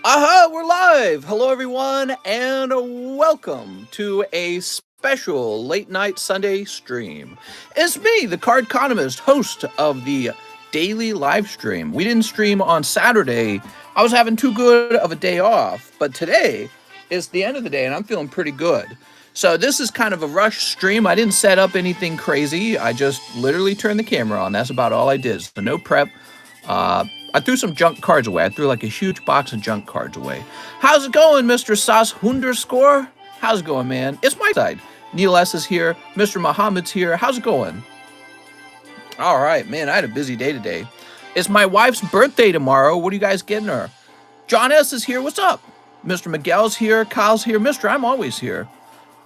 Aha, we're live! Hello, everyone, and welcome to a special late night Sunday stream. It's me, the Cardconomist, host of the daily live stream. We didn't stream on Saturday. I was having too good of a day off, but today is the end of the day, and I'm feeling pretty good. So, this is kind of a rush stream. I didn't set up anything crazy. I just literally turned the camera on. That's about all I did. So, no prep. I threw some junk cards away. I threw like a huge box of junk cards away. How's it going, Mr. Sas Hunderscore? How's it going, man? It's my side. Neil S. is here. Mr. Muhammad's here. How's it going? All right, man. I had a busy day today. It's my wife's birthday tomorrow. What are you guys getting her? John S. is here. What's up? Mr. Miguel's here. Kyle's here. Mister, I'm always here.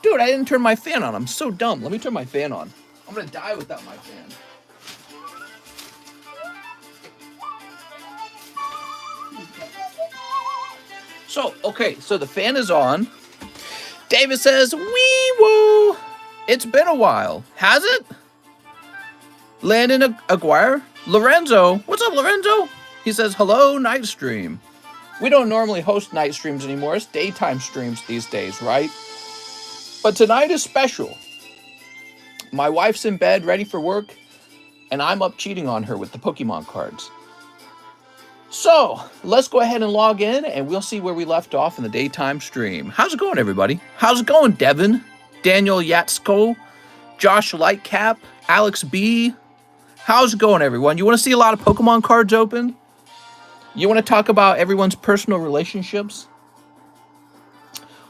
Dude, I didn't turn my fan on. I'm so dumb. Let me turn my fan on. I'm going to die without my fan. So the fan is on. David says, wee woo. It's been a while. Has it? Landon Aguirre? Lorenzo. What's up, Lorenzo? He says, hello, night stream. We don't normally host night streams anymore. It's daytime streams these days, right? But tonight is special. My wife's in bed, ready for work, and I'm up cheating on her with the Pokemon cards. So, let's go ahead and log in, and we'll see where we left off in the daytime stream. How's it going, everybody? How's it going, Devin? Daniel Yatsko? Josh Lightcap? Alex B? How's it going, everyone? You want to see a lot of Pokemon cards open? You want to talk about everyone's personal relationships?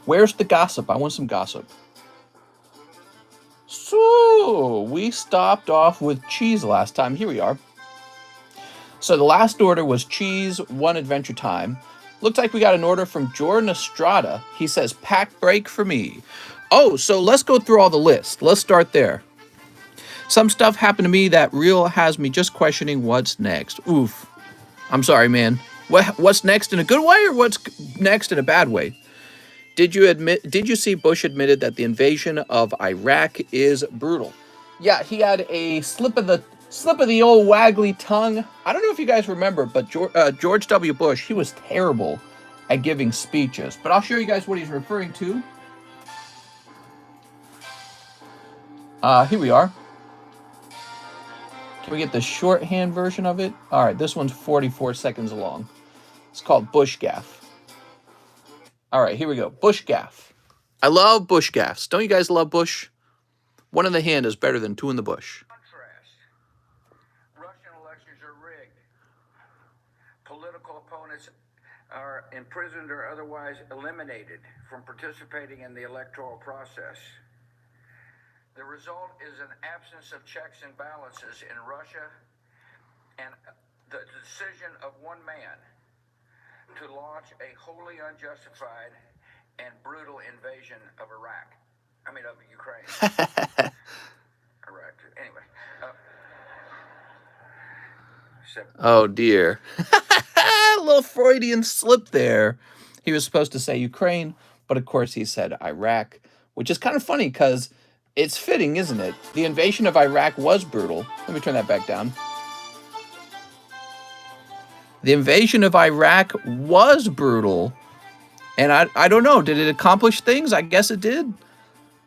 Where's the gossip? I want some gossip. So, we stopped off with cheese last time. Here we are. So the last order was cheese, one Adventure Time. Looks like we got an order from Jordan Estrada. He says, pack break for me. Oh, so let's go through all the list. Let's start there. Some stuff happened to me that real has me just questioning what's next. Oof. I'm sorry, man. What's next in a good way or what's next in a bad way? Did you see Bush admitted that the invasion of Iraq is brutal? Yeah, he had a slip of the old waggly tongue. I don't know if you guys remember, but George W. Bush, he was terrible at giving speeches. But I'll show you guys what he's referring to. Here we are. Can we get the shorthand version of it? All right, this one's 44 seconds long. It's called Bush Gaff. All right, here we go. Bush Gaff. I love Bush Gaffs. Don't you guys love Bush? One in the hand is better than two in the bush. Russian elections are rigged. Political opponents are imprisoned or otherwise eliminated from participating in the electoral process. The result is an absence of checks and balances in Russia and the decision of one man to launch a wholly unjustified and brutal invasion of Ukraine. Iraq. Anyway. Oh, dear. A little Freudian slip there. He was supposed to say Ukraine, but of course he said Iraq, which is kind of funny because it's fitting, isn't it? The invasion of Iraq was brutal. Let me turn that back down. The invasion of Iraq was brutal. And I don't know, did it accomplish things? I guess it did.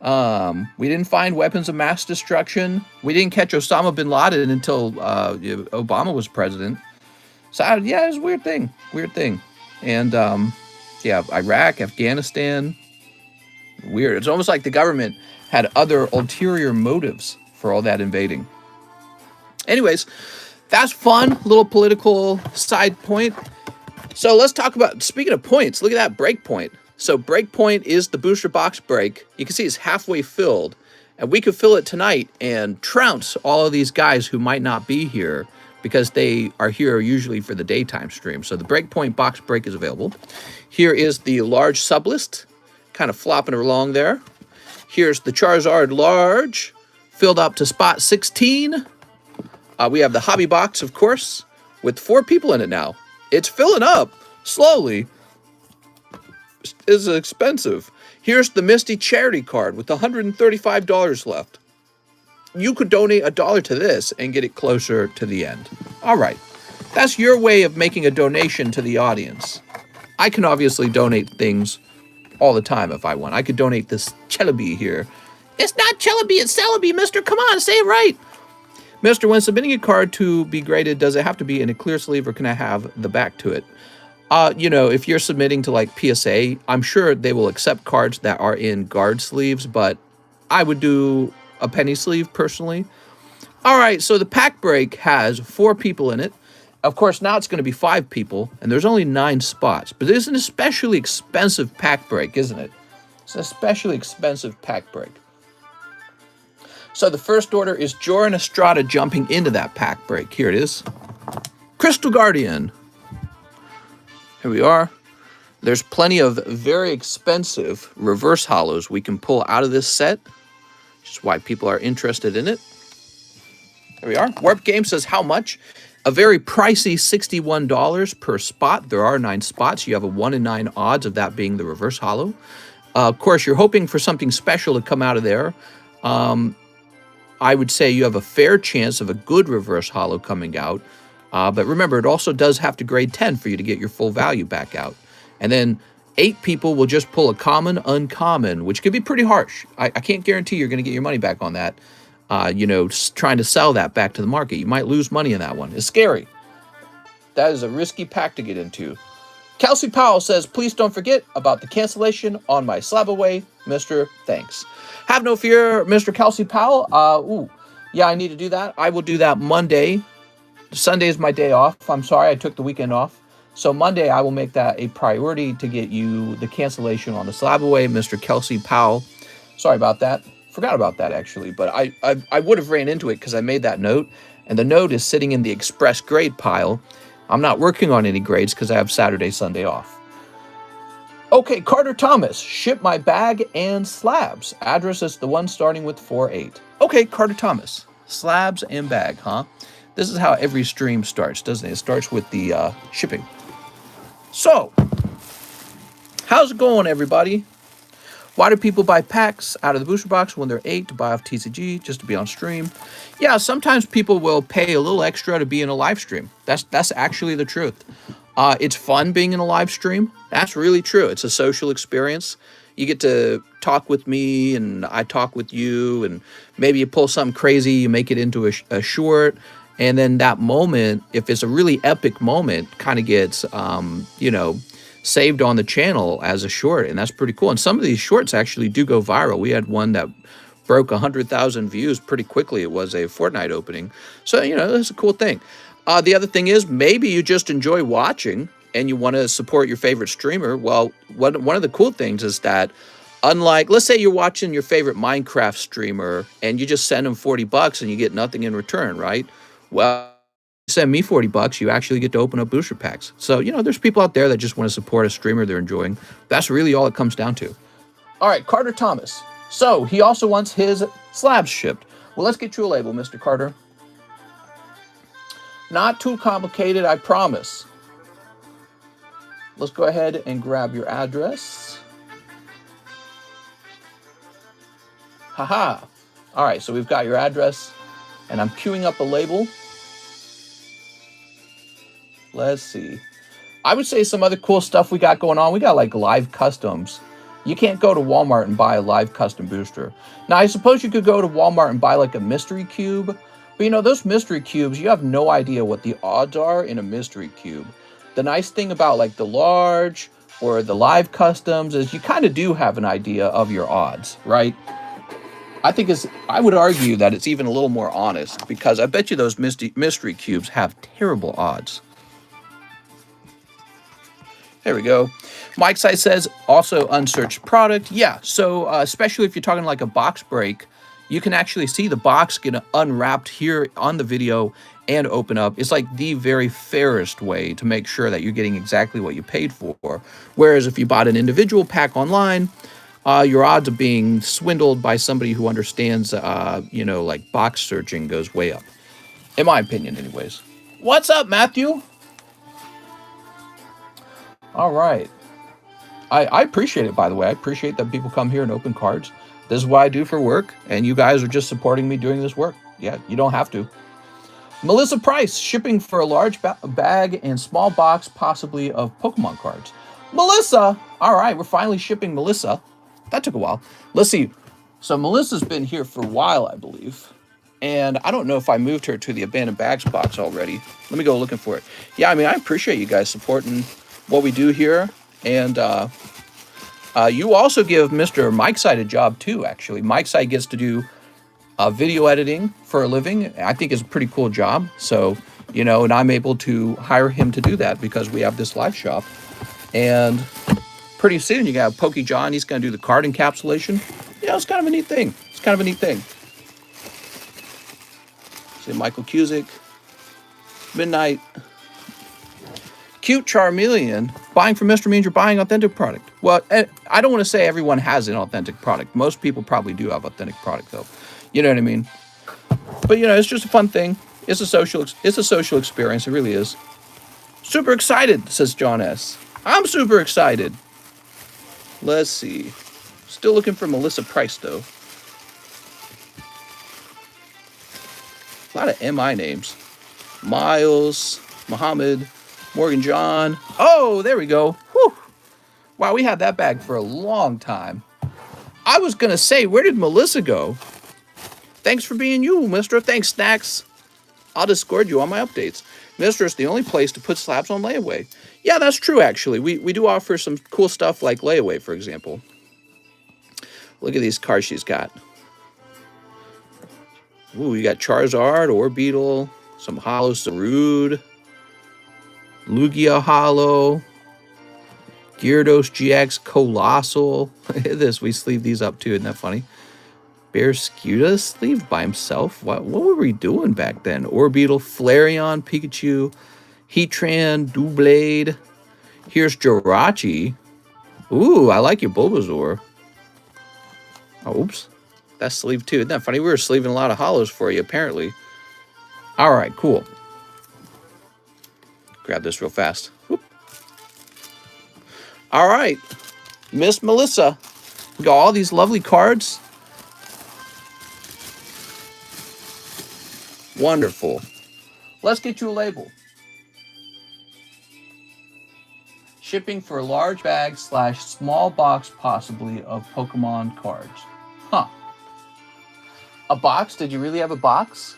We didn't find weapons of mass destruction. We didn't catch Osama bin Laden until Obama was president. So, yeah, it was a weird thing. And, yeah, Iraq, Afghanistan, weird. It's almost like the government had other ulterior motives for all that invading. Anyways, that's fun, little political side point. So let's talk about, speaking of points, look at that Breakpoint. So Breakpoint is the booster box break. You can see it's halfway filled. And we could fill it tonight and trounce all of these guys who might not be here because they are here usually for the daytime stream. So the Breakpoint box break is available. Here is the large sublist, kind of flopping along there. Here's the Charizard large, filled up to spot 16. We have the hobby box, of course, with 4 people in it now. It's filling up slowly. It's expensive. Here's the Misty charity card with $135 left. You could donate $1 to this and get it closer to the end. All right. That's your way of making a donation to the audience. I can obviously donate things all the time if I want. I could donate this Celebi here. It's not Celebi, it's Celebi, mister. Come on, say it right. Mister, when submitting a card to be graded, does it have to be in a clear sleeve or can I have the back to it? If you're submitting to like PSA, I'm sure they will accept cards that are in guard sleeves, but I would do a penny sleeve personally. All right, so the pack break has 4 people in it. Of course, now it's going to be 5 people, and there's only 9 spots. But it's an especially expensive pack break, isn't it? It's an especially expensive pack break. So the first order is Joran Estrada jumping into that pack break. Here it is. Crystal Guardian. Here we are. There's plenty of very expensive reverse hollows we can pull out of this set, which is why people are interested in it. Here we are. Warp Game says how much? A very pricey $61 per spot. There are 9 spots. You have a 1 in 9 odds of that being the reverse hollow. Of course, you're hoping for something special to come out of there. I would say you have a fair chance of a good reverse hollow coming out. But remember, it also does have to grade 10 for you to get your full value back out. And then 8 people will just pull a common, uncommon, which could be pretty harsh. I can't guarantee you're going to get your money back on that. Trying to sell that back to the market. You might lose money in that one. It's scary. That is a risky pack to get into. Kelsey Powell says, please don't forget about the cancellation on my slab away, Mr. Thanks. Have no fear, Mr. Kelsey Powell. Yeah, I need to do that. I will do that Monday. Sunday is my day off. I'm sorry, I took the weekend off. So Monday, I will make that a priority to get you the cancellation on the slab away, Mr. Kelsey Powell. Sorry about that. Forgot about that, actually. But I would have ran into it because I made that note. And the note is sitting in the express grade pile. I'm not working on any grades because I have Saturday, Sunday off. Okay, Carter Thomas. Ship my bag and slabs. Address is the one starting with 48. Okay, Carter Thomas. Slabs and bag, huh? This is how every stream starts, doesn't it? It starts with the shipping. So, how's it going, everybody? Why do people buy packs out of the booster box when they're 8 to buy off TCG just to be on stream? Yeah, sometimes people will pay a little extra to be in a live stream. That's actually the truth. It's fun being in a live stream. That's really true. It's a social experience. You get to talk with me and I talk with you, and maybe you pull something crazy, you make it into a short. And then that moment, if it's a really epic moment, kind of gets, saved on the channel as a short. And that's pretty cool. And some of these shorts actually do go viral. We had one that broke 100,000 views pretty quickly. It was a Fortnite opening. So, that's a cool thing. The other thing is maybe you just enjoy watching and you want to support your favorite streamer. Well, one of the cool things is that unlike, let's say you're watching your favorite Minecraft streamer and you just send them $40 and you get nothing in return, right? Well, send me $40, you actually get to open up booster packs. So, there's people out there that just want to support a streamer they're enjoying. That's really all it comes down to. All right, Carter Thomas. So, he also wants his slabs shipped. Well, let's get you a label, Mr. Carter. Not too complicated, I promise. Let's go ahead and grab your address. Haha. All right, so we've got your address, and I'm queuing up a label. Let's see. I would say some other cool stuff we got going on. We got like live customs. You can't go to Walmart and buy a live custom booster. Now, I suppose you could go to Walmart and buy like a mystery cube. But those mystery cubes, you have no idea what the odds are in a mystery cube. The nice thing about like the large or the live customs is you kind of do have an idea of your odds, right? I would argue that it's even a little more honest because I bet you those mystery cubes have terrible odds. There we go. Mike Site says, also unsearched product. Yeah, so especially if you're talking like a box break, you can actually see the box get unwrapped here on the video and open up. It's like the very fairest way to make sure that you're getting exactly what you paid for. Whereas if you bought an individual pack online, your odds of being swindled by somebody who understands, like box searching goes way up. In my opinion, anyways. What's up, Matthew? All right. I appreciate it, by the way. I appreciate that people come here and open cards. This is what I do for work, and you guys are just supporting me doing this work. Yeah, you don't have to. Melissa Price, shipping for a large bag and small box, possibly of Pokemon cards. Melissa. All right, we're finally shipping Melissa. That took a while. Let's see. So Melissa's been here for a while, I believe. And I don't know if I moved her to the abandoned bags box already. Let me go looking for it. Yeah, I mean, I appreciate you guys supporting what we do here. And you also give Mr. Mike Side a job too, actually. Mike Side gets to do video editing for a living. I think is a pretty cool job. So, you know, and I'm able to hire him to do that because we have this live shop. And pretty soon you got Pokey John. He's going to do the card encapsulation. Yeah, it's kind of a neat thing. It's kind of a neat thing. See Michael Cusick, Midnight, Cute Charmeleon. Buying from Mr. means you're buying authentic product. Well, I don't want to say everyone has an authentic product. Most people probably do have authentic product though. You know what I mean? But you know, it's just a fun thing. It's a social experience. It really is. Super excited, says John S. I'm super excited. Let's see. Still looking for Melissa Price though. A lot of MI names. Miles, Muhammad, Morgan John. Oh, there we go. Whew. Wow, we had that bag for a long time. I was going to say, where did Melissa go? Thanks for being you, mister. Thanks, Snacks. I'll discord you on my updates. Mister is the only place to put slabs on layaway. Yeah, that's true, actually. We do offer some cool stuff like layaway, for example. Look at these cards she's got. Ooh, you got Charizard, Orbeetle, some Hollow Sarud, Lugia Hollow, Gyarados GX Colossal. Look at this, we sleeve these up too, isn't that funny? Bearscuda sleeved by himself. What were we doing back then? Orbeetle, Flareon, Pikachu, Heatran, Doublade. Here's Jirachi. Ooh, I like your Bulbasaur. Oh, oops. That's sleeved too. Isn't that funny? We were sleeving a lot of hollows for you, apparently. All right, cool. Grab this real fast. Whoop. All right. Miss Melissa. We got all these lovely cards. Wonderful. Let's get you a label. Shipping for a large bag / small box, possibly, of Pokemon cards. Huh. A box? Did you really have a box?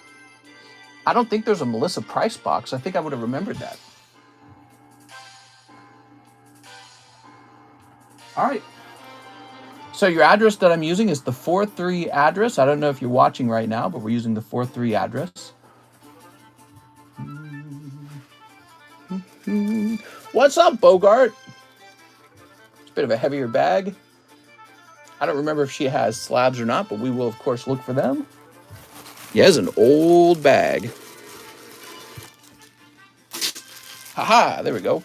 I don't think there's a Melissa Price box. I think I would have remembered that. All right. So your address that I'm using is the 4-3 address. I don't know if you're watching right now, but we're using the 4-3 address. What's up, Bogart? It's a bit of a heavier bag. I don't remember if she has slabs or not, but we will, of course, look for them. Yeah, it's an old bag. Haha, there we go.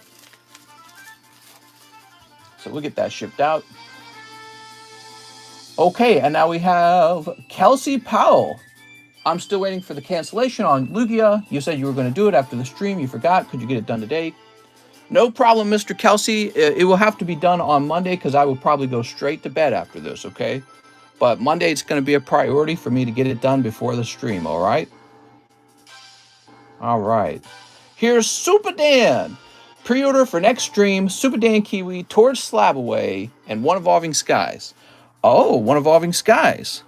So we'll get that shipped out. Okay, and now we have Kelsey Powell. I'm still waiting for the cancellation on Lugia. You said you were going to do it after the stream. You forgot. Could you get it done today? No problem, Mr. Kelsey. It will have to be done on Monday because I will probably go straight to bed after this, okay? But Monday, it's going to be a priority for me to get it done before the stream, all right? All right. Here's Super Dan. Pre-order for next stream, Super Dan Kiwi, Towards Slab Away, and One Evolving Skies. Oh, One Evolving Skies.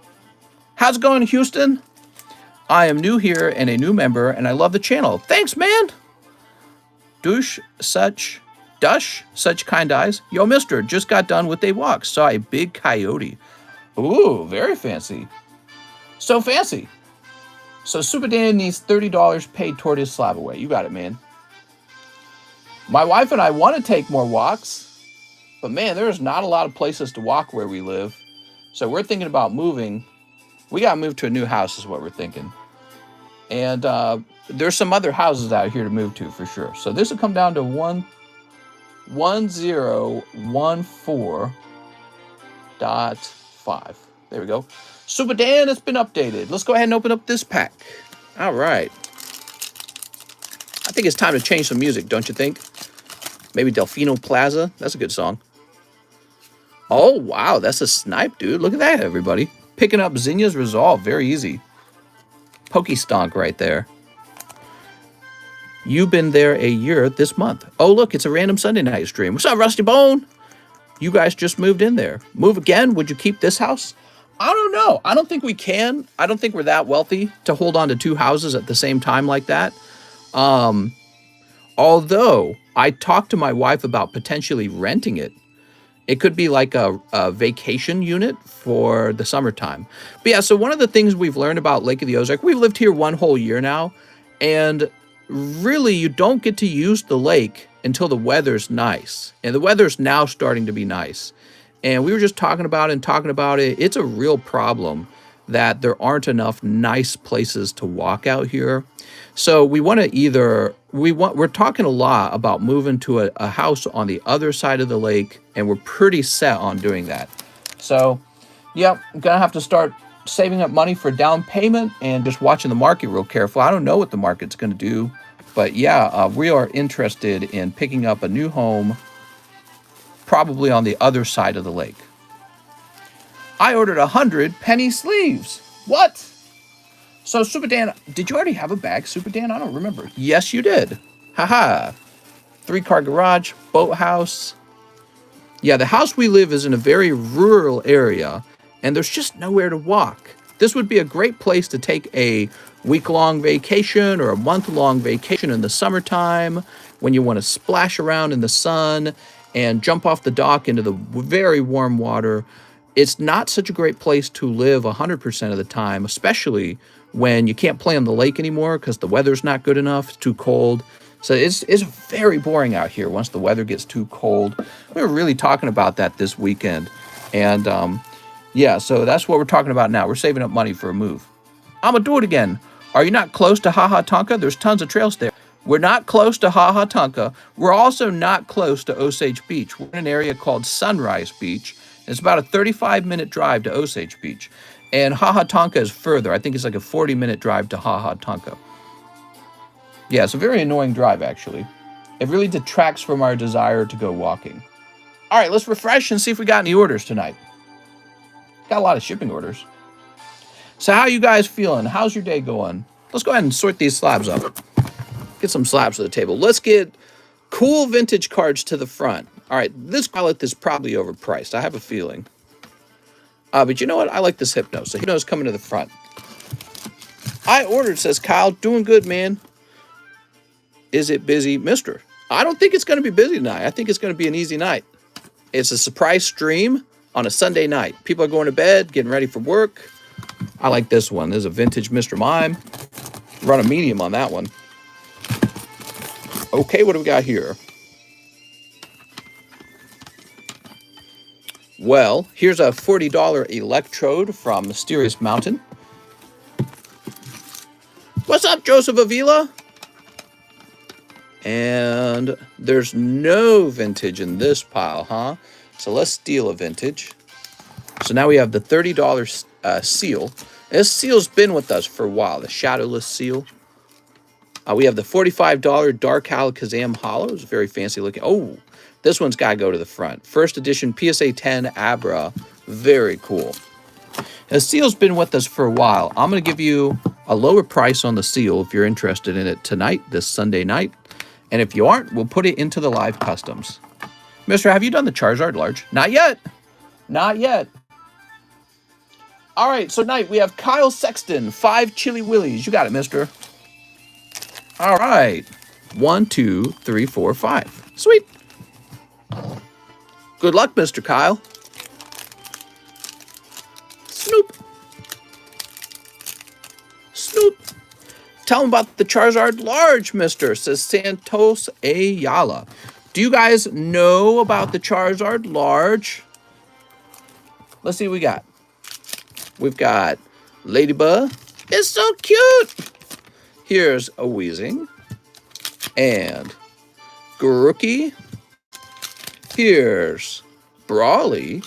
How's it going, Houston? I am new here and a new member, and I love the channel. Thanks, man. Dush, such kind eyes. Yo, mister, just got done with a walk. Saw a big coyote. Ooh, very fancy. So fancy. So Super Dan needs $30 paid toward his slab away. You got it, man. My wife and I want to take more walks, but man, there's not a lot of places to walk where we live. So we're thinking about moving. We got to move to a new house is what we're thinking. And there's some other houses out here to move to for sure. So this will come down to 1014.5. There we go. Super Dan has been updated. Let's go ahead and open up this pack. All right. I think it's time to change some music, don't you think? Maybe Delfino Plaza. That's a good song. Oh, wow. That's a snipe, dude. Look at that, everybody. Picking up Zinnia's Resolve. Very easy. Pokestonk right there. You've been there a year this month. Oh, look, it's a random Sunday night stream. What's up, Rusty Bone? You guys just moved in there. Move again? Would you keep this house? I don't know. I don't think we can. I don't think we're that wealthy to hold on to two houses at the same time like that. Although I talked to my wife about potentially renting it. It could be like a vacation unit for the summertime. But yeah, so one of the things we've learned about Lake of the Ozark, we've lived here one whole year now, and really you don't get to use the lake until the weather's nice. And the weather's now starting to be nice. And we were just talking about it. It's a real problem that there aren't enough nice places to walk out here. So we want to we're talking a lot about moving to a house on the other side of the lake, and we're pretty set on doing that. So, yeah, I'm gonna have to start saving up money for down payment and just watching the market real careful. I don't know what the market's gonna do, but yeah, we are interested in picking up a new home, probably on the other side of the lake. I ordered 100 penny sleeves. What? So, Super Dan, did you already have a bag, Super Dan? I don't remember. Yes, you did. Haha. 3-car garage, boathouse. Yeah, the house we live is in a very rural area, and there's just nowhere to walk. This would be a great place to take a week-long vacation or a month-long vacation in the summertime when you want to splash around in the sun and jump off the dock into the very warm water. It's not such a great place to live 100% of the time, especially when you can't play on the lake anymore because the weather's not good enough, it's too cold. So it's very boring out here once the weather gets too cold. We were really talking about that this weekend. And yeah, so that's what we're talking about now. We're saving up money for a move. I'm going to do it again. Are you not close to Ha Ha Tonka? There's tons of trails there. We're not close to Ha Ha Tonka. We're also not close to Osage Beach. We're in an area called Sunrise Beach. It's about a 35-minute drive to Osage Beach. And Ha Ha Tonka is further. I think it's like a 40-minute drive to Ha Ha Tonka. Yeah, it's a very annoying drive, actually. It really detracts from our desire to go walking. All right, let's refresh and see if we got any orders tonight. Got a lot of shipping orders. So how you guys feeling? How's your day going? Let's go ahead and sort these slabs up. Get some slabs to the table. Let's get cool vintage cards to the front. All right, this palette is probably overpriced. I have a feeling. But you know what? I like this Hypno. So Hypno's coming to the front. I ordered, says Kyle. Doing good, man. Is it busy? Mister, I don't think it's going to be busy tonight. I think it's going to be an easy night. It's a surprise stream on a Sunday night. People are going to bed, getting ready for work. I like this one. This is a vintage Mr. Mime. Run a medium on that one. Okay, what do we got here? Well, here's a $40 electrode from Mysterious Mountain. What's up, Joseph Avila? And there's no vintage in this pile, huh? So let's steal a vintage. So now we have the $30 seal. This seal's been with us for a while, the Shadowless seal. We have the $45 Dark Alakazam Hollow. It's very fancy looking. Oh, this one's got to go to the front. First edition PSA 10 Abra. Very cool. The seal's been with us for a while. I'm going to give you a lower price on the seal if you're interested in it tonight, this Sunday night. And if you aren't, we'll put it into the live customs. Mister, have you done the Charizard large? Not yet. Not yet. All right, so tonight we have Kyle Sexton, 5 Chili Willies. You got it, mister. All right. 1, 2, 3, 4, 5. Sweet. Good luck, Mr. Kyle. Snoop. Snoop. Tell him about the Charizard large, mister, says Santos Ayala. Do you guys know about the Charizard large? Let's see what we got. We've got Ladybug. It's so cute. Here's a Weezing. And Grookey. Here's Brawly.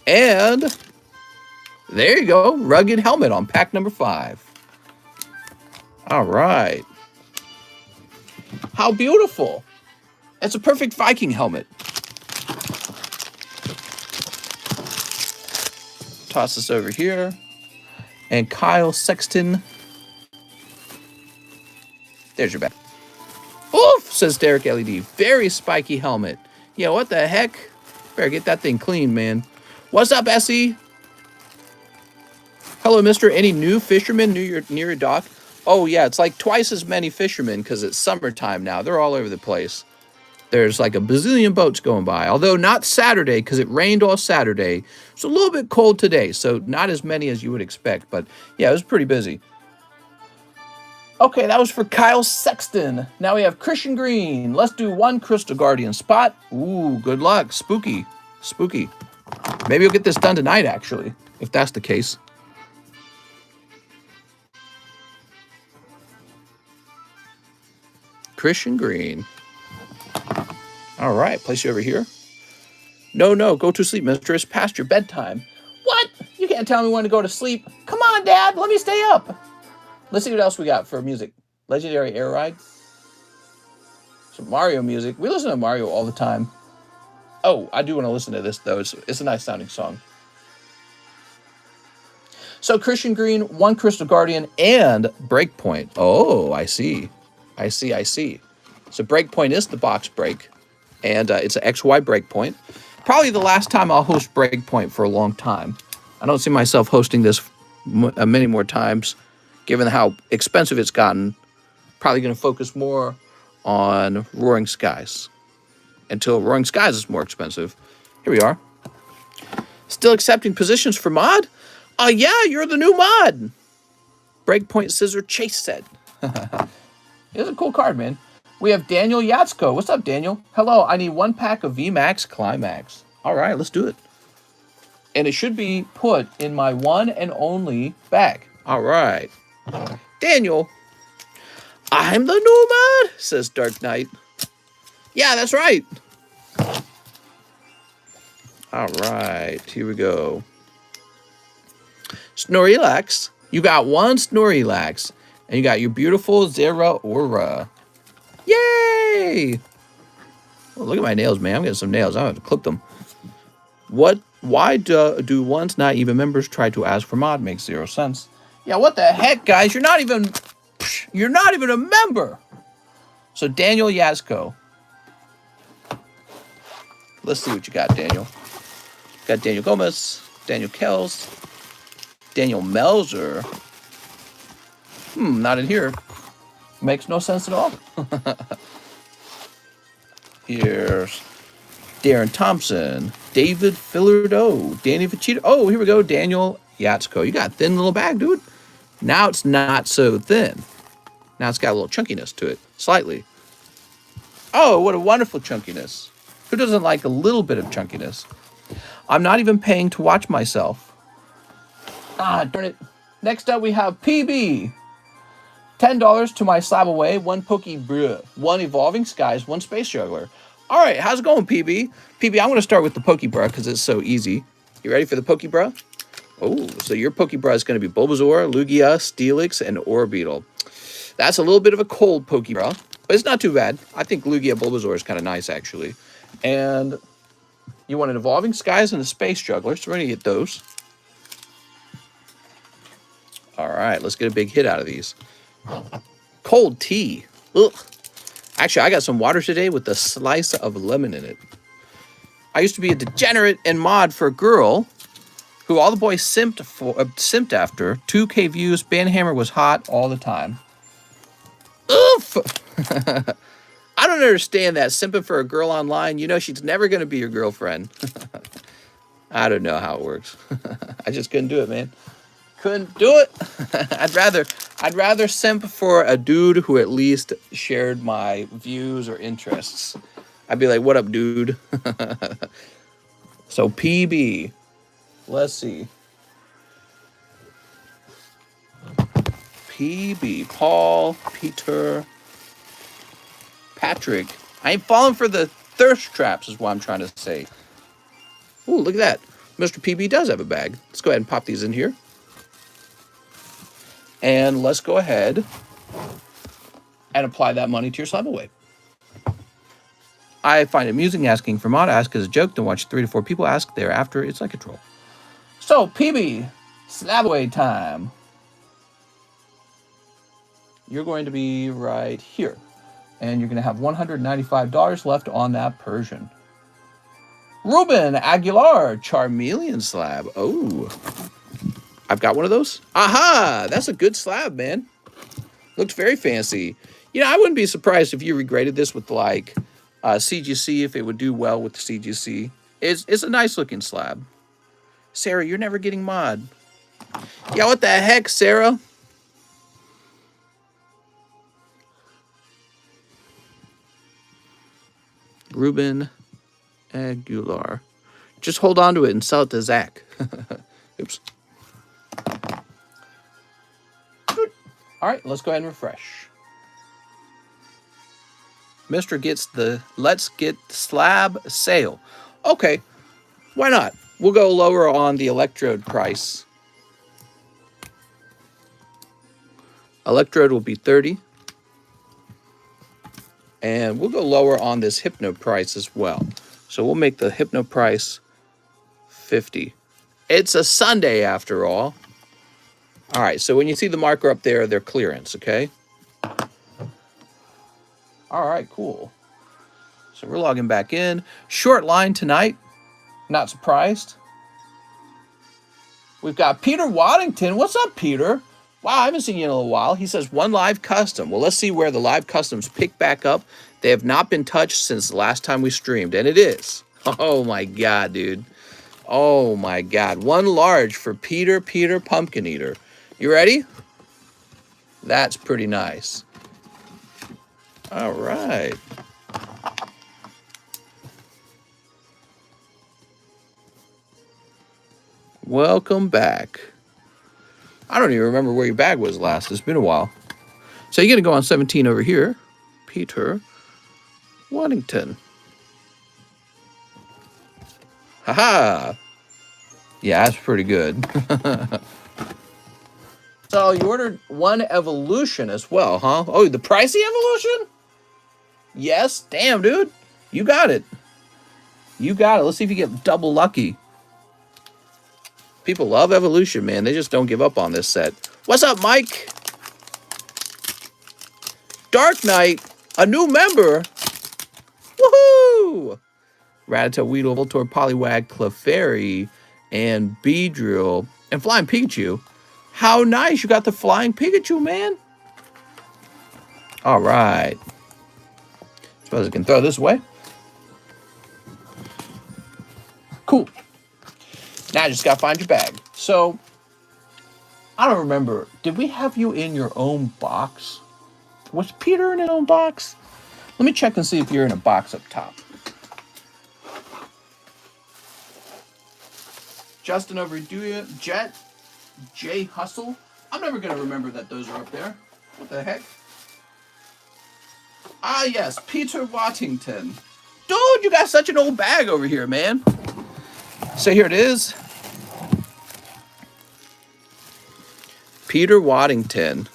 And there you go. Rugged Helmet on pack number 5. All right. How beautiful. It's a perfect Viking helmet. Toss this over here. And Kyle Sexton. There's your bag. says Derek LED. Very spiky helmet. Yeah, what the heck? Better get that thing clean, man. What's up, Essie? Hello, mister. Any new fishermen near your dock? Oh, yeah, it's like twice as many fishermen because it's summertime now. They're all over the place. There's like a bazillion boats going by, although not Saturday because it rained all Saturday. It's a little bit cold today, so not as many as you would expect. But yeah, it was pretty busy. Okay, that was for Kyle Sexton. Now we have Christian Green. Let's do one Crystal Guardian spot. Ooh, good luck. Spooky. Spooky. Maybe you'll get this done tonight, actually, if that's the case. Christian Green. All right, place you over here. No, go to sleep, mister. It's past your bedtime. What? You can't tell me when to go to sleep. Come on, Dad. Let me stay up. Let's see what else we got for music. Legendary Air Ride. Some Mario music. We listen to Mario all the time. Oh, I do want to listen to this, though. It's a nice sounding song. So Christian Green, one Crystal Guardian, and Breakpoint. Oh, I see. I see. So Breakpoint is the box break. And it's an XY Breakpoint. Probably the last time I'll host Breakpoint for a long time. I don't see myself hosting this many more times, given how expensive it's gotten. Probably going to focus more on Roaring Skies until Roaring Skies is more expensive. Here we are. Still accepting positions for mod? Yeah, you're the new mod. Breakpoint Scissor Chase set. It's a cool card, man. We have Daniel Yatsko. What's up, Daniel? Hello, I need one pack of VMAX Climax. All right, let's do it. And it should be put in my one and only bag. All right. Daniel, I'm the new mod, says Dark Knight. Yeah, that's right. All right, here we go. Snorlax. You got one Snorlax. And you got your beautiful Zeraora. Yay! Oh, look at my nails, man. I'm getting some nails. I'm going to clip them. Why do ones not even members try to ask for mod? Makes zero sense. Yeah, what the heck, guys? You're not even a member. So Daniel Yasco. Let's see what you got, Daniel. Got Daniel Gomez, Daniel Kells, Daniel Melzer. Not in here. Makes no sense at all. Here's Darren Thompson, David Fillardo, Danny Vachito. Oh, here we go, Daniel Yatsko. You got a thin little bag, dude. Now it's not so thin. Now it's got a little chunkiness to it, slightly. Oh, what a wonderful chunkiness. Who doesn't like a little bit of chunkiness? I'm not even paying to watch myself. Ah, darn it. Next up, we have PB. $10 to my slab away, one Pokebruh, one Evolving Skies, one Space Juggler. All right, how's it going, PB? PB, I'm going to start with the Pokebruh because it's so easy. You ready for the Pokebruh? Oh, so your Pokebruh is going to be Bulbasaur, Lugia, Steelix, and Orbeetle. That's a little bit of a cold Pokebruh, but it's not too bad. I think Lugia Bulbasaur is kind of nice, actually. And you want an Evolving Skies and a Space Juggler, so we're going to get those. All right, let's get a big hit out of these. Cold tea. Ugh. Actually, I got some water today with a slice of lemon in it. I used to be a degenerate and mod for a girl who all the boys simped after. 2K views, Banhammer was hot all the time. Oof! I don't understand that. Simping for a girl online, you know she's never going to be your girlfriend. I don't know how it works. I just couldn't do it, man. Couldn't do it. I'd rather simp for a dude who at least shared my views or interests. I'd be like, what up, dude? So PB. Let's see. PB. Paul, Peter, Patrick. I ain't falling for the thirst traps is what I'm trying to say. Ooh, look at that. Mr. PB does have a bag. Let's go ahead and pop these in here. And let's go ahead and apply that money to your slab away. I find it amusing asking for mod. Ask as a joke. Don't watch 3 to 4 people ask thereafter. It's like a troll. So, PB, slab away time. You're going to be right here. And you're going to have $195 left on that Persian. Ruben Aguilar, Charmeleon slab. Oh, I've got one of those. Aha, that's a good slab, man. Looks very fancy. You know, I wouldn't be surprised if you regraded this with like CGC, if it would do well with the CGC. It's a nice looking slab. Sarah, you're never getting mod. Yeah, what the heck, Sarah? Ruben Aguilar. Just hold on to it and sell it to Zach. Oops. All right, let's go ahead and refresh. Mr. gets the Let's Get Slab sale. Okay, why not? We'll go lower on the electrode price. Electrode will be 30. And we'll go lower on this Hypno price as well. So we'll make the Hypno price 50. It's a Sunday after all. All right, so when you see the marker up there, they're clearance, okay? All right, cool. So we're logging back in. Short line tonight. Not surprised. We've got Peter Waddington. What's up, Peter? Wow, I haven't seen you in a little while. He says one live custom. Well, let's see where the live customs pick back up. They have not been touched since the last time we streamed, and it is. Oh my God, dude. Oh my God. One large for Peter Pumpkin Eater. You ready? That's pretty nice. All right. Welcome back. I don't even remember where your bag was last. It's been a while. So you're going to go on 17 over here. Peter Waddington. Haha. Yeah, that's pretty good. So you ordered one evolution as well, huh? Oh, the pricey evolution? Yes. Damn, dude. You got it. You got it. Let's see if you get double lucky. People love evolution, man. They just don't give up on this set. What's up, Mike? Dark Knight, a new member. Woohoo! Rattata, Weedle, Voltorb, Poliwag, Clefairy, and Beedrill, and Flying Pikachu. How nice. You got the Flying Pikachu, man. All right. Suppose I can throw this away. Cool. Now I just got to find your bag. So, I don't remember. Did we have you in your own box? Was Peter in his own box? Let me check and see if you're in a box up top. Justin over do Jet, J Hustle. I'm never going to remember that those are up there. What the heck? Ah, yes, Peter Waddington. Dude, you got such an old bag over here, man. So here it is. Peter Waddington.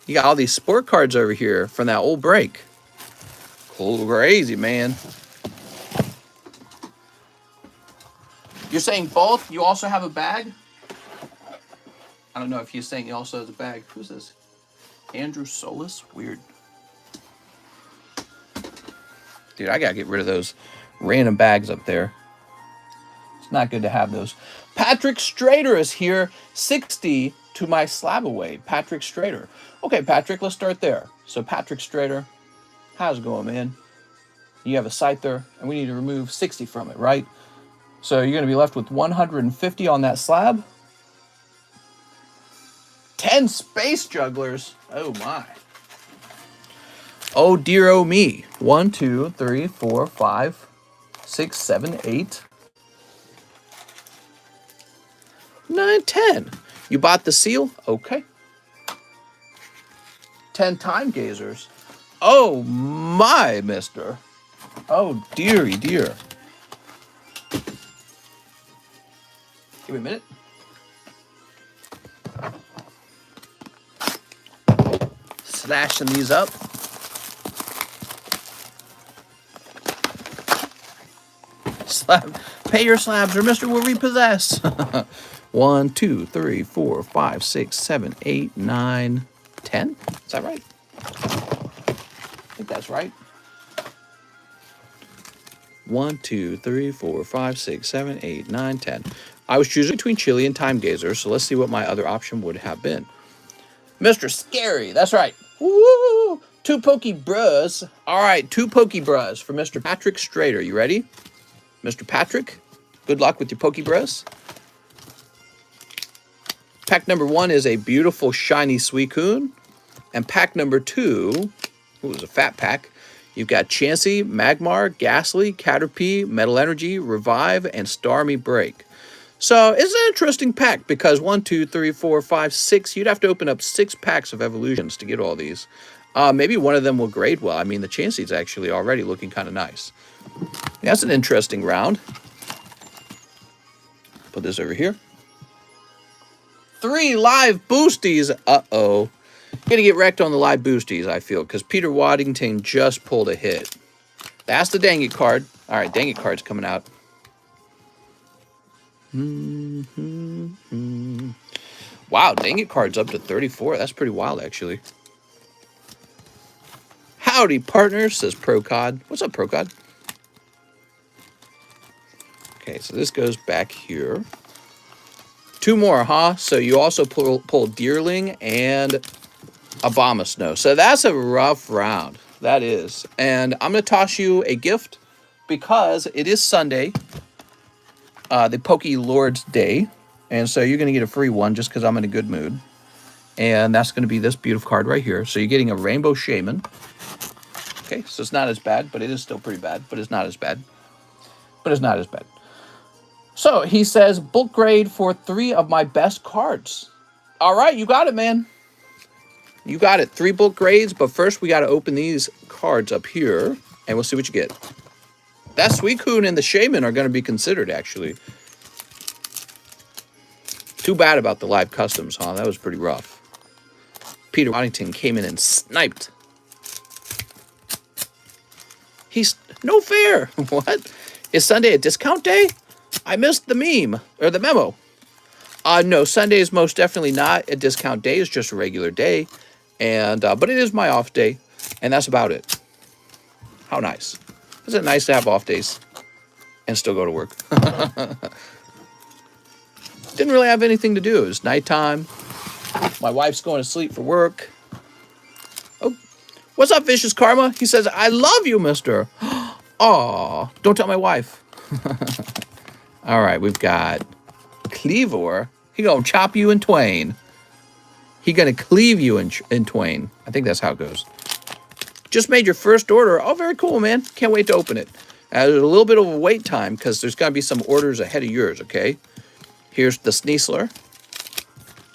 You got all these sport cards over here from that old break. Crazy, man. You're saying both? You also have a bag? I don't know if he's saying he also has a bag. Who's this? Andrew Solis? Weird. Dude, I gotta get rid of those random bags up there. It's not good to have those. Patrick Strader is here. 60 to my slab away. Patrick Strader. Okay, Patrick, let's start there. So Patrick Strader, how's it going, man? You have a Scyther, and we need to remove 60 from it, right? So you're going to be left with 150 on that slab. 10 Space Jugglers. Oh, my. Oh, dear, oh, me. 1, 2, 3, 4, 5, 6, 7, 8, 9, 10. You bought the seal? Okay. 10 Time Gazers. Oh, my, mister. Oh, dearie, dear. Give me a minute. Slashing these up. Slab. Pay your slabs or Mr. will repossess. 1, 2, 3, 4, 5, 6, 7, 8, 9, 10. Is that right? that's right. 1, 2, 3, 4, 5, 6, 7, 8, 9, 10. I was choosing between Chili and Time Gazer, so let's see what my other option would have been. Mr. Scary, that's right. Woo! 2 Pokey Bros. All right, 2 Pokey Bros for Mr. Patrick Strader. You ready? Mr. Patrick, good luck with your Pokey Bros. Pack number 1 is a beautiful shiny Suicune. And pack number 2, it was a fat pack. You've got Chansey, Magmar, Ghastly, Caterpie, Metal Energy, Revive, and Stormy Break. So it's an interesting pack because 1, 2, 3, 4, 5, 6. You'd have to open up 6 packs of evolutions to get all these. Maybe one of them will grade well. I mean, the Chansey's actually already looking kind of nice. That's an interesting round. Put this over here. 3 live boosties. Uh-oh. Gonna get wrecked on the live boosties, I feel, because Peter Waddington just pulled a hit. That's the Dang It card. All right, Dang It card's coming out. Wow, Dang It card's up to 34. That's pretty wild, actually. Howdy, partner, says ProCod. What's up, ProCod? Okay, so this goes back here. 2 more, huh? So you also pull Deerling and Abomasnow. So that's a rough round. That is. And I'm going to toss you a gift because it is Sunday, the Poke Lord's Day. And so you're going to get a free one just because I'm in a good mood. And that's going to be this beautiful card right here. So you're getting a Rainbow Shaman. Okay, so it's not as bad, but it is still pretty bad. But it's not as bad. But it's not as bad. So he says, bulk grade for 3 of my best cards. All right, you got it, man. You got it. 3 bulk grades, but first we got to open these cards up here, and we'll see what you get. That Suicune and the Shaman are going to be considered, actually. Too bad about the live customs, huh? That was pretty rough. Peter Waddington came in and sniped. He's no fair. What? Is Sunday a discount day? I missed the meme, or the memo. No, Sunday is most definitely not a discount day. It's just a regular day. And but it is my off day, and that's about it. How nice. Isn't it nice to have off days and still go to work? Didn't really have anything to do. It was nighttime. My wife's going to sleep for work. Oh, what's up, Vicious Karma? He says, I love you, mister. Aw, don't tell my wife. All right, we've got Cleavor. He gonna chop you in twain. He gonna cleave you in twain. I think that's how it goes. Just made your first order. Oh, very cool, man. Can't wait to open it. There's a little bit of a wait time because there's gonna be some orders ahead of yours, okay? Here's the Sneasler.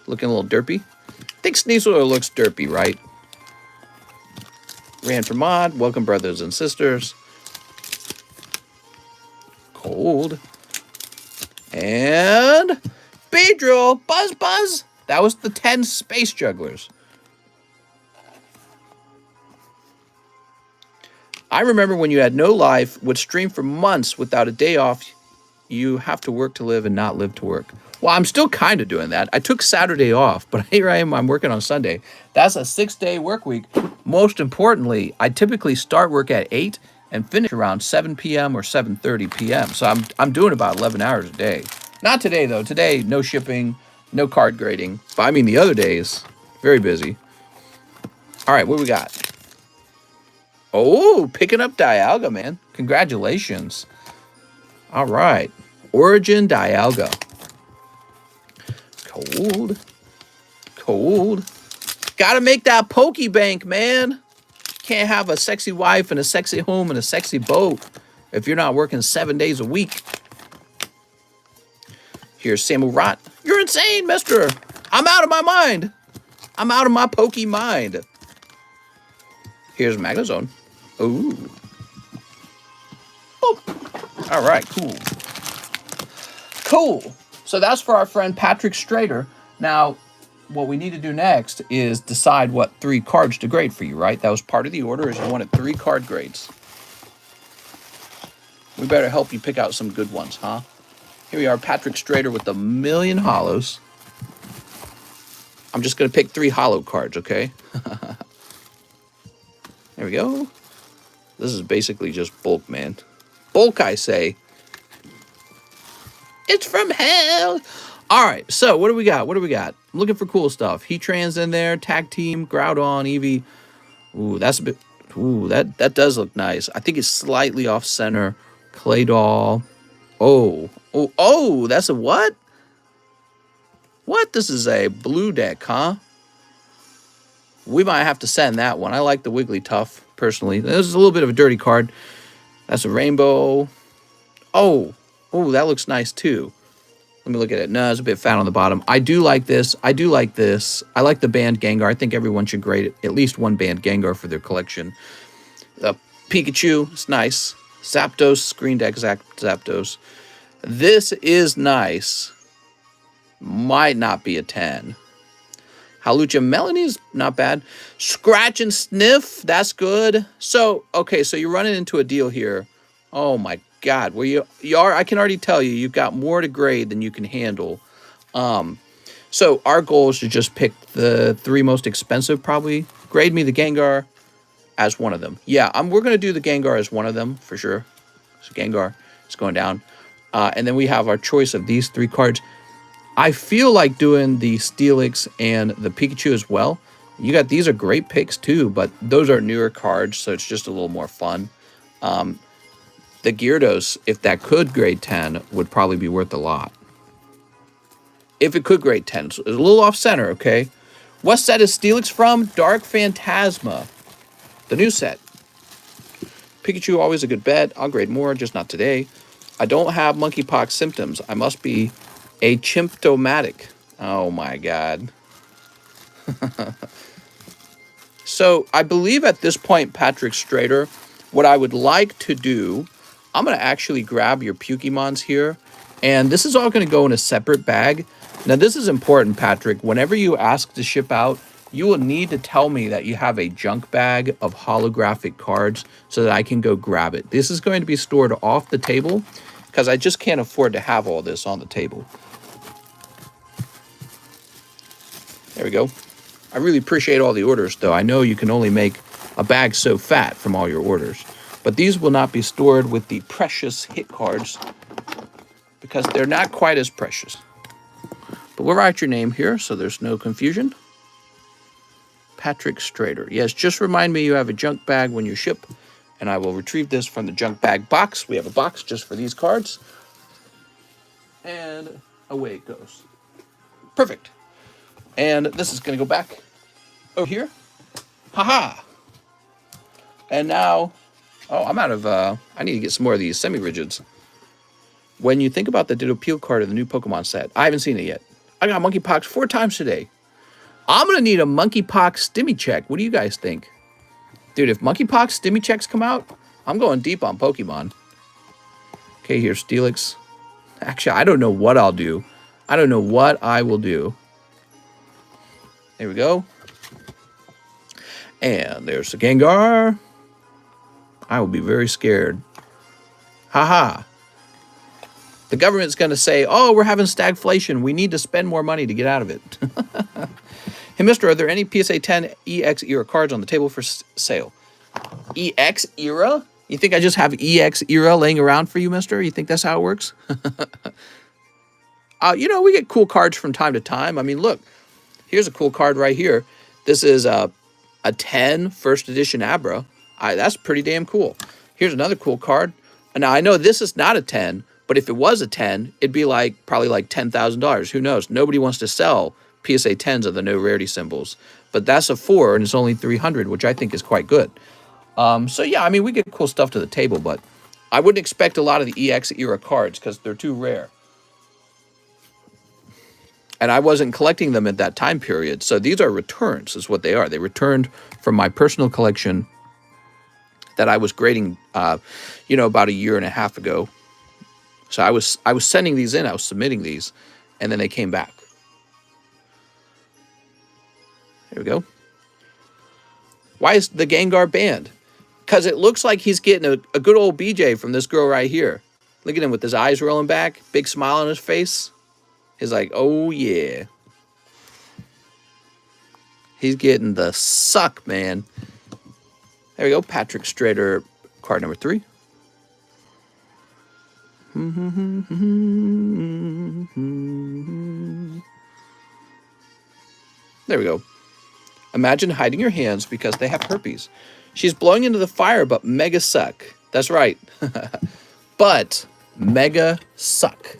Looking a little derpy. I think Sneasler looks derpy, right? Ran for Mod. Welcome, brothers and sisters. Cold. And Beedrill, Buzz Buzz. That was the 10 Space Jugglers. I remember when you had no life, would stream for months without a day off. You have to work to live and not live to work. Well, I'm still kind of doing that. I took Saturday off, but here I am. I'm working on Sunday. That's a 6-day work week. Most importantly, I typically start work at 8 and finish around 7 p.m. or 7:30 p.m. So I'm doing about 11 hours a day. Not today, though. Today, no shipping, no card grading. But I mean, the other days, very busy. All right, what we got? Oh, picking up Dialga, man. Congratulations. All right. Origin Dialga. Cold. Cold. Gotta make that Pokebank, man. Can't have a sexy wife and a sexy home and a sexy boat if you're not working 7 days a week. Here's Samurott. You're insane, mister. I'm out of my mind. I'm out of my Poke mind. Here's Magnezone. Ooh. Boop. All right, cool. Cool. So that's for our friend Patrick Strader. Now, what we need to do next is decide what 3 cards to grade for you, right? That was part of the order, is you wanted 3 card grades. We better help you pick out some good ones, huh? Here we are, Patrick Strader with 1,000,000 hollows. I'm just going to pick 3 hollow cards, okay? There we go. This is basically just bulk, man. Bulk, I say. It's from hell. All right, so what do we got? What do we got? I'm looking for cool stuff. Heatran's in there. Tag team. Groudon. Eevee. Ooh, that's a bit... Ooh, that does look nice. I think it's slightly off center. Clay doll. Oh, that's a what? What? This is a blue deck, huh? We might have to send that one. I like the Wigglytuff, personally. This is a little bit of a dirty card. That's a rainbow. Oh, that looks nice, too. Let me look at it. No, it's a bit fat on the bottom. I do like this. I do like this. I like the banned Gengar. I think everyone should grade at least one banned Gengar for their collection. The Pikachu, it's nice. Zapdos, Screen Deck Zapdos. This is nice. Might not be a 10. Halucha Melanie is not bad. Scratch and Sniff, that's good. So, okay, so you're running into a deal here. Oh my God. Well, you are, I can already tell you, you've got more to grade than you can handle. So our goal is to just pick the 3 most expensive, probably. Grade me the Gengar as one of them. Yeah, we're going to do the Gengar as one of them, for sure. So Gengar is going down. And then we have our choice of these 3 cards. I feel like doing the Steelix and the Pikachu as well. These are great picks too, but those are newer cards, so it's just a little more fun. The Gyarados, if that could grade 10, would probably be worth a lot. If it could grade 10. So it's a little off center, okay? What set is Steelix from? Dark Phantasma. The new set. Pikachu, always a good bet. I'll grade more, just not today. I don't have monkeypox symptoms. I must be asymptomatic. Oh my God. So I believe at this point, Patrick Strader, what I would like to do, I'm going to actually grab your Pokemons here. And this is all going to go in a separate bag. Now, this is important, Patrick. Whenever you ask to ship out, you will need to tell me that you have a junk bag of holographic cards so that I can go grab it. This is going to be stored off the table because I just can't afford to have all this on the table. There we go. I really appreciate all the orders, though. I know you can only make a bag so fat from all your orders. But these will not be stored with the precious hit cards because they're not quite as precious. But we'll write your name here so there's no confusion. Patrick Strader. Yes, just remind me you have a junk bag when you ship, and I will retrieve this from the junk bag box. We have a box just for these cards. And away it goes. Perfect. And this is going to go back over here. Haha. And now, I'm out of, I need to get some more of these semi-rigids. When you think about the Ditto Peel card of the new Pokemon set, I haven't seen it yet. I got monkeypox 4 times today. I'm going to need a monkeypox stimmy check. What do you guys think? Dude, if monkeypox stimmy checks come out, I'm going deep on Pokemon. Okay, here's Steelix. Actually, I don't know what I'll do. I don't know what I will do. There we go. And there's the Gengar. I will be very scared. Haha. The government's going to say, oh, we're having stagflation. We need to spend more money to get out of it. Hey, mister, are there any PSA 10 EX era cards on the table for sale? EX era? You think I just have EX era laying around for you, mister? You think that's how it works? We get cool cards from time to time. I mean, look, here's a cool card right here. This is a 10 first edition Abra. That's pretty damn cool. Here's another cool card. Now, I know this is not a 10, but if it was a 10, it'd be probably like $10,000. Who knows? Nobody wants to sell PSA 10s of the no rarity symbols. But that's a 4, and it's only 300, which I think is quite good. So, yeah, I mean, we get cool stuff to the table, but I wouldn't expect a lot of the EX era cards because they're too rare. And I wasn't collecting them at that time period. So these are returns, is what they are. They returned from my personal collection that I was grading, about a year and a half ago. So I was sending these in. I was submitting these, and then they came back. There we go. Why is the Gengar banned? Because it looks like he's getting a good old BJ from this girl right here. Look at him with his eyes rolling back, big smile on his face. He's like, oh, yeah. He's getting the suck, man. There we go. Patrick Strader Card number 3. There we go. Imagine hiding your hands because they have herpes. She's blowing into the fire, but mega suck. That's right. But mega suck.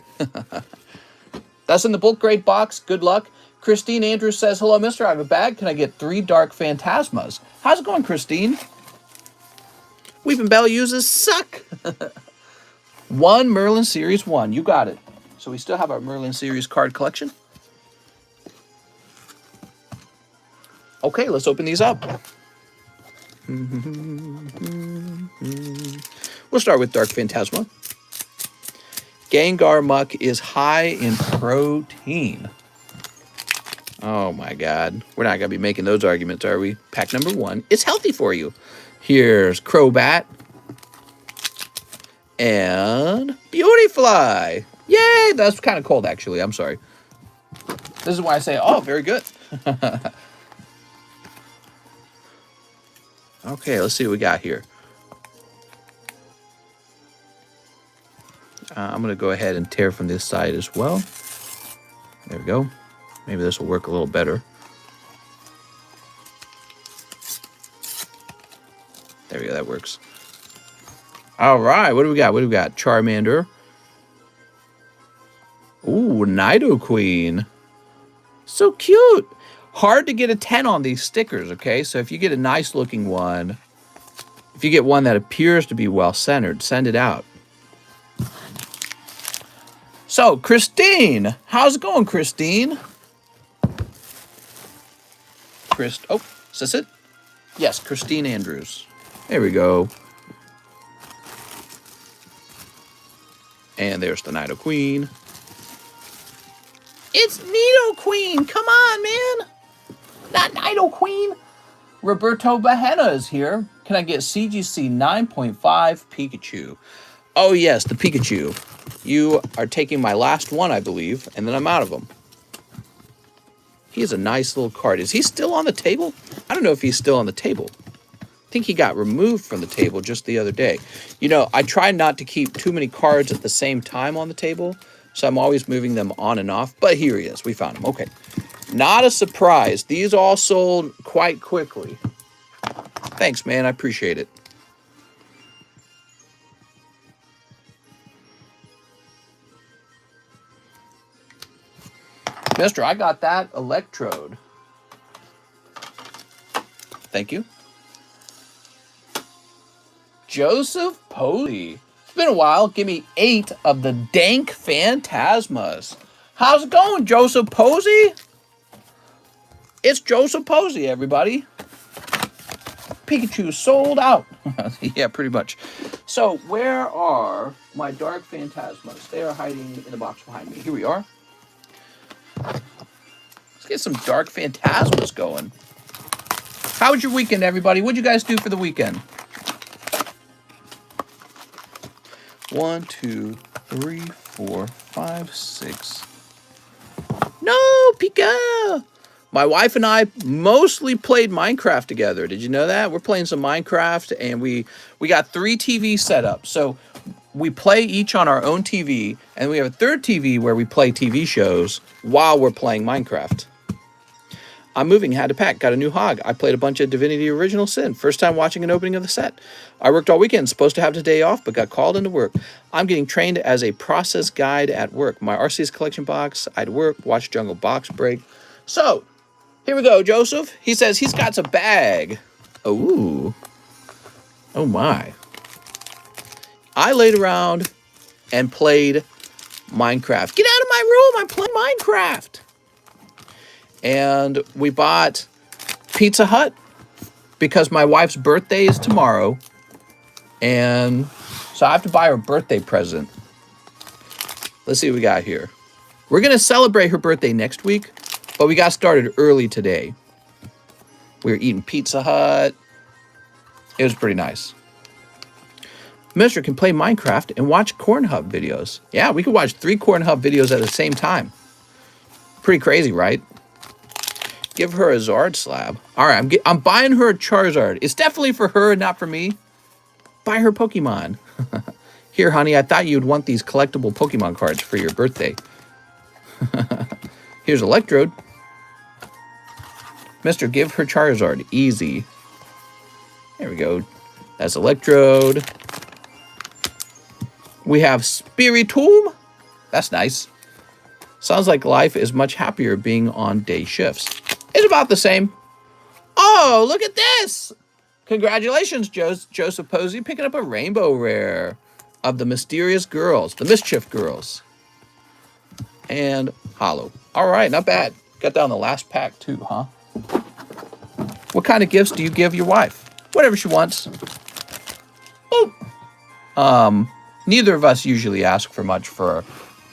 That's in the bulk grade box. Good luck. Christine Andrews says, hello, mister. I have a bag. Can I get 3 dark phantasmas? How's it going, Christine? Weeping Bell uses suck. 1 Merlin Series 1. You got it. So we still have our Merlin Series card collection. Okay, let's open these up. We'll start with Dark Phantasma. Gengar Muck is high in protein. Oh my God. We're not going to be making those arguments, are we? Pack number 1. It's healthy for you. Here's Crobat. And Beautyfly. Yay! That's kind of cold, actually. I'm sorry. This is why I say, oh, very good. Okay, let's see what we got here. I'm going to go ahead and tear from this side as well. There we go. Maybe this will work a little better. There we go, that works. All right, what do we got? What do we got? Charmander. Ooh, Nidoqueen. So cute. Hard to get a 10 on these stickers, okay? So if you get a nice looking one, if you get one that appears to be well centered, send it out. So, Christine. How's it going, Christine? Oh, is this it? Yes, Christine Andrews. There we go. And there's the Nidoqueen. It's Nidoqueen! Come on, man! Not Nidoqueen! Roberto Bahena is here. Can I get CGC 9.5 Pikachu? Oh, yes, the Pikachu. You are taking my last one, I believe, and then I'm out of them. He is a nice little card. Is he still on the table? I don't know if he's still on the table. I think he got removed from the table just the other day. You know, I try not to keep too many cards at the same time on the table, so I'm always moving them on and off. But here he is. We found him. Okay. Not a surprise. These all sold quite quickly. Thanks, man. I appreciate it. Mister, I got that electrode. Thank you. Joseph Posey. It's been a while. Give me 8 of the dank phantasmas. How's it going, Joseph Posey? It's Joseph Posey, everybody. Pikachu sold out. Yeah, pretty much. So, where are my dark phantasmas? They are hiding in the box behind me. Here we are. Let's get some dark phantasmas going. How was your weekend, everybody? What'd you guys do for the weekend? 1, 2, 3, 4, 5, 6. No, Pika! My wife and I mostly played Minecraft together. Did you know that? We're playing some Minecraft, and we got 3 TVs set up. So we play each on our own TV, and we have a third TV where we play TV shows while we're playing Minecraft. I'm moving, had to pack, got a new hog. I played a bunch of Divinity Original Sin. First time watching an opening of the set. I worked all weekend, supposed to have today off, but got called into work. I'm getting trained as a process guide at work. My RCS collection box, I'd work, watch Jungle Box Break. So, here we go, Joseph. He says he's got a bag. Ooh. Oh my. I laid around and played Minecraft. Get out of my room, I'm playing Minecraft. And we bought Pizza Hut because my wife's birthday is tomorrow. And so I have to buy her a birthday present. Let's see what we got here. We're going to celebrate her birthday next week, but we got started early today. We were eating Pizza Hut. It was pretty nice. Mister can play Minecraft and watch Cornhub videos. Yeah, we could watch 3 Cornhub videos at the same time. Pretty crazy, right? Give her a Zard slab. All right, I'm buying her a Charizard. It's definitely for her and not for me. Buy her Pokemon. Here, honey, I thought you'd want these collectible Pokemon cards for your birthday. Here's Electrode. Mister, give her Charizard. Easy. There we go. That's Electrode. We have Spiritomb. That's nice. Sounds like life is much happier being on day shifts. It's about the same. Oh, look at this. Congratulations, Joseph Posey, picking up a rainbow rare of the Mysterious Girls, the Mischief Girls. And Hollow. All right, not bad. Got down the last pack too, huh? What kind of gifts do you give your wife? Whatever she wants. Boop. Neither of us usually ask for much for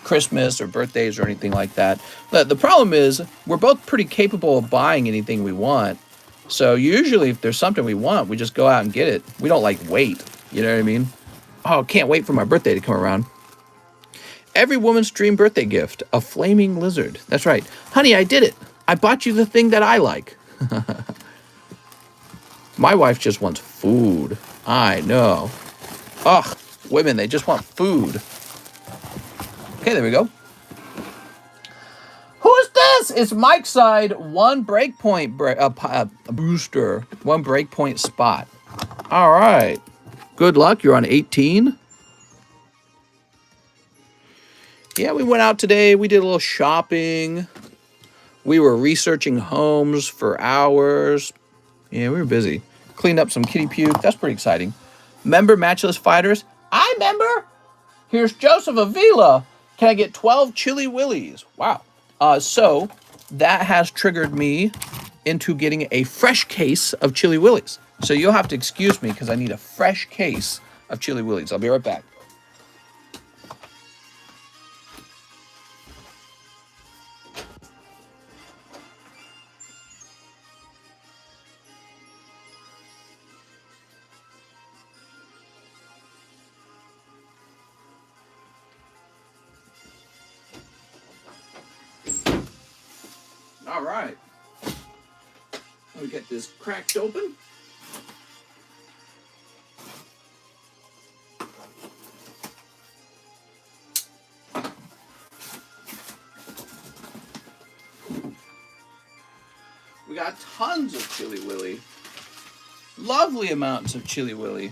Christmas or birthdays or anything like that. The problem is we're both pretty capable of buying anything we want. So usually if there's something we want, we just go out and get it. We don't like wait. You know what I mean? Oh, can't wait for my birthday to come around. Every woman's dream birthday gift, a flaming lizard. That's right. Honey, I did it. I bought you the thing that I like. My wife just wants food. I know. Ugh, women, they just want food. Okay, there we go. Who is this? It's Mike's side. One breakpoint booster. One breakpoint spot. All right. Good luck. You're on 18. Yeah, we went out today. We did a little shopping. We were researching homes for hours. Yeah, we were busy. Cleaned up some kitty puke. That's pretty exciting. Member Matchless Fighters. I member. Here's Joseph Avila. Can I get 12 Chili Willies? Wow. So that has triggered me into getting a fresh case of Chili Willies. So you'll have to excuse me because I need a fresh case of Chili Willies. I'll be right back. All right. Let me get this cracked open. We got tons of Chili Willy. Lovely amounts of Chili Willy.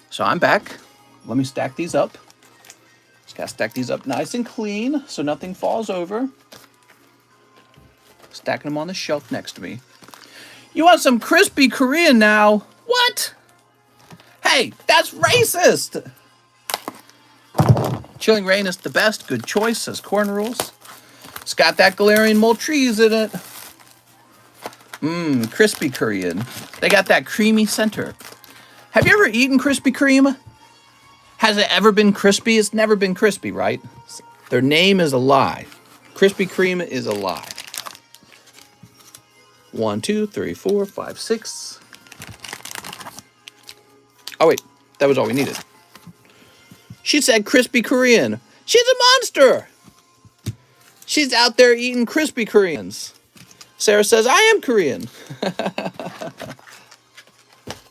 So I'm back. Let me stack these up. Just gotta stack these up nice and clean so nothing falls over. Stacking them on the shelf next to me. You want some crispy Korean now? What? Hey, that's racist! Chilling Rain is the best. Good choice, says Corn Rules. It's got that Galarian Moltres in it. Mmm, crispy Korean. They got that creamy center. Have you ever eaten Krispy Kreme? Has it ever been crispy? It's never been crispy, right? Their name is a lie. Krispy Kreme is a lie. 1, 2, 3, 4, 5, 6. Oh, wait. That was all we needed. She said crispy Korean. She's a monster. She's out there eating crispy Koreans. Sarah says, I am Korean.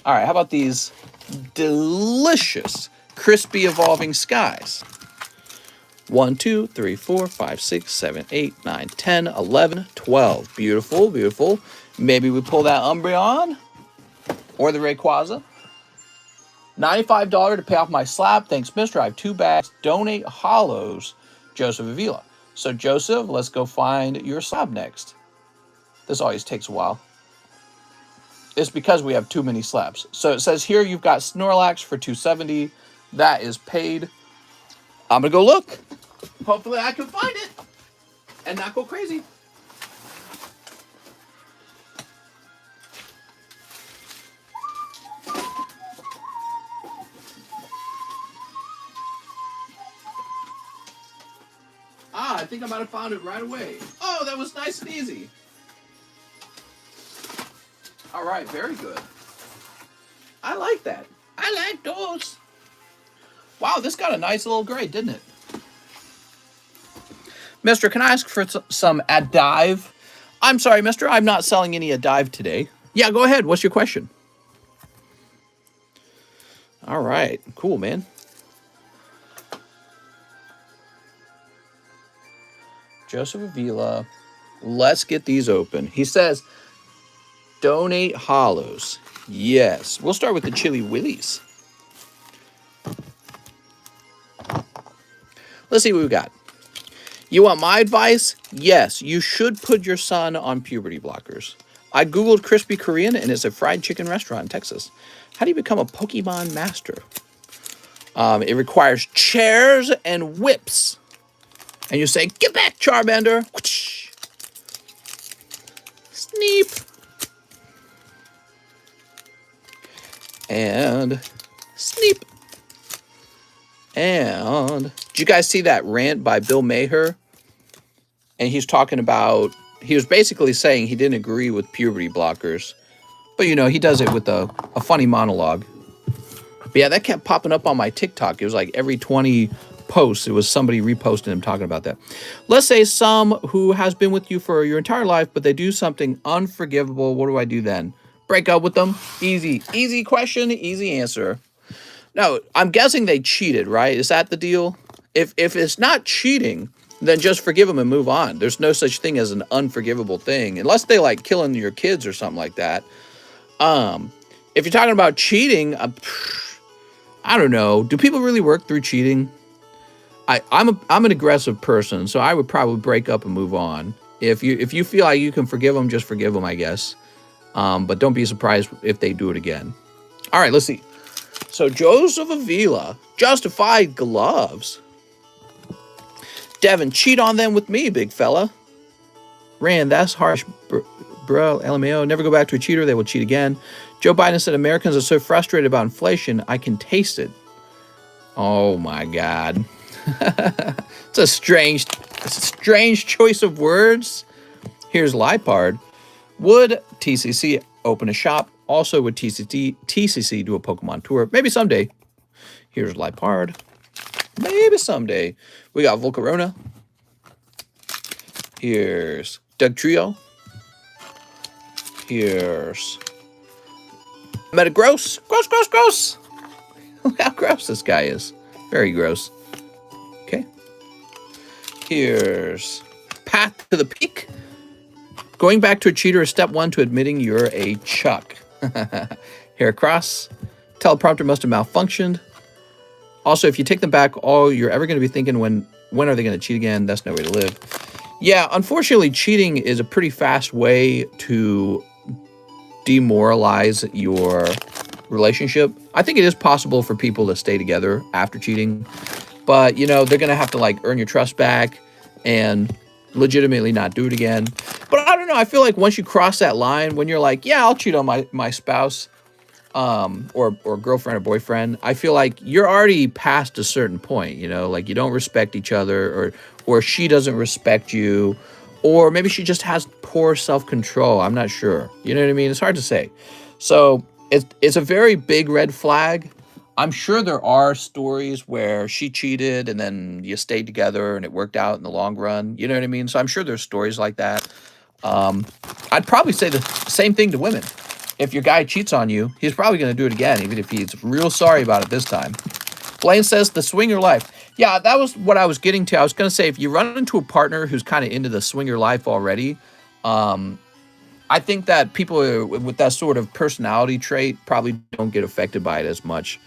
All right, how about these delicious crispy evolving skies? 1, 2, 3, 4, 5, 6, 7, 8, 9, 10, 11, 12. Beautiful, beautiful. Maybe we pull that Umbreon or the Rayquaza. $95 to pay off my slab. Thanks, mister. I have 2 bags. Donate hollows. Joseph Avila. So, Joseph, let's go find your slab next. This always takes a while. It's because we have too many slabs. So it says here you've got Snorlax for $270. That is paid. I'm going to go look. Hopefully I can find it and not go crazy. I think I might have found it right away. Oh, that was nice and easy. All right, very good. I like that. I like those. Wow, this got a nice little grade, didn't it? Mister, can I ask for some Adive? I'm sorry, mister, I'm not selling any Adive today. Yeah, go ahead. What's your question? All right. Cool, man. Joseph Avila. Let's get these open. He says, donate hollows. Yes. We'll start with the Chili Willies. Let's see what we got. You want my advice? Yes, you should put your son on puberty blockers. I Googled Crispy Korean, and it's a fried chicken restaurant in Texas. How do you become a Pokemon master? It requires chairs and whips. And you say, get back, Charmander. Sneep. And sneep. And did you guys see that rant by Bill Maher? And he's talking about, he was basically saying he didn't agree with puberty blockers. But, you know, he does it with a funny monologue. But yeah, that kept popping up on my TikTok. It was like every 20 posts, it was somebody reposting him talking about that. Let's say some who has been with you for your entire life, but they do something unforgivable. What do I do then? Break up with them? Easy question, easy answer. No, I'm guessing they cheated, right? Is that the deal? If it's not cheating, then just forgive them and move on. There's no such thing as an unforgivable thing, unless they like killing your kids or something like that. If you're talking about cheating, I don't know. Do people really work through cheating? I'm an aggressive person, so I would probably break up and move on. If you feel like you can forgive them, just forgive them, I guess. But don't be surprised if they do it again. All right, let's see. So Joseph Avila, justified gloves. Devin, cheat on them with me, big fella. Rand, that's harsh, bro. LMAO, never go back to a cheater. They will cheat again. Joe Biden said Americans are so frustrated about inflation, I can taste it. Oh my God. It's a strange choice of words. Here's Lipard. Would TCC open a shop? Also, would TCC do a Pokemon tour? Maybe someday. Here's Lipard. Maybe someday. We got Volcarona. Here's Doug Trio. Here's Metagross. Gross. Look how gross this guy is. Very gross. Okay. Here's Path to the Peak. Going back to a cheater is step one to admitting you're a chuck. Hair cross. Teleprompter must have malfunctioned. Also, if you take them back, all you're ever going to be thinking, when are they going to cheat again? That's no way to live. Yeah, unfortunately, cheating is a pretty fast way to demoralize your relationship. I think it is possible for people to stay together after cheating, but you know, they're going to have to like earn your trust back and legitimately not do it again. But I don't know. I feel like once you cross that line, when you're like, yeah, I'll cheat on my spouse, or girlfriend or boyfriend, I feel like you're already past a certain point, you know, like you don't respect each other, or she doesn't respect you, or maybe she just has poor self-control. I'm not sure. You know what I mean? It's hard to say. So it's a very big red flag. I'm sure there are stories where she cheated and then you stayed together and it worked out in the long run. You know what I mean? So I'm sure there's stories like that. I'd probably say the same thing to women. If your guy cheats on you, he's probably going to do it again, even if he's real sorry about it this time. Blaine says the swinger life. Yeah, that was what I was getting to. I was going to say, if you run into a partner who's kind of into the swinger life already, I think that people with that sort of personality trait probably don't get affected by it as much.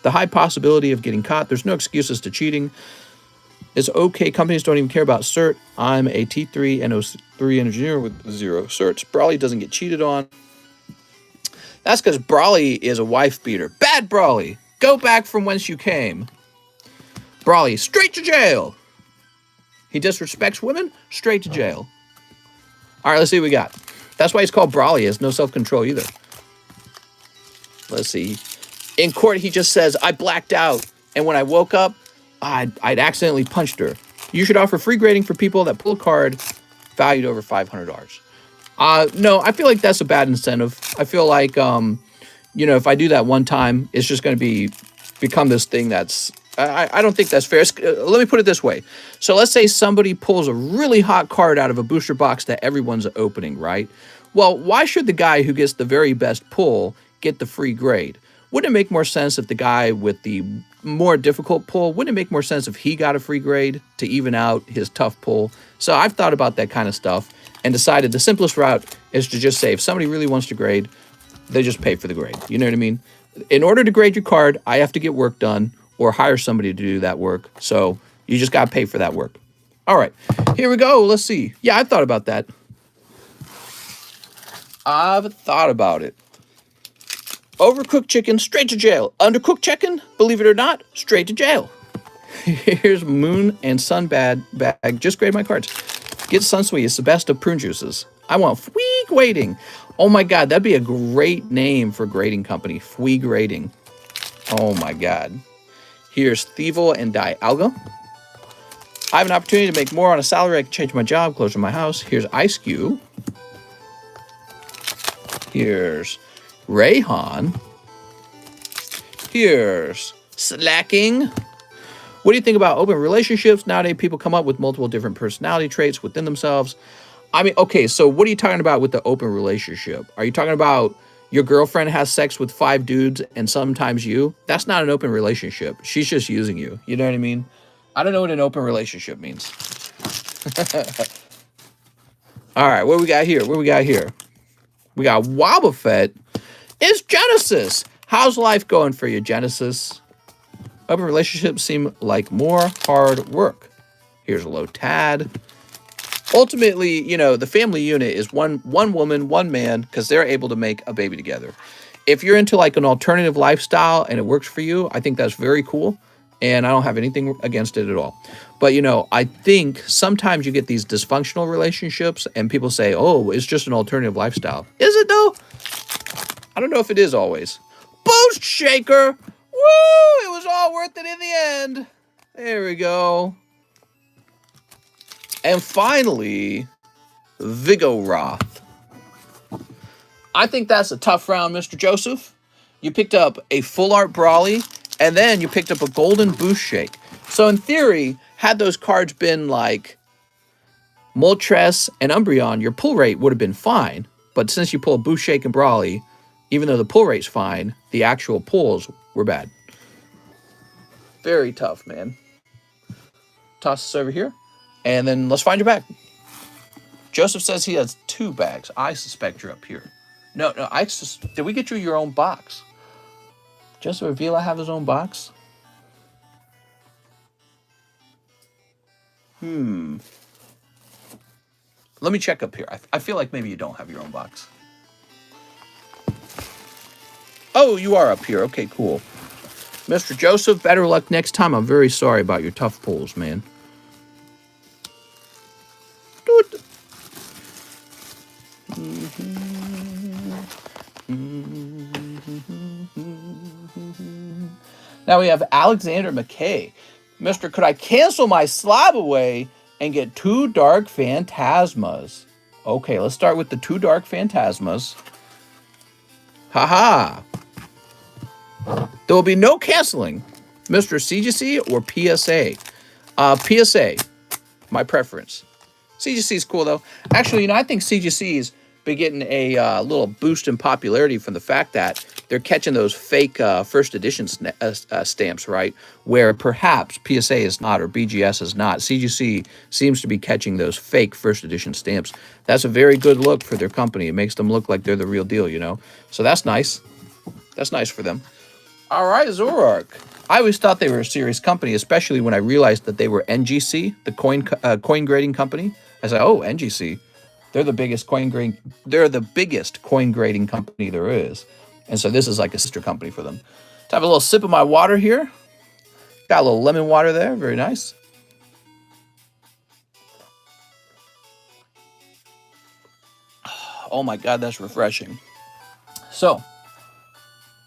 The high possibility of getting caught. There's no excuses to cheating. It's okay. Companies don't even care about cert. I'm a T3 NO3 engineer with 0 certs. Brawley doesn't get cheated on. That's because Brawley is a wife beater. Bad Brawley. Go back from whence you came. Brawley, straight to jail. He disrespects women, straight to jail. All right, let's see what we got. That's why he's called Brawley. He has no self-control either. Let's see. In court, he just says, I blacked out, and when I woke up, I'd accidentally punched her. You should offer free grading for people that pull a card valued over $500. No, I feel like that's a bad incentive. I feel like, you know, if I do that one time, it's just going to become this thing that's, I don't think that's fair. Let me put it this way. So let's say somebody pulls a really hot card out of a booster box that everyone's opening, right? Well, why should the guy who gets the very best pull get the free grade? Wouldn't it make more sense if the guy with the more difficult pull, wouldn't it make more sense if he got a free grade to even out his tough pull? So I've thought about that kind of stuff and decided the simplest route is to just say if somebody really wants to grade, they just pay for the grade. You know what I mean? In order to grade your card, I have to get work done or hire somebody to do that work. So you just got to pay for that work. All right, here we go. Let's see. Yeah, I thought about that. I've thought about it. Overcooked chicken, straight to jail. Undercooked chicken, believe it or not, straight to jail. Here's Moon and Sun Bag. Just grade my cards. Get Sunsweet. It's the best of prune juices. I want Fwee Grading. Oh my God, that'd be a great name for grading company. Fwee Grading. Oh my God. Here's Thievel and Dialga. I have an opportunity to make more on a salary. I can change my job, closer to my house. Here's Ice Cube. Here's Rayhan. Here's Slacking. What do you think about open relationships? Nowadays, people come up with multiple different personality traits within themselves. I mean, okay, so what are you talking about with the open relationship? Are you talking about your girlfriend has sex with 5 dudes and sometimes you? That's not an open relationship. She's just using you. You know what I mean? I don't know what an open relationship means. All right, what we got here? What we got here? We got Wobbuffet. It's Genesis. How's life going for you, Genesis? Open relationships seem like more hard work. Here's a low Tad. Ultimately, you know, the family unit is one woman, one man, because they're able to make a baby together. If you're into like an alternative lifestyle and it works for you, I think that's very cool. And I don't have anything against it at all. But, you know, I think sometimes you get these dysfunctional relationships and people say, oh, it's just an alternative lifestyle. Is it though? I don't know if it is always. Boost Shaker. Woo! It was all worth it in the end. There we go. And finally, Vigoroth. I think that's a tough round, Mr. Joseph. You picked up a full art Brawly, and then you picked up a golden Boost Shake. So in theory, had those cards been like Moltres and Umbreon, your pull rate would have been fine. But since you pull a Boost Shake and Brawly, even though the pull rate's fine, the actual pulls were bad. Very tough, man. Toss this over here. And then let's find your bag. Joseph says he has 2 bags. I suspect you're up here. No, did we get you your own box? Joseph Avila have his own box? Let me check up here. I feel like maybe you don't have your own box. Oh, you are up here. Okay, cool. Mr. Joseph, better luck next time. I'm very sorry about your tough pulls, man. Now we have Alexander McKay. Mr. Could I cancel my slab away and get 2 Dark Phantasmas? Okay, let's start with the 2 Dark Phantasmas. Haha. There will be no canceling. Mr. CGC or PSA? PSA. My preference. CGC is cool, though. Actually, you know, I think CGC's been getting a little boost in popularity from the fact that they're catching those fake first edition stamps, right? Where perhaps PSA is not or BGS is not. CGC seems to be catching those fake first edition stamps. That's a very good look for their company. It makes them look like they're the real deal, you know? So that's nice. That's nice for them. All right, Zorark. I always thought they were a serious company, especially when I realized that they were NGC, the coin grading company. I said, oh, NGC. They're the biggest coin grading. They're the biggest coin grading company there is, and so this is like a sister company for them. To have a little sip of my water here. Got a little lemon water there. Very nice. Oh my God, that's refreshing. So,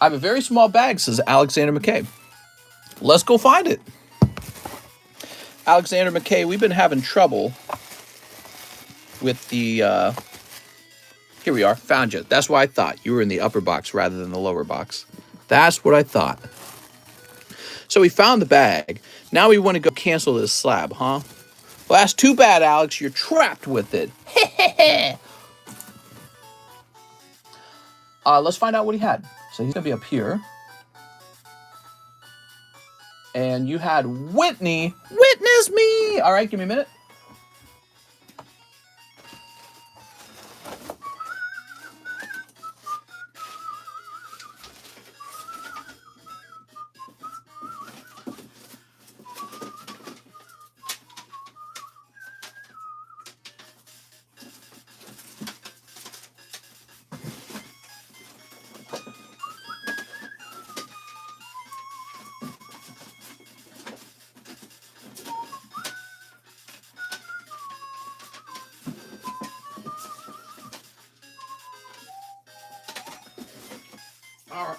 I have a very small bag, says Alexander McKay. Let's go find it. Alexander McKay, we've been having trouble with the, here we are, found you. That's why I thought you were in the upper box rather than the lower box. That's what I thought. So we found the bag. Now we want to go cancel this slab, huh? Well, that's too bad, Alex. You're trapped with it. Let's find out what he had. So he's going to be up here. And you had Whitney. Witness me! All right, give me a minute.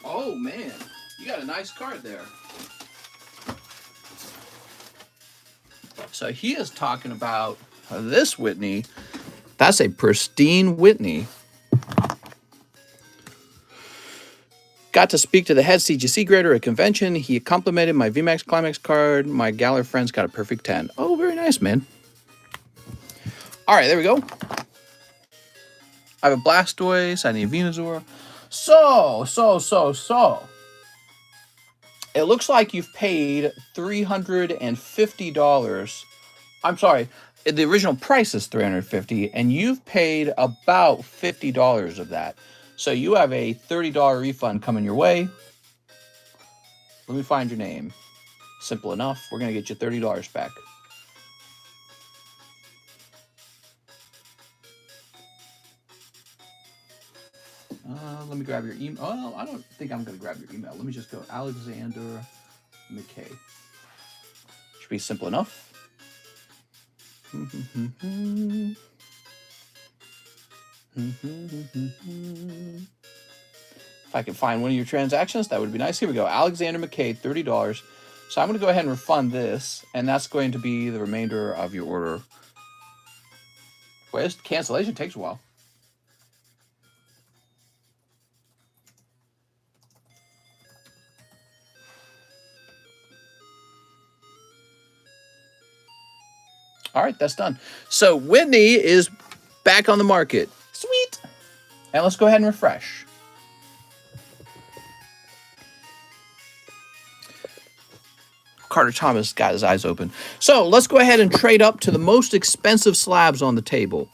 Oh, man. You got a nice card there. So he is talking about this Whitney. That's a pristine Whitney. Got to speak to the head CGC grader at a convention. He complimented my VMAX Climax card. My Galler friends got a perfect 10. Oh, very nice, man. All right, there we go. I have a Blastoise. I need a Venusaur. So. It looks like you've paid $350. I'm sorry. The original price is $350, and you've paid about $50 of that. So you have a $30 refund coming your way. Let me find your name. Simple enough. We're going to get you $30 back. Let me grab your email. Oh, I don't think I'm going to grab your email. Let me just go Alexander McKay. Should be simple enough. If I can find one of your transactions, that would be nice. Here we go. Alexander McKay, $30. So I'm going to go ahead and refund this, and that's going to be the remainder of your order. Well, cancellation takes a while. All right, that's done. So Whitney is back on the market. Sweet. And let's go ahead and refresh. Carter Thomas got his eyes open. So let's go ahead and trade up to the most expensive slabs on the table.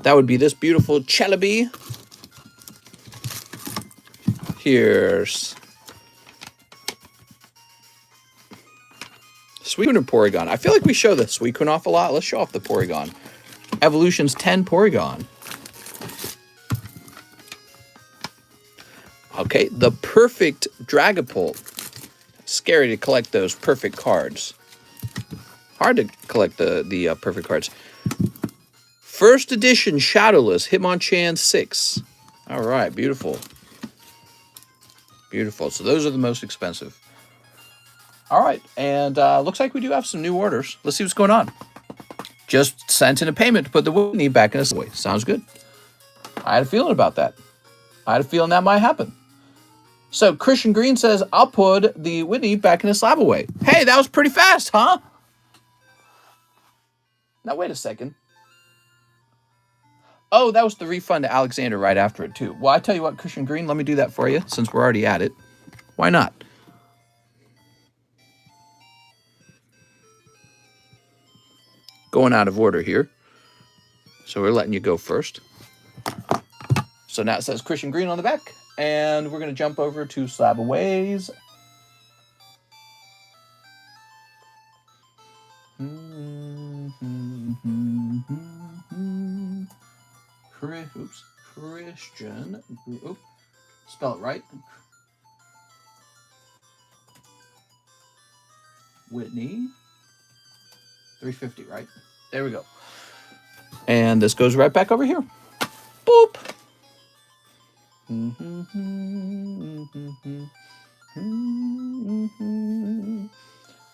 That would be this beautiful Celebi. Here's Suicune and Porygon. I feel like we show the Suicune off a lot. Let's show off the Porygon. Evolution's 10 Porygon. Okay, the perfect Dragapult. Scary to collect those perfect cards. Hard to collect the perfect cards. First edition Shadowless Hitmonchan 6. All right, beautiful. Beautiful. So those are the most expensive. All right, and looks like we do have some new orders. Let's see what's going on. Just sent in a payment to put the Whitney back in a subway. Sounds good. I had a feeling about that. I had a feeling that might happen. So Christian Green says, I'll put the Whitney back in a slab away. Hey, that was pretty fast, huh? Now, wait a second. Oh, that was the refund to Alexander right after it, too. Well, I tell you what, Christian Green, let me do that for you since we're already at it. Why not? Going out of order here. So we're letting you go first. So now it says Christian Green on the back. And we're going to jump over to Slabaways. Christian. Oops. Spell it right. Whitney. 350, right? There we go. And this goes right back over here. Boop.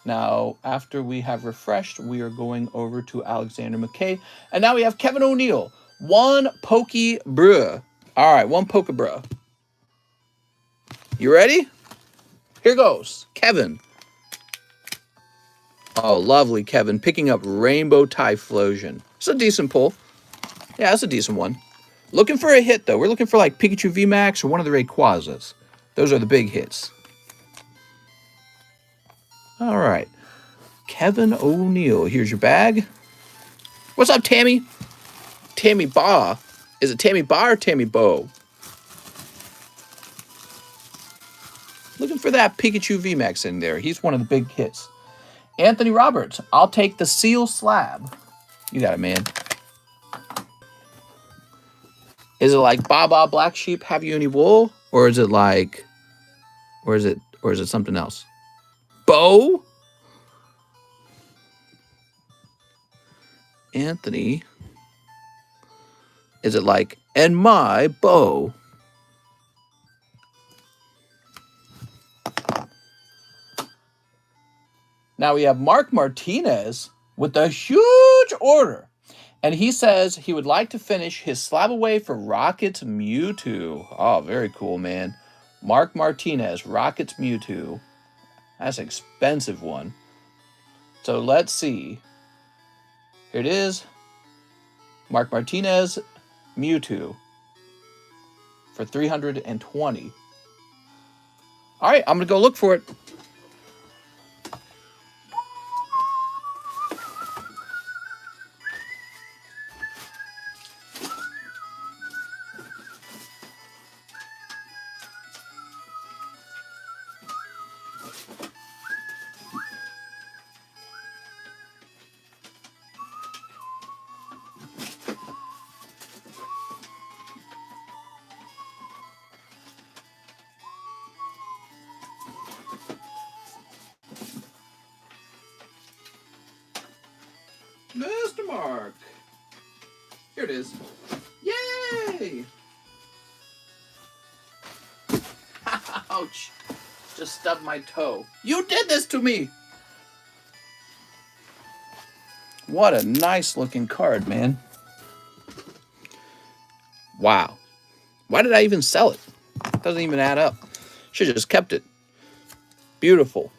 Now, after we have refreshed, we are going over to Alexander McKay. And now we have Kevin O'Neill. One Pokey Bruh. All right, one Poke Bruh. You ready? Here goes. Kevin. Oh, lovely, Kevin. Picking up Rainbow Typhlosion. It's a decent pull. Yeah, it's a decent one. Looking for a hit, though. We're looking for like Pikachu VMAX or one of the Rayquazas. Those are the big hits. All right. Kevin O'Neill. Here's your bag. What's up, Tammy? Tammy Ba. Is it Tammy Ba or Tammy Bo? Looking for that Pikachu VMAX in there. He's one of the big hits. Anthony Roberts. I'll take the Seal Slab. You got it, man. Is it like Baba Black Sheep, Have You Any Wool? Or is it like... Or is it something else? Bo? Anthony. Is it like, and my bow? Now we have Mark Martinez with a huge order. And he says he would like to finish his slab away for Rocket's Mewtwo. Oh, very cool, man. Mark Martinez, Rocket's Mewtwo. That's an expensive one. So let's see. Here it is. Mark Martinez, Mewtwo. For $320. All right, I'm going to go look for it. Mr. Mark. Here it is. Yay! Ouch. Just stubbed my toe. You did this to me! What a nice looking card, man. Wow. Why did I even sell it? It doesn't even add up. Should have just kept it. Beautiful.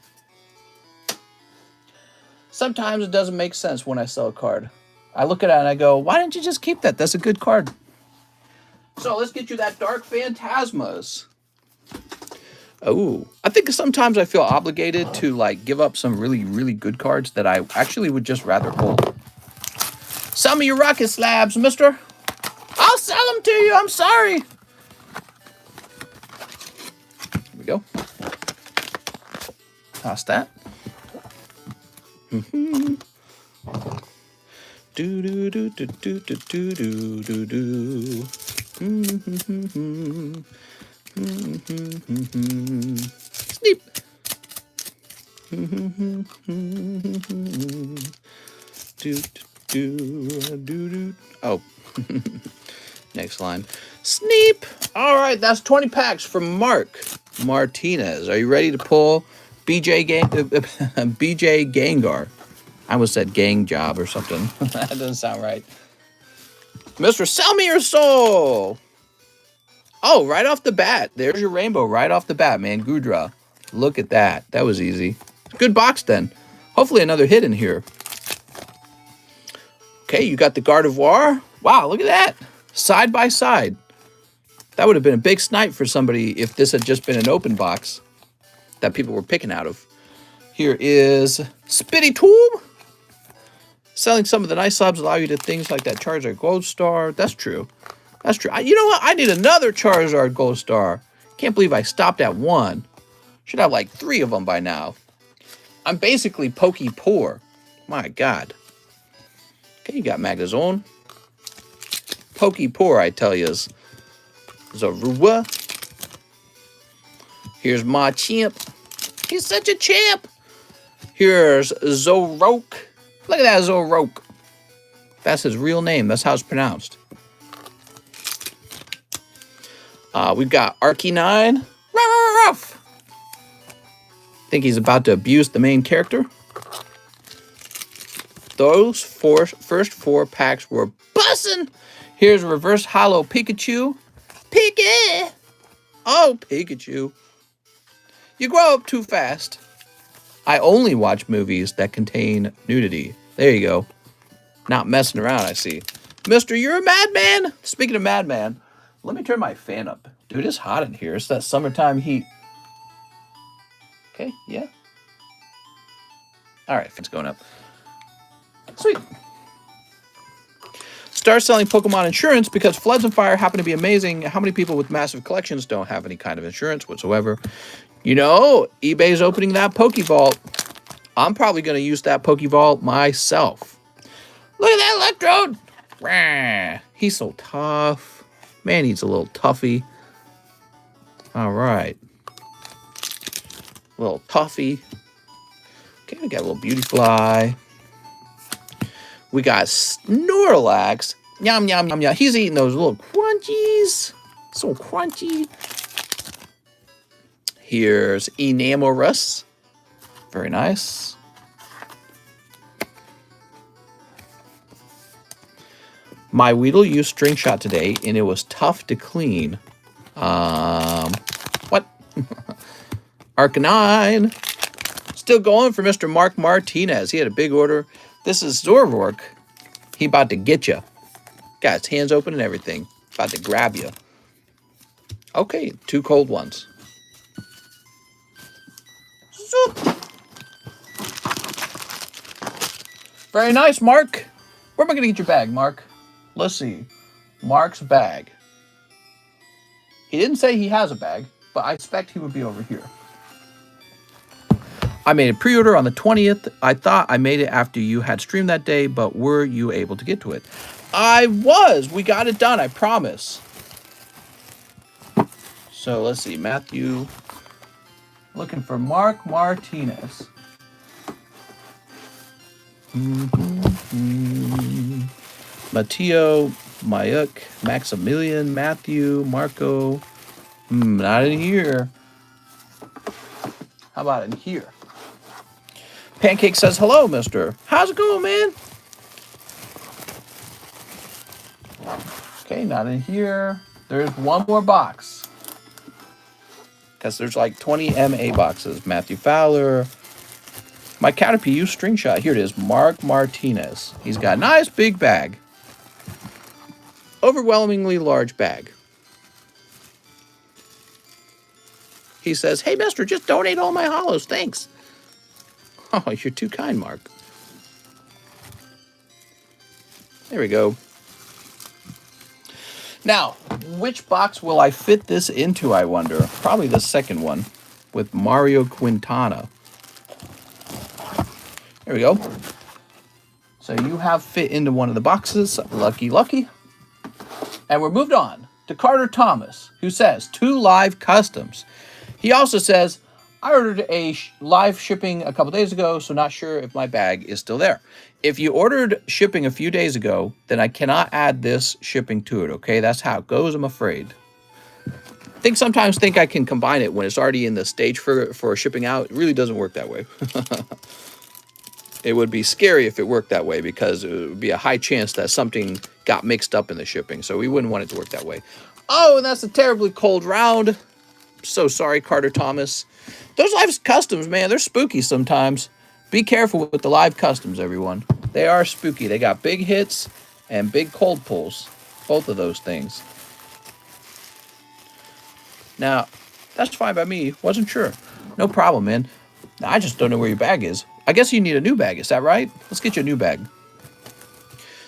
Sometimes it doesn't make sense when I sell a card. I look at it and I go, why didn't you just keep that? That's a good card. So let's get you that Dark Phantasmas. Oh, I think sometimes I feel obligated to like give up some really, really good cards that I actually would just rather hold. Sell me your rocket slabs, mister. I'll sell them to you. I'm sorry. Here we go. Toss that. Do do do do do do do do do. Sneep. Do do do. Oh. Next line. Sneep. All right, that's 20 packs from Mark Martinez. Are you ready to pull BJ Gengar? I almost said gang job or something. That doesn't sound right. Mr. Sell Me Your Soul. Oh, right off the bat. There's your rainbow right off the bat, man. Gudra. Look at that. That was easy. Good box then. Hopefully another hit in here. Okay, you got the Gardevoir. Wow, look at that. Side by side. That would have been a big snipe for somebody if this had just been an open box that people were picking out of. Here is Spitty Tomb. Selling some of the nice slabs allow you to things like that Charizard Gold Star. That's true. That's true. You know what? I need another Charizard Gold Star. Can't believe I stopped at one. Should have like 3 of them by now. I'm basically pokey poor. My God. Okay, you got Magnezone. Pokey poor, I tell yous. Zorua. Here's Machamp. He's such a champ. Here's Zoroark. Look at that Zoroark. That's his real name. That's how it's pronounced. We've got Arcanine. Ruff. Think he's about to abuse the main character. Those first 4 packs were bussin'. Here's Reverse Hollow Pikachu. Pikachu. Oh, Pikachu. You grow up too fast. I only watch movies that contain nudity. There you go. Not messing around, I see. Mister, you're a madman. Speaking of madman, let me turn my fan up. Dude, it's hot in here. It's that summertime heat. Okay, yeah. All right, fan's going up. Sweet. Start selling Pokemon insurance because floods and fire happen to be amazing. How many people with massive collections don't have any kind of insurance whatsoever? You know, eBay's opening that Pokevault. I'm probably going to use that Pokevault myself. Look at that Electrode. Rah, he's so tough. Man, he's a little toughy. All right. Little toughy. Okay, we got a little Beautyfly. We got Snorlax. Yum, yum, yum, yum. He's eating those little crunchies. So crunchy. Here's Enamorus. Very nice. My Weedle used String Shot today, and it was tough to clean. What? Arcanine. Still going for Mr. Mark Martinez. He had a big order. This is Zorvork. He about to get you. Got his hands open and everything. About to grab you. Okay, 2 cold ones. Zoop. Very nice, Mark. Where am I going to get your bag, Mark? Let's see. Mark's bag. He didn't say he has a bag, but I expect he would be over here. I made a pre-order on the 20th. I thought I made it after you had streamed that day, but were you able to get to it? I was. We got it done, I promise. So let's see. Matthew. Looking for Mark Martinez. Matteo, Mayuk, Maximilian, Matthew, Marco. Not in here. How about in here? Pancake says, hello, mister. How's it going, man? Okay, not in here. There's one more box. Because there's like 20 MA boxes. Matthew Fowler. My Caterpie used String Shot. Here it is. Mark Martinez. He's got a nice big bag. Overwhelmingly large bag. He says, hey, mister, just donate all my hollows. Thanks. Oh, you're too kind, Mark. There we go. Now, which box will I fit this into, I wonder? Probably the second one with Mario Quintana. There we go. So you have fit into one of the boxes. Lucky, lucky. And we're moved on to Carter Thomas, who says 2 live customs. He also says, I ordered a live shipping a couple days ago, so not sure if my bag is still there. If you ordered shipping a few days ago, then I cannot add this shipping to it, okay? That's how it goes, I'm afraid. Sometimes think I can combine it when it's already in the stage for shipping out. It really doesn't work that way. It would be scary if it worked that way because it would be a high chance that something got mixed up in the shipping, so we wouldn't want it to work that way. Oh, and that's a terribly cold round. So sorry, Carter Thomas. Those live customs, man, they're spooky sometimes. Be careful with the live customs, everyone. They are spooky. They got big hits and big cold pulls. Both of those things. Now, that's fine by me. Wasn't sure. No problem, man. Now, I just don't know where your bag is. I guess you need a new bag. Is that right? Let's get you a new bag.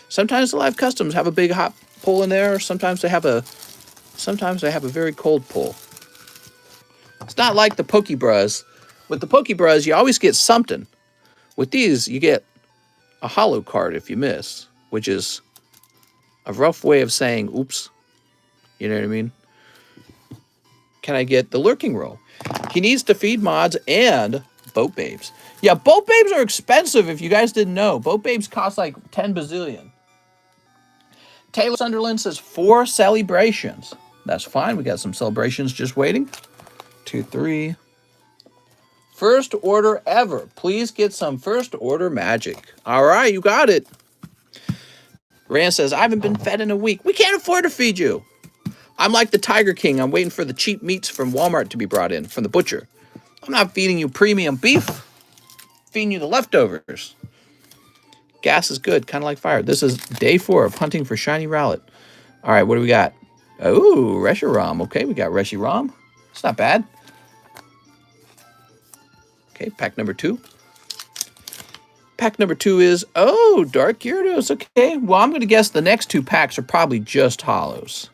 Sometimes the live customs have a big hot pull in there. Sometimes they have a very cold pull. It's not like the Pokebras. With the Pokebras, you always get something. With these, you get a hollow card if you miss, which is a rough way of saying, oops. You know what I mean? Can I get the Lurking Roll? He needs to feed mods and Boat Babes. Yeah, Boat Babes are expensive if you guys didn't know. Boat Babes cost like 10 bazillion. Taylor Sunderland says 4 celebrations. That's fine. We got some celebrations just waiting. 2, 3. First order ever. Please get some first order magic. All right, you got it. Rand says, I haven't been fed in a week. We can't afford to feed you. I'm like the Tiger King. I'm waiting for the cheap meats from Walmart to be brought in from the butcher. I'm not feeding you premium beef. I'm feeding you the leftovers. Gas is good, kind of like fire. This is day 4 of hunting for shiny rowlet. All right, what do we got? Oh, Reshiram. Okay, we got Reshiram. It's not bad. Okay, pack number 2. Pack number 2 is, oh, Dark Gyarados. Okay, well, I'm going to guess the next 2 packs are probably just holos.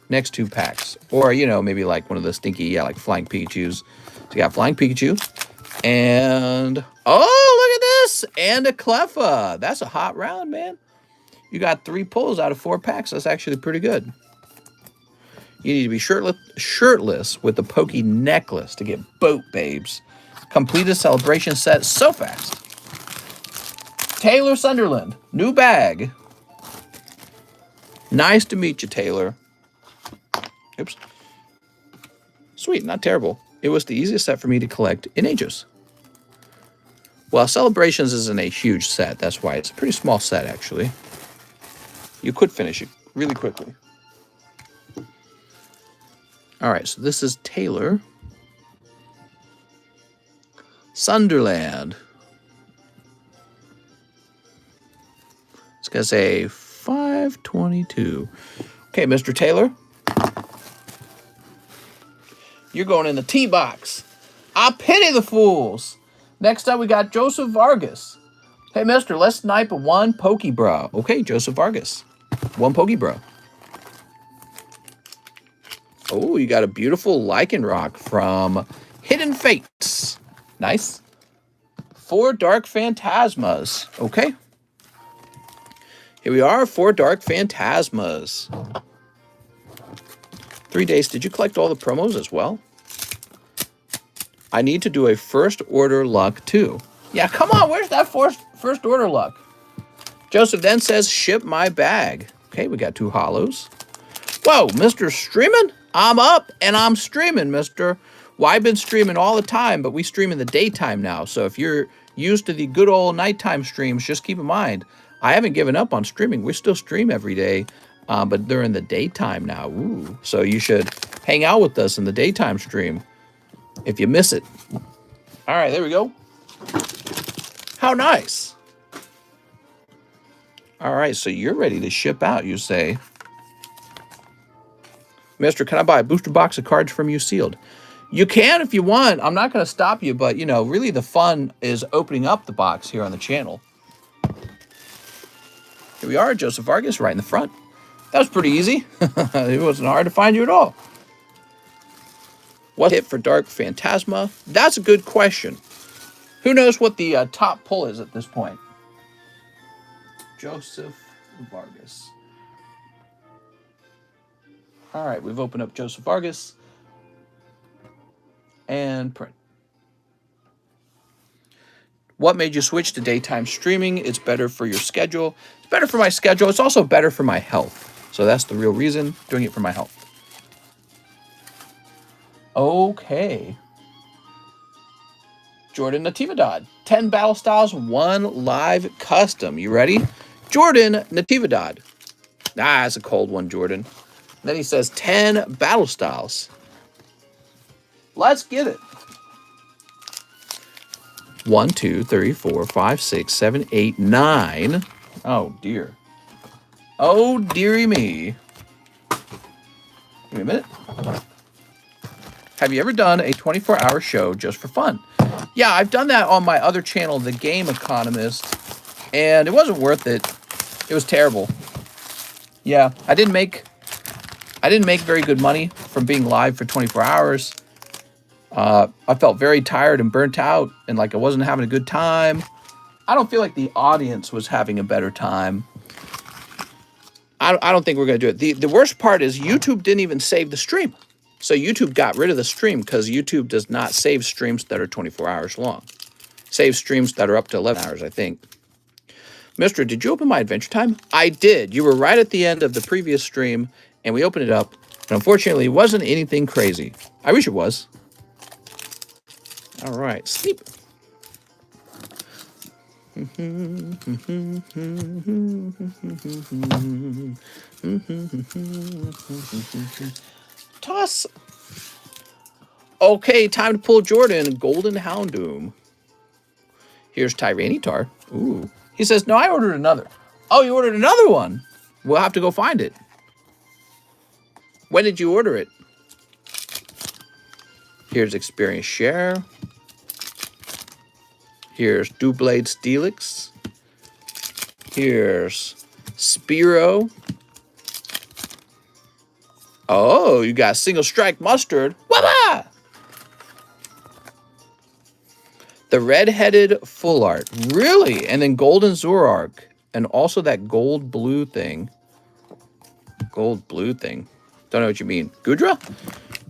Next 2 packs. Or, you know, maybe like one of the stinky, yeah, like Flying Pikachus. So you got Flying Pikachu. And, oh, look at this. And a Cleffa. That's a hot round, man. You got 3 pulls out of 4 packs. That's actually pretty good. You need to be shirtless with the Pokey necklace to get boat babes. Complete a celebration set so fast. Taylor Sunderland, new bag. Nice to meet you, Taylor. Oops. Sweet, not terrible. It was the easiest set for me to collect in ages. Well, Celebrations isn't a huge set. That's why it's a pretty small set, actually. You could finish it really quickly. All right, so this is Taylor Sunderland. It's going to say 522. Okay, Mr. Taylor. You're going in the T box. I pity the fools. Next up, we got Joseph Vargas. Hey, mister, let's snipe a 1 Pokebro. Okay, Joseph Vargas. 1 Pokebro. Oh, you got a beautiful Lycanroc from Hidden Fates. Nice. 4 Dark Phantasmas. Okay. Here we are, 4 Dark Phantasmas. 3 days. Did you collect all the promos as well? I need to do a first order luck too. Yeah, come on. Where's that first order luck? Joseph then says, ship my bag. Okay, we got 2 holos. Whoa, Mr. Streaming? I'm up and I'm streaming, mister. Well, I've been streaming all the time, but we stream in the daytime now. So if you're used to the good old nighttime streams, just keep in mind, I haven't given up on streaming. We still stream every day, but they're in the daytime now. Ooh. So you should hang out with us in the daytime stream if you miss it. All right, there we go. How nice. All right, so you're ready to ship out, you say. Mister, can I buy a booster box of cards from you sealed? You can if you want. I'm not going to stop you, but, you know, really the fun is opening up the box here on the channel. Here we are, Joseph Vargas, right in the front. That was pretty easy. It wasn't hard to find you at all. What hit for Dark Phantasma? That's a good question. Who knows what the top pull is at this point? Joseph Vargas. All right, we've opened up Joseph Vargas. And print. What made you switch to daytime streaming? It's better for your schedule. It's better for my schedule. It's also better for my health. So that's the real reason, doing it for my health. Okay. Jordan Natividad. 10 battle styles, 1 live custom. You ready? Jordan Natividad. Ah, that's a cold one, Jordan. Then he says 10 battle styles. Let's get it. 1, 2, 3, 4, 5, 6, 7, 8, 9. Oh, dear. Oh, dearie me. Give me a minute. Have you ever done a 24-hour show just for fun? Yeah, I've done that on my other channel, The Game Economist, and it wasn't worth it. It was terrible. Yeah, I didn't make very good money from being live for 24 hours. I felt very tired and burnt out, and like I wasn't having a good time. I don't feel like the audience was having a better time. I don't think we're going to do it. The worst part is YouTube didn't even save the stream. So YouTube got rid of the stream because YouTube does not save streams that are 24 hours long. Save streams that are up to 11 hours, I think. Mister, did you open my Adventure Time? I did. You were right at the end of the previous stream, and we opened it up. And unfortunately, it wasn't anything crazy. I wish it was. All right, sleep. Toss. Okay, time to pull Jordan. Golden Houndoom. Here's Tyranitar. Ooh, He says, no, I ordered another. Oh, you ordered another one? We'll have to go find it. When did you order it? Here's Experience Share. Here's Doublade Steelix. Here's Spiro. Oh, you got Single Strike Mustard. Wah-bah! The Red-Headed Full Art. Really? And then Golden Zorark. And also that gold blue thing. Gold blue thing. Don't know what you mean. Gudra?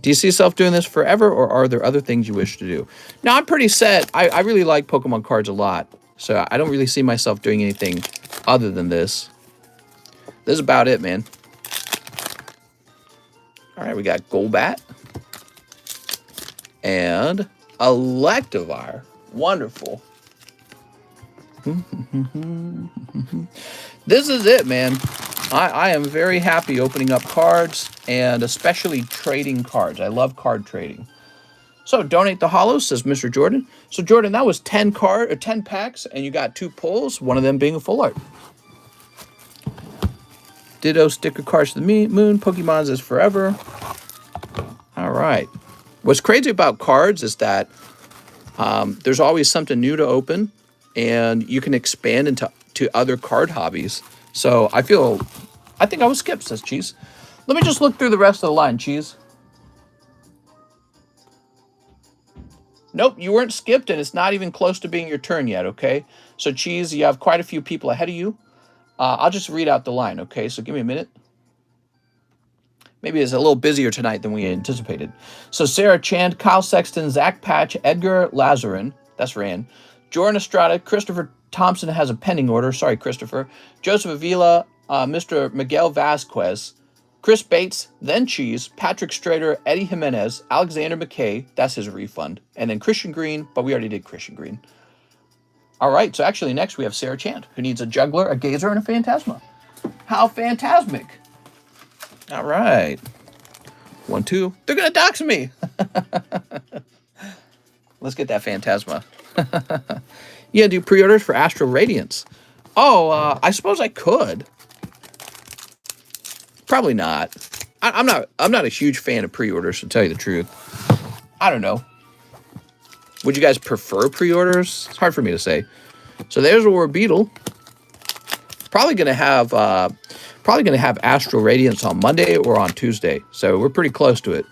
Do you see yourself doing this forever, or are there other things you wish to do? No, I'm pretty set. I really like Pokemon cards a lot. So I don't really see myself doing anything other than this. This is about it, man. All right, we got Golbat. And Electivire. Wonderful. This is it, man. I am very happy opening up cards, and especially trading cards. I love card trading. So donate the hollow, says Mr. Jordan. So Jordan, that was 10 packs, and you got 2 pulls, one of them being a full art. Ditto sticker cards to the moon. Pokemon's is forever. All right. What's crazy about cards is that there's always something new to open, and you can expand into other card hobbies. So I think I was skipped, says Cheese. Let me just look through the rest of the line, Cheese. Nope, you weren't skipped, and it's not even close to being your turn yet, okay? So, Cheese, you have quite a few people ahead of you. I'll just read out the line, okay? So give me a minute. Maybe it's a little busier tonight than we anticipated. So Sarah Chand, Kyle Sexton, Zach Patch, Edgar Lazarin, that's Rand, Jordan Estrada, Christopher Thompson has a pending order. Sorry, Christopher. Joseph Avila, Mr. Miguel Vasquez, Chris Bates, then Cheese, Patrick Strader, Eddie Jimenez, Alexander McKay, that's his refund, and then Christian Green, but we already did Christian Green. All right, so actually next we have Sarah Chand, who needs a Juggler, a Gazer, and a Phantasma. How phantasmic. All right. 1, 2. They're going to dox me. Let's get that Phantasma. Yeah, do pre-orders for Astral Radiance. Oh, I suppose I could. Probably not. I'm not a huge fan of pre-orders, to tell you the truth. I don't know. Would you guys prefer pre-orders? It's hard for me to say. So there's a War Beetle. Probably gonna have Astral Radiance on Monday or on Tuesday. So we're pretty close to it.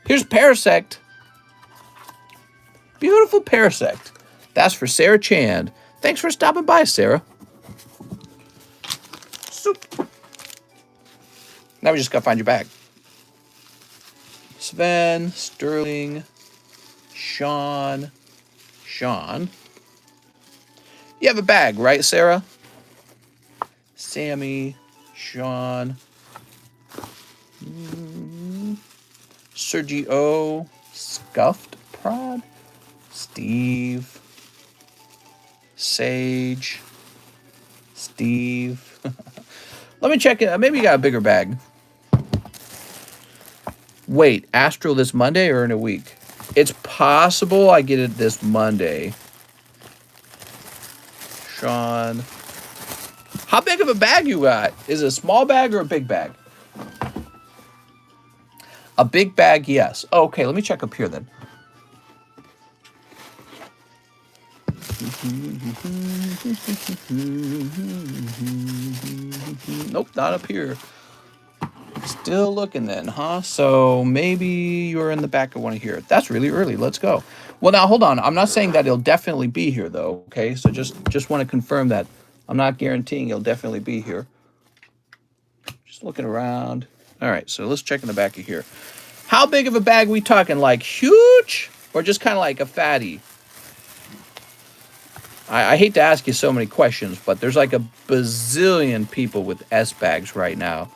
Here's Parasect. Beautiful Parasect. That's for Sarah Chand. Thanks for stopping by, Sarah. Soup. Now we just gotta find your bag. Sven, Sterling, Sean. You have a bag, right, Sarah? Sammy, Sean, Sergio, Scuffed Prod, Steve, Sage, Steve. Let me check it. Maybe you got a bigger bag. Wait, Astral this Monday or in a week? It's possible I get it this Monday. Sean. How big of a bag you got? Is it a small bag or a big bag? A big bag, yes. Oh, okay, let me check up here then. Nope, not up here. Still looking then, huh? So maybe you're in the back of one of here. That's really early. Let's go. Well, now, hold on. I'm not saying that it'll definitely be here, though, okay? So just want to confirm that. I'm not guaranteeing it'll definitely be here. Just looking around. All right, so let's check in the back of here. How big of a bag we talking? Like huge or just kind of like a fatty? I hate to ask you so many questions, but there's like a bazillion people with S bags right now.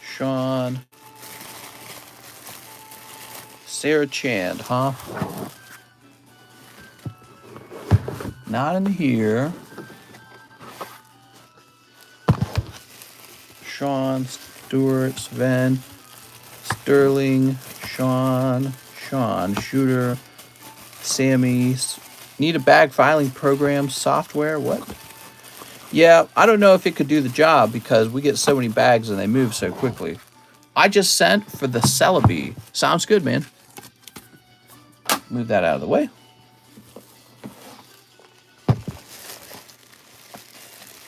Sean. Sarah Chand, huh? Not in here. Sean, Stewart, Sven, Sterling, Sean, Sean, Shooter, Sammy. Need a bag filing program software? What? Yeah, I don't know if it could do the job because we get so many bags and they move so quickly. I just sent for the Celebi. Sounds good, man. Move that out of the way.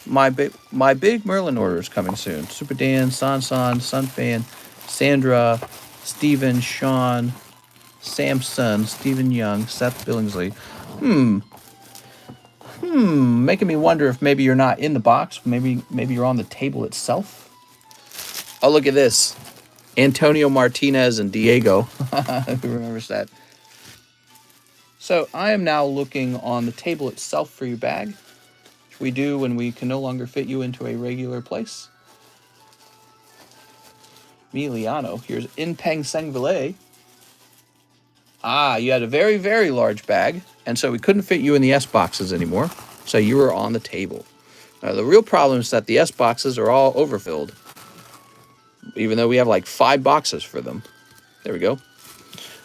My big Merlin order is coming soon. Super Dan, Sunfan, Sandra, Steven, Sean, Samson, Stephen Young, Seth Billingsley. Making me wonder if maybe you're not in the box. Maybe you're on the table itself. Oh, look at this. Antonio Martinez and Diego. Who remembers that? So I am now looking on the table itself for your bag, which we do when we can no longer fit you into a regular place. Emiliano. Here's Inpeng Sengvale. Ah, you had a very, very large bag, and so we couldn't fit you in the S boxes anymore, so you were on the table. Now, the real problem is that the S boxes are all overfilled, even though we have like 5 boxes for them. There we go.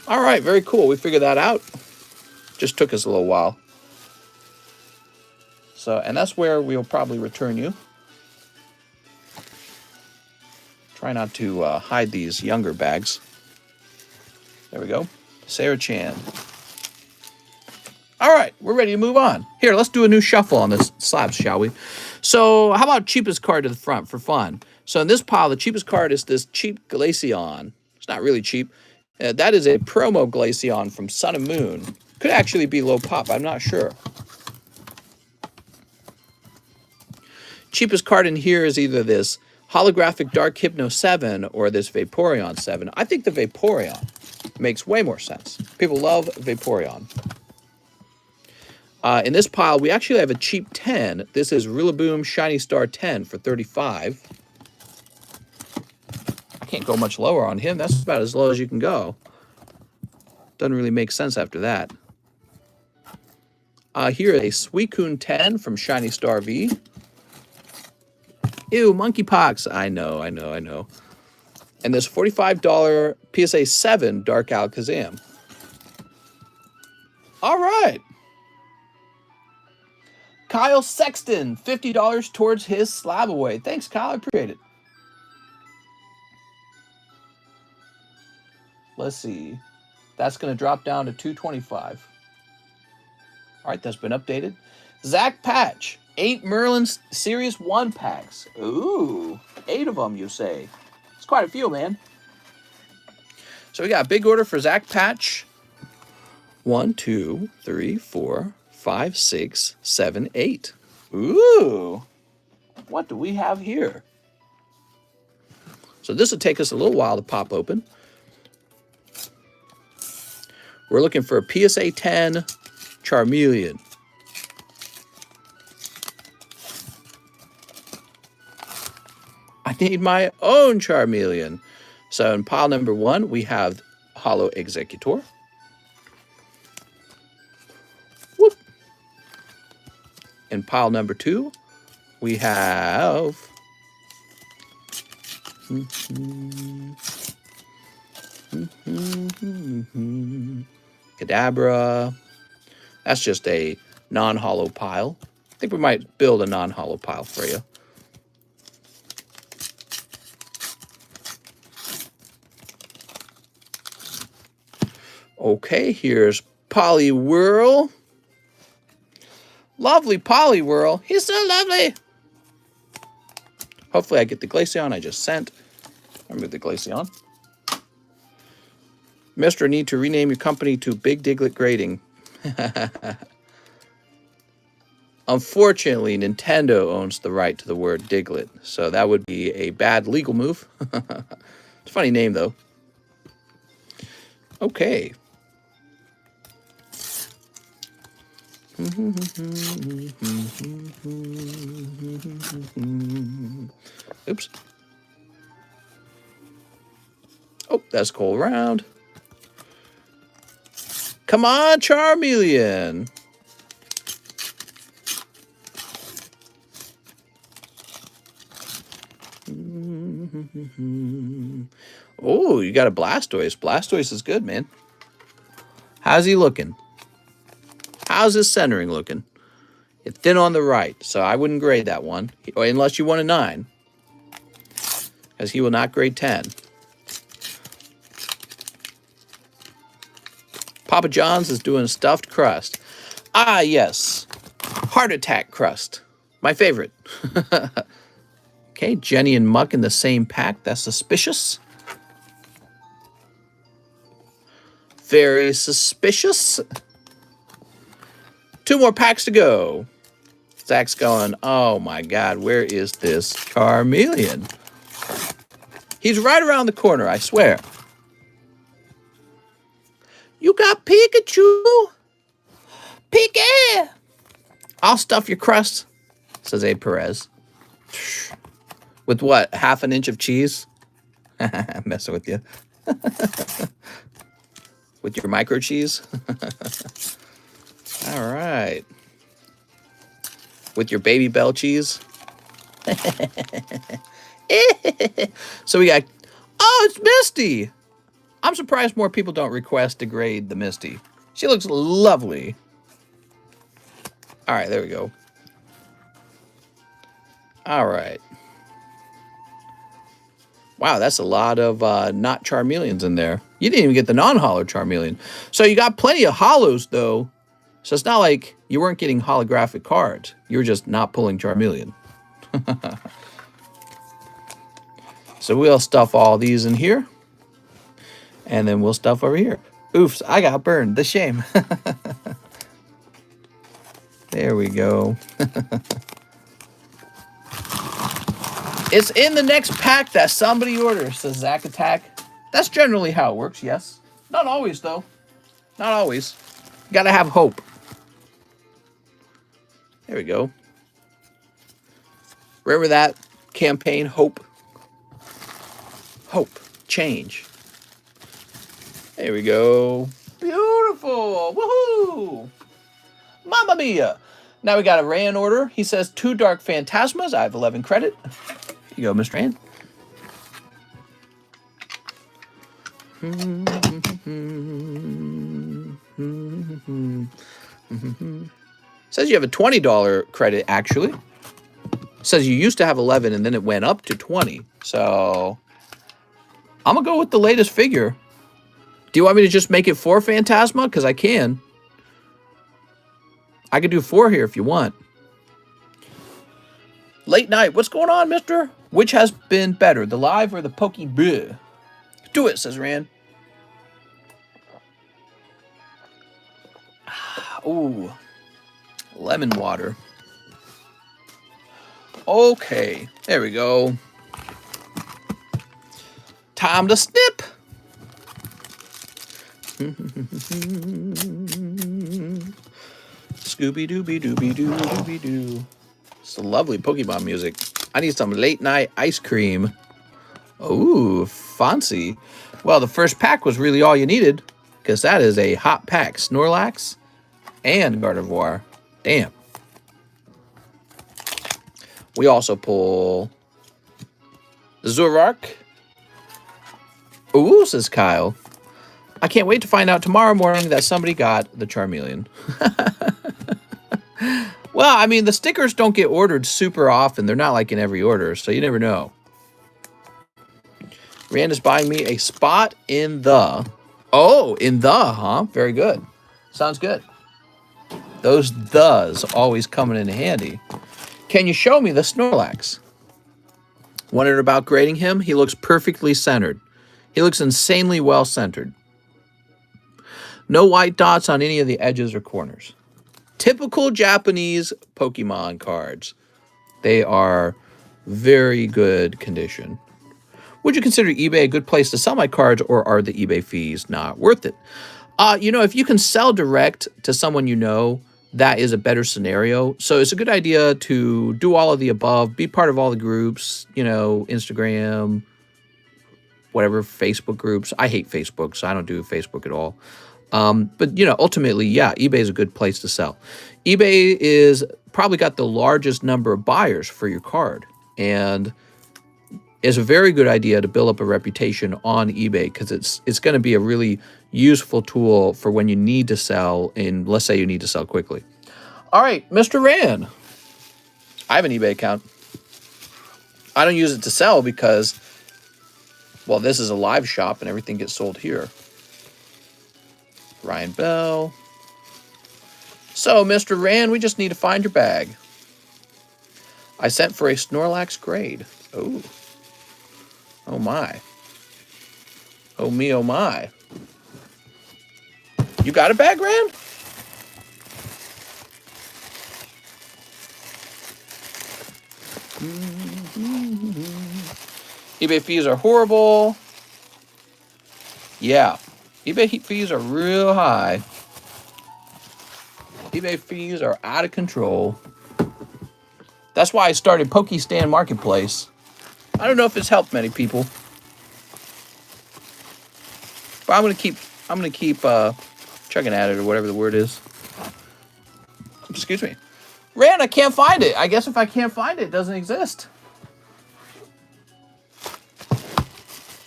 All right, very cool. We figured that out. Just took us a little while. So, and that's where we'll probably return you. Try not to hide these younger bags. There we go. Sarah Chan. All right, we're ready to move on. Here, let's do a new shuffle on this slab, shall we? So how about cheapest card to the front for fun? So in this pile, the cheapest card is this cheap Glaceon. It's not really cheap. That is a promo Glaceon from Sun and Moon. Could actually be low pop, I'm not sure. Cheapest card in here is either this holographic Dark Hypno 7 or this Vaporeon 7. I think the Vaporeon makes way more sense. People love Vaporeon. In this pile, we actually have a cheap 10. This is Rillaboom Shiny Star 10 for 35. I can't go much lower on him. That's about as low as you can go. Doesn't really make sense after that. Here, a Suicune 10 from Shiny Star V. Ew, monkeypox. I know. And this $45 PSA 7 Dark Alakazam. All right. Kyle Sexton, $50 towards his slab away. Thanks, Kyle. I appreciate it. Let's see. That's going to drop down to $225. All right, that's been updated. Zach Patch, 8 Merlin Series 1 packs. Ooh, 8 of them, you say. It's quite a few, man. So we got a big order for Zach Patch. 1, 2, 3, 4, 5, 6, 7, 8. Ooh, what do we have here? So this will take us a little while to pop open. We're looking for a PSA 10 Charmeleon. I need my own Charmeleon. So in pile number 1, we have Holo Executor. Whoop. In pile number 2, we have Kadabra. That's just a non-holo pile. I think we might build a non-holo pile for you. Okay, here's Poliwhirl. Lovely Poliwhirl. He's so lovely. Hopefully I get the Glaceon I just sent. Remove the Glaceon. Mister, need to rename your company to Big Diglett Grading. Unfortunately, Nintendo owns the right to the word Diglett, so that would be a bad legal move. It's a funny name, though. Okay. Oops. Oh, that's cool round. Come on, Charmeleon. Oh, you got a Blastoise. Blastoise is good, man. How's he looking? How's his centering looking? It's thin on the right, so I wouldn't grade that one. Unless you want a 9. Because he will not grade 10. Papa John's is doing stuffed crust. Ah, yes. Heart attack crust. My favorite. Okay, Jenny and Muck in the same pack. That's suspicious. Very suspicious. 2 more packs to go. Zach's going, oh my God, where is this Charmeleon? He's right around the corner, I swear. You got Pikachu? Pika! I'll stuff your crust, says Abe Perez. With what, half an inch of cheese? I'm messing with you. With your micro cheese? All right. With your Baby Bell cheese? So we got, oh, it's Misty. I'm surprised more people don't request to grade the Misty. She looks lovely. All right, there we go. All right. Wow, that's a lot of not Charmeleons in there. You didn't even get the non-hollow Charmeleon. So you got plenty of hollows, though. So it's not like you weren't getting holographic cards. You were just not pulling Charmeleon. So we'll stuff all these in here. And then we'll stuff over here. Oops, I got burned. The shame. There we go. It's in the next pack that somebody orders, says Zack Attack. That's generally how it works, yes. Not always, though. Not always. You gotta have hope. There we go. Remember that campaign, Hope? Hope. Change. There we go. Beautiful. Woohoo! Mamma mia. Now we got a Ran order. He says 2 Dark Phantasmas. I have 11 credit. Here you go, Mr. Ran. Says you have a $20 credit, actually. Says you used to have 11 and then it went up to 20. So I'm going to go with the latest figure. Do you want me to just make it 4 Phantasma? Because I can. I could do 4 here if you want. Late night. What's going on, mister? Which has been better, the live or the pokey bleh? Do it, says Rand. Ooh. Lemon water. Okay. There we go. Time to snip. Scooby-Dooby-Dooby-Doo-Dooby-Doo. It's lovely Pokemon music. I need some late night ice cream. Ooh, fancy. Well, the first pack was really all you needed, because that is a hot pack. Snorlax and Gardevoir. Damn. We also pull Zoroark. Ooh, says Kyle. I can't wait to find out tomorrow morning that somebody got the Charmeleon. Well, I mean, the stickers don't get ordered super often. They're not like in every order, so you never know. Rand is buying me a spot in the... Oh, in the, huh? Very good. Sounds good. Those thes always coming in handy. Can you show me the Snorlax? Wondered about grading him? He looks perfectly centered. He looks insanely well centered. No white dots on any of the edges or corners. Typical Japanese Pokemon cards. They are very good condition. Would you consider eBay a good place to sell my cards, or are the eBay fees not worth it? You know, if you can sell direct to someone you know, that is a better scenario. So it's a good idea to do all of the above, be part of all the groups, you know, Instagram, whatever, Facebook groups. I hate Facebook, so I don't do Facebook at all. But, you know, ultimately, yeah, eBay is a good place to sell. eBay is probably got the largest number of buyers for your card. And is a very good idea to build up a reputation on eBay, because it's going to be a really useful tool for when you need to sell, and let's say you need to sell quickly. All right, Mr. Rand. I have an eBay account. I don't use it to sell because, well, this is a live shop and everything gets sold here. Ryan Bell. So, Mr. Rand, we just need to find your bag. I sent for a Snorlax grade. Oh. Oh, my. Oh, me, oh, my. You got a bag, Rand? eBay fees are horrible. Yeah. eBay fees are real high. eBay fees are out of control. That's why I started Pokestan Marketplace. I don't know if it's helped many people, but I'm gonna keep chugging at it, or whatever the word is. Excuse me. Rand, I can't find it. I guess if I can't find it, it doesn't exist.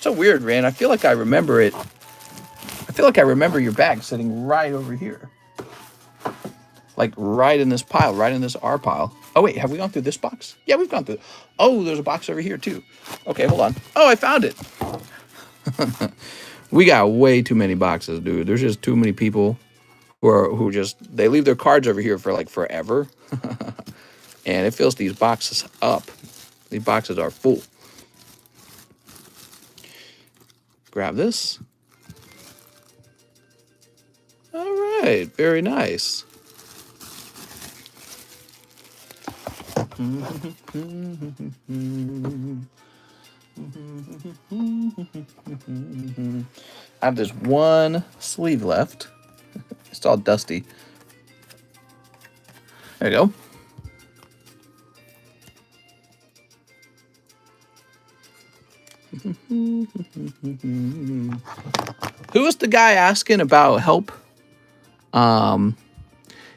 So weird, Rand. I feel like I remember it. I feel like I remember your bag sitting right over here. Like right in this pile, right in this R pile. Oh, wait, have we gone through this box? Yeah, we've gone through. Oh, there's a box over here, too. Okay, hold on. Oh, I found it. We got way too many boxes, dude. There's just too many people who just, they leave their cards over here for like forever. And it fills these boxes up. These boxes are full. Grab this. All right, very nice. I have this one sleeve left. It's all dusty. There you go. Who was the guy asking about help?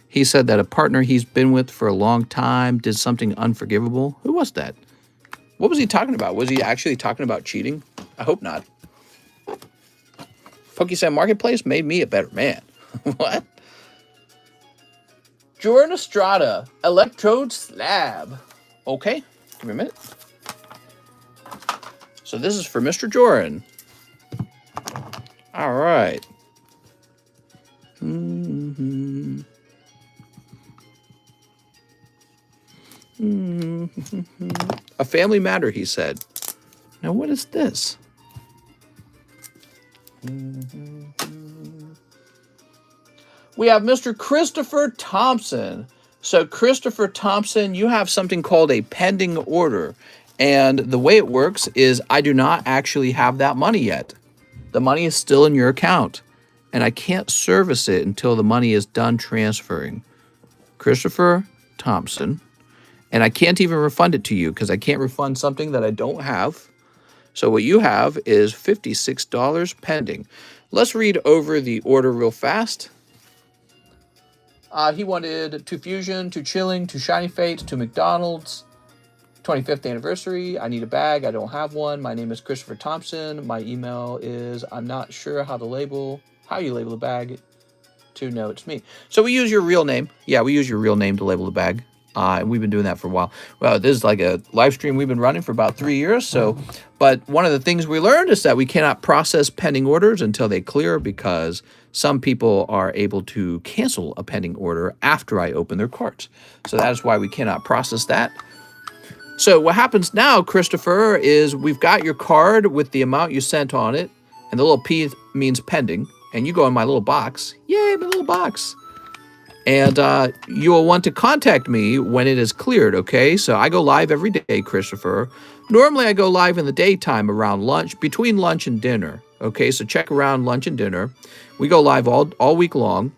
He said that a partner he's been with for a long time did something unforgivable. Who was that? What was he talking about? Was he actually talking about cheating? I hope not. Pokestan Marketplace made me a better man. What? Jordan Estrada, Electrode Slab. Okay, give me a minute. So this is for Mr. Jordan. All right. A family matter, he said. Now, what is this? We have Mr. Christopher Thompson. So, Christopher Thompson, you have something called a pending order. And the way it works is I do not actually have that money yet. The money is still in your account. And I can't service it until the money is done transferring. Christopher Thompson. And I can't even refund it to you because I can't refund something that I don't have. So what you have is $56 pending. Let's read over the order real fast. He wanted to Fusion, to Chilling, to Shiny Fate, to McDonald's. 25th anniversary. I need a bag. I don't have one. My name is Christopher Thompson. My email is, I'm not sure how you label the bag to know it's me. So we use your real name. Yeah, we use your real name to label the bag. And we've been doing that for a while. Well, this is like a live stream we've been running for about 3 years. So, but one of the things we learned is that we cannot process pending orders until they clear, because some people are able to cancel a pending order after I open their carts. So that is why we cannot process that. So what happens now, Christopher, is we've got your card with the amount you sent on it, and the little P means pending, and you go in my little box. Yay, my little box. And you will want to contact me when it is cleared, okay? So I go live every day, Christopher. Normally I go live in the daytime around lunch, between lunch and dinner, okay? So check around lunch and dinner. We go live all week long.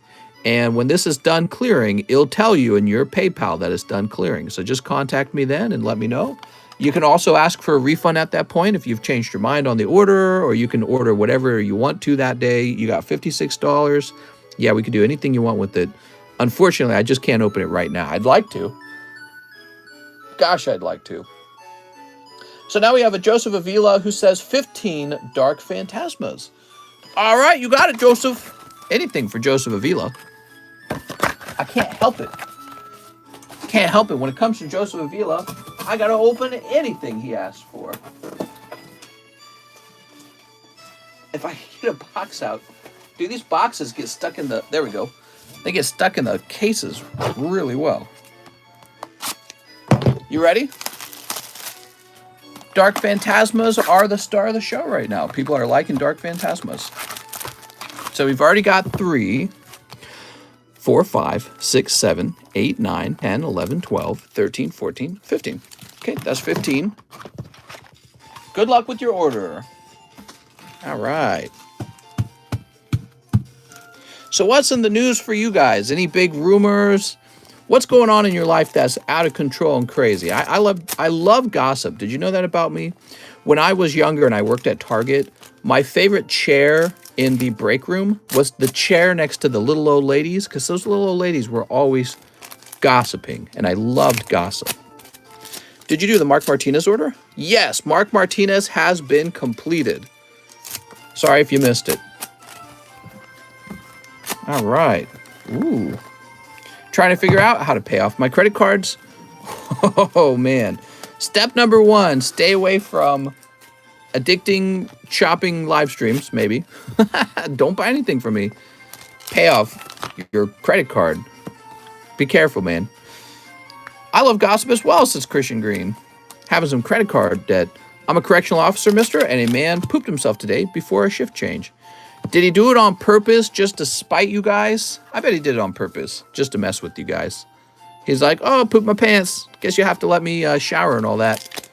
And when this is done clearing, it'll tell you in your PayPal that it's done clearing. So just contact me then and let me know. You can also ask for a refund at that point if you've changed your mind on the order, or you can order whatever you want to that day. You got $56. Yeah, we can do anything you want with it. Unfortunately, I just can't open it right now. I'd like to. Gosh, I'd like to. So now we have a Joseph Avila who says 15 Dark Phantasmas. All right, you got it, Joseph. Anything for Joseph Avila. I can't help it. Can't help it. When it comes to Joseph Avila, I got to open anything he asks for. If I get a box out, dude, these boxes get stuck in the, there we go. They get stuck in the cases really well. You ready? Dark Phantasmas are the star of the show right now. People are liking Dark Phantasmas. So we've already got 3, 4, 5, 6, 7, 8, 9, 10, 11, 12, 13, 14, 15. Okay, that's 15. Good luck with your order. All right. So what's in the news for you guys? Any big rumors? What's going on in your life that's out of control and crazy? I love gossip. Did you know that about me? When I was younger and I worked at Target, my favorite chair in the break room was the chair next to the little old ladies, because those little old ladies were always gossiping, and I loved gossip. Did you do the Mark Martinez order? Yes, Mark Martinez has been completed. Sorry if you missed it. All right. Ooh. Trying to figure out how to pay off my credit cards. Oh, man. Step number 1, stay away from addicting shopping live streams, maybe. Don't buy anything from me. Pay off your credit card. Be careful, man. I love gossip as well, says Christian Green. Having some credit card debt. I'm a correctional officer, mister, and a man pooped himself today before a shift change. Did he do it on purpose just to spite you guys? I bet he did it on purpose, just to mess with you guys. He's like, oh, poop my pants. Guess you have to let me shower and all that.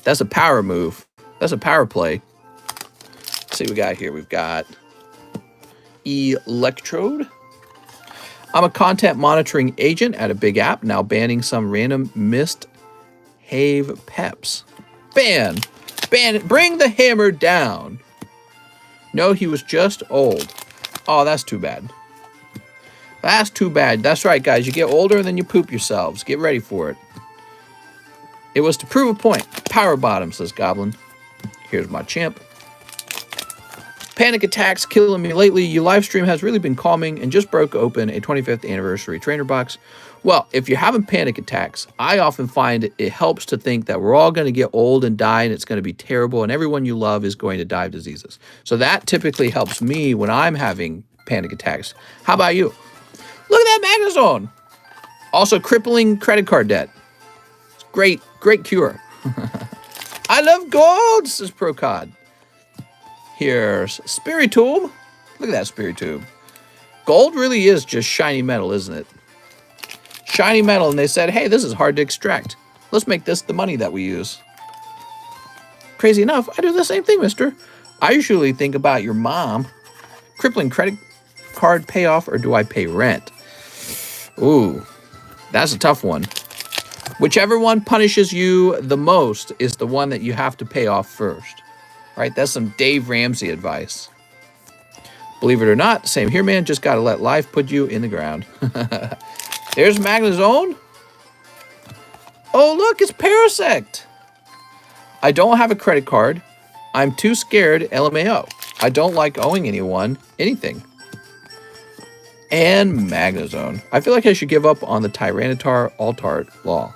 That's a power move. That's a power play. Let's see what we got here. We've got Electrode. I'm a content monitoring agent at a big app, now banning some random missed have peps. Ban it. Bring the hammer down. No, he was just old. Oh, that's too bad. That's too bad. That's right, guys. You get older, then you poop yourselves. Get ready for it. It was to prove a point. Power bottom, says Goblin. Here's my chimp. Panic attacks killing me lately. Your live stream has really been calming and just broke open a 25th anniversary trainer box. Well, if you're having panic attacks, I often find it helps to think that we're all going to get old and die and it's going to be terrible and everyone you love is going to die of diseases. So that typically helps me when I'm having panic attacks. How about you? Look at that Magnazone. Also crippling credit card debt. It's great cure. I love gold, says Procod. Here's Spiritube. Look at that Spiritube. Gold really is just shiny metal, isn't it? Shiny metal, and they said, hey, this is hard to extract. Let's make this the money that we use. Crazy enough, I do the same thing, mister. I usually think about your mom. Crippling credit card payoff, or do I pay rent? Ooh, that's a tough one. Whichever one punishes you the most is the one that you have to pay off first. Right? That's some Dave Ramsey advice. Believe it or not, same here, man. Just got to let life put you in the ground. There's Magnazone. Oh, look, it's Parasect. I don't have a credit card. I'm too scared, LMAO. I don't like owing anyone anything. And Magnazone. I feel like I should give up on the Tyranitar Altart law.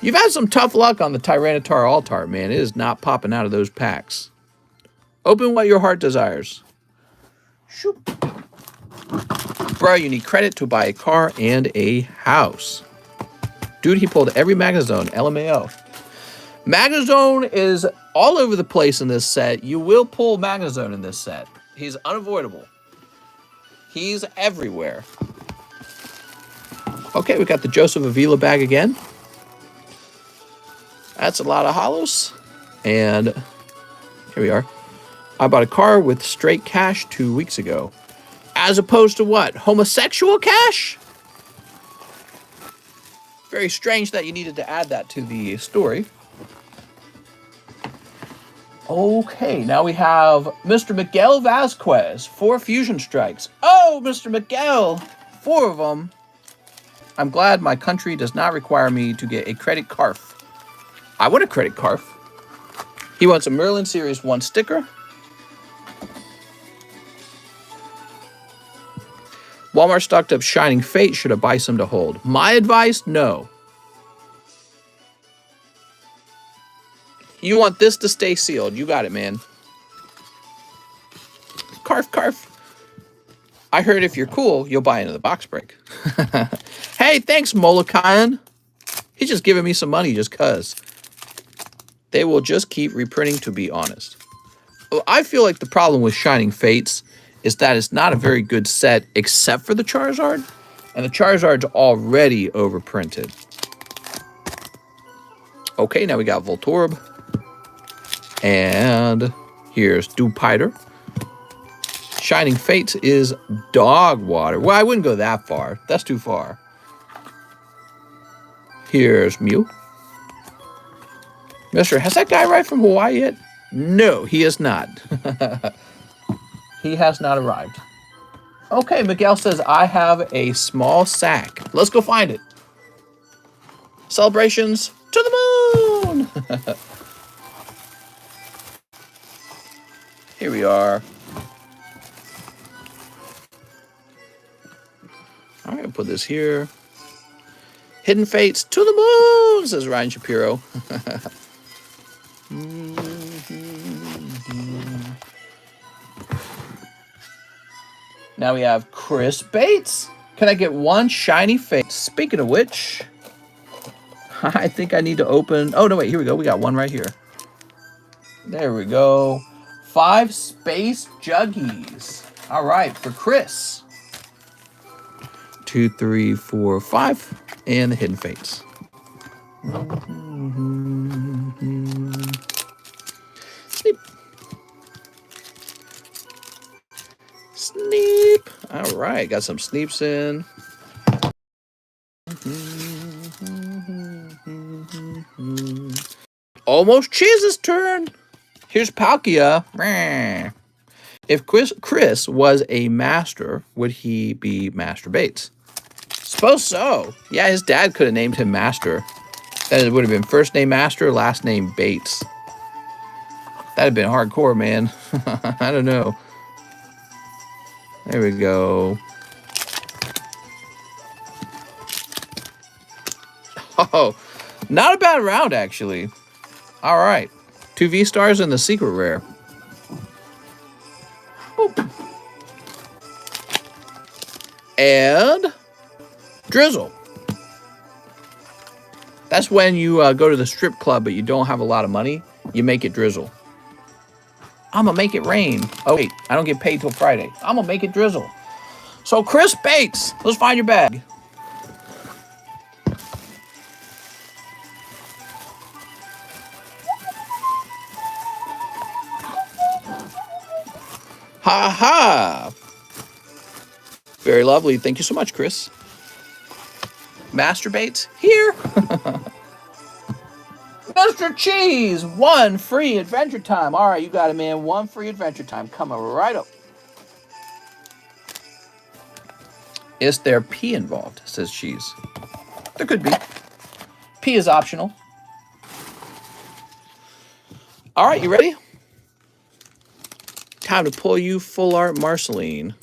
You've had some tough luck on the Tyranitar Altart, man. It is not popping out of those packs. Open what your heart desires. Shoop. Bro, you need credit to buy a car and a house. Dude, he pulled every Magnazone. LMAO. Magnazone is all over the place in this set. You will pull Magnazone in this set. He's unavoidable. He's everywhere. Okay, we got the Joseph Avila bag again. That's a lot of hollows. And here we are. I bought a car with straight cash 2 weeks ago. As opposed to what? Homosexual cash? Very strange that you needed to add that to the story. Okay, now we have Mr. Miguel Vasquez. 4 fusion strikes. Oh, Mr. Miguel. 4 of them. I'm glad my country does not require me to get a credit card. I want a credit Carf. He wants a Merlin Series 1 sticker. Walmart stocked up Shining Fate. Should I buy some to hold? My advice, no. You want this to stay sealed. You got it, man. Carf. I heard if you're cool, you'll buy into the box break. Hey, thanks, Molokai. He's just giving me some money just cuz. They will just keep reprinting, to be honest. I feel like the problem with Shining Fates is that it's not a very good set except for the Charizard. And the Charizard's already overprinted. Okay, now we got Voltorb. And here's Dewpider. Shining Fates is dog water. Well, I wouldn't go that far. That's too far. Here's Mew. Mister, has that guy arrived from Hawaii yet? No, he is not. He has not arrived. Okay, Miguel says, I have a small sack. Let's go find it. Celebrations to the moon. Here we are. All right, I'll put this here. Hidden Fates to the moon, says Ryan Shapiro. Now we have Chris Bates. Can I get one shiny Fate? Speaking of which, I think I need to open... Oh, no, wait, here we go. We got one right here. There we go. 5 Space Juggies. All right, for Chris. 2, 3, 4, 5. And the Hidden Fates. Sneep. Sneep. All right, got some sneeps in. Almost Cheese's turn. Here's Palkia. If Chris was a master, would he be Master Bates? Suppose so. Yeah, his dad could have named him Master. That would have been first name Master, last name Bates. That'd have been hardcore, man. I don't know. There we go. Oh, not a bad round, actually. All right. 2 V-Stars and the secret rare. Boop. And Drizzle. That's when you go to the strip club, but you don't have a lot of money. You make it drizzle. I'm going to make it rain. Oh, wait. I don't get paid till Friday. I'm going to make it drizzle. So, Chris Bates, let's find your bag. Ha ha. Very lovely. Thank you so much, Chris. Masturbates here. Mr. Cheese, 1 free adventure time. All right, you got it, man. 1 free adventure time. Coming right up. Is there P involved? Says Cheese. There could be. P is optional. All right, you ready? Time to pull you full art Marceline.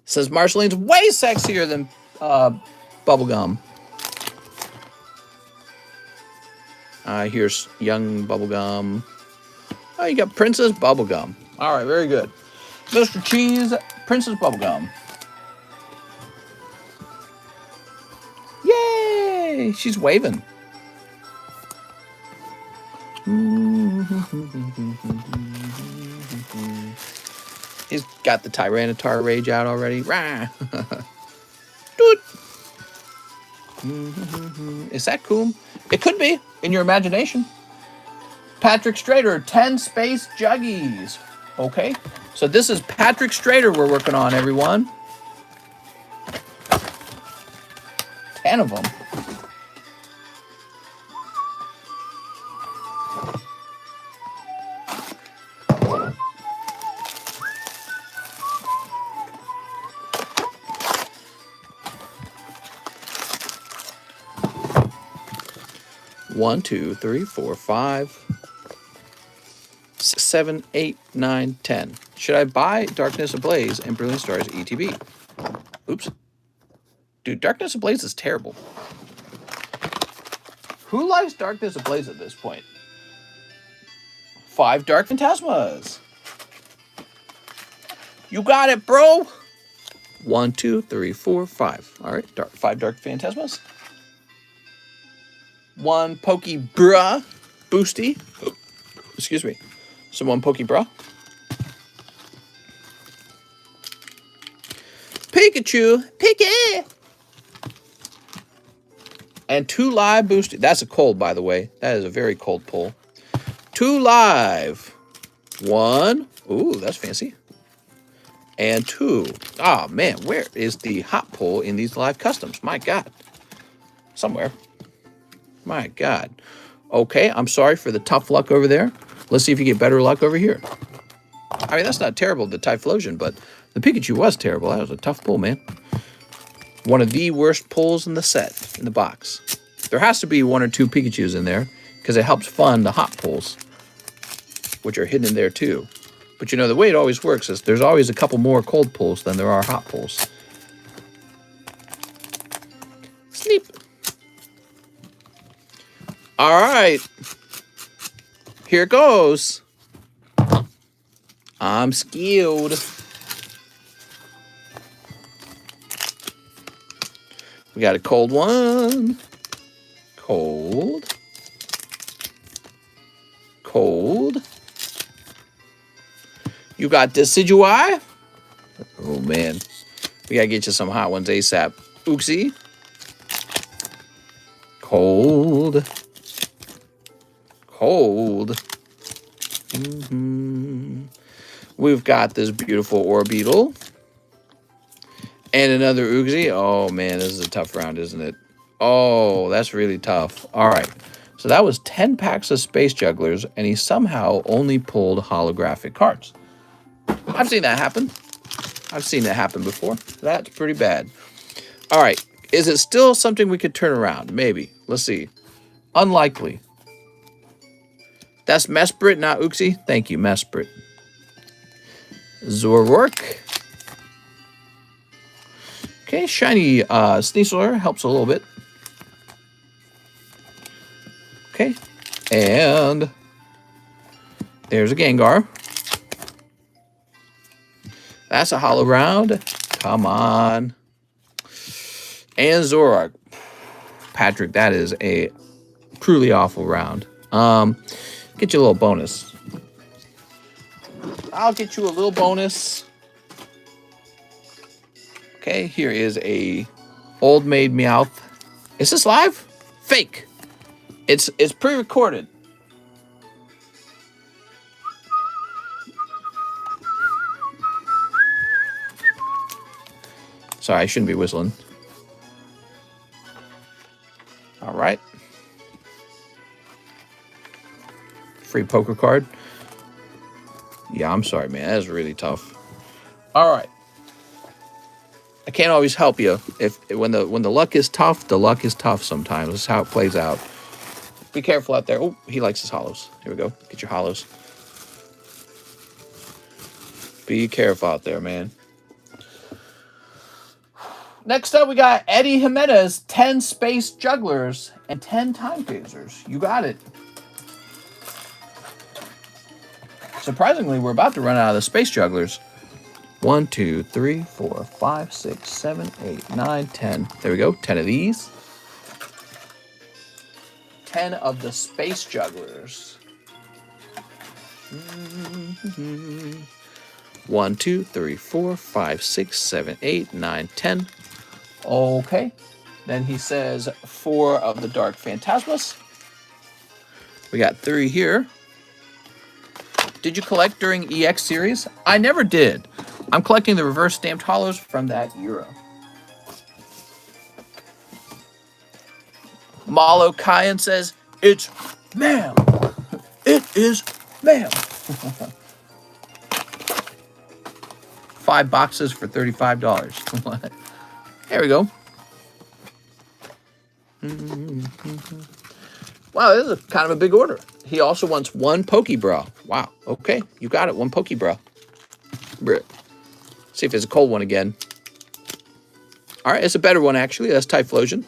Says Marceline's way sexier than Bubblegum. Here's young Bubblegum. Oh, you got Princess Bubblegum. All right, very good. Mr. Cheese, Princess Bubblegum. Yay! She's waving. He's got the Tyranitar rage out already. Rah! Doot! Is that cool? It could be, in your imagination. Patrick Strader, 10 Space Juggies. Okay, so this is Patrick Strader we're working on, everyone. 10 of them. 1, 2, 3, 4, 5, 6, 7, 8, 9, 10. Should I buy Darkness Ablaze and Brilliant Stars ETB? Oops. Dude, Darkness Ablaze is terrible. Who likes Darkness Ablaze at this point? 5 Dark Phantasmas. You got it, bro. 1, 2, 3, 4, 5. All right, 5 Dark Phantasmas. 1 Pokey Bruh Boosty. Excuse me. So 1 Pokey Bruh. Pikachu. Pika. And 2 live Boosty. That's a cold, by the way. That is a very cold pull. 2 live. 1. Ooh, that's fancy. And 2. Oh, man, where is the hot pull in these live customs? My God. Somewhere. My God. Okay, I'm sorry for the tough luck over there. Let's see if you get better luck over here. I mean, that's not terrible, the Typhlosion, but the Pikachu was terrible. That was a tough pull, man. One of the worst pulls in the set, in the box. There has to be 1 or 2 Pikachus in there, because it helps fund the hot pulls, which are hidden in there too. But you know, the way it always works is there's always a couple more cold pulls than there are hot pulls. Sleep. All right. Here it goes. I'm skilled. We got a cold one. Cold. Cold. You got Decidueye. Oh, man. We got to get you some hot ones ASAP. Uxie. Cold. Cold. We've got this beautiful Orbeetle. And another Uxie. Oh, man, this is a tough round, isn't it? Oh, that's really tough. All right. So that was 10 packs of Space Jugglers, and he somehow only pulled holographic cards. I've seen that happen. I've seen that happen before. That's pretty bad. All right. Is it still something we could turn around? Maybe. Let's see. Unlikely. That's Mesprit, not Uxie. Thank you, Mesprit. Zoroark. Okay, shiny Sneasler helps a little bit. Okay. And there's a Gengar. That's a hollow round. Come on. And Zoroark. Patrick, that is a truly awful round. Get you a little bonus. I'll get you a little bonus. Okay, here is a Old Maid Meowth. Is this live? Fake. It's pre-recorded. Sorry, I shouldn't be whistling. All right. Free poker card. Yeah, I'm sorry, man. That is really tough. All right. I can't always help you. When the luck is tough, the luck is tough sometimes. That's how it plays out. Be careful out there. Oh, he likes his hollows. Here we go. Get your hollows. Be careful out there, man. Next up, we got Eddie Jimenez, 10 Space Jugglers and 10 Time Phasers. You got it. Surprisingly, we're about to run out of the Space Jugglers. 1, 2, 3, 4, 5, 6, 7, 8, 9, 10. There we go. 10 of these. 10 of the Space Jugglers. 1, 2, 3, 4, 5, 6, 7, 8, 9, 10. Okay. Then he says 4 of the Dark Phantasmas. We got 3 here. Did you collect during EX series? I never did. I'm collecting the reverse stamped hollows from that era. Malo Kyan says, it's ma'am. It is ma'am. 5 boxes for $35. There we go. Wow, this is kind of a big order. He also wants 1 Pokebra. Wow. Okay, you got it. 1 Pokebra. See if it's a cold one again. All right, it's a better one, actually. That's Typhlosion.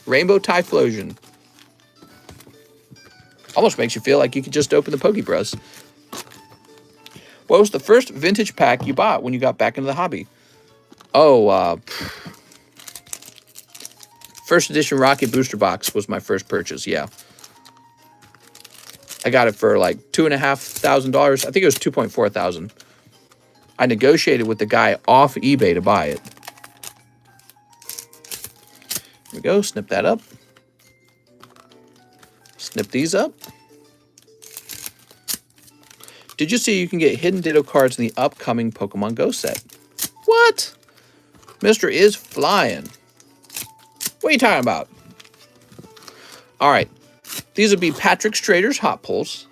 Rainbow Typhlosion. Almost makes you feel like you could just open the Pokebras. What was the first vintage pack you bought when you got back into the hobby? Oh, first edition Rocket Booster Box was my first purchase, yeah. I got it for like $2,500. I think it was $2,400. I negotiated with the guy off eBay to buy it. Here we go, snip that up. Snip these up. Did you see you can get hidden Ditto cards in the upcoming Pokemon Go set? What? Mr. is flying. What are you talking about? All right. These would be Patrick Strader's Hot Pulls.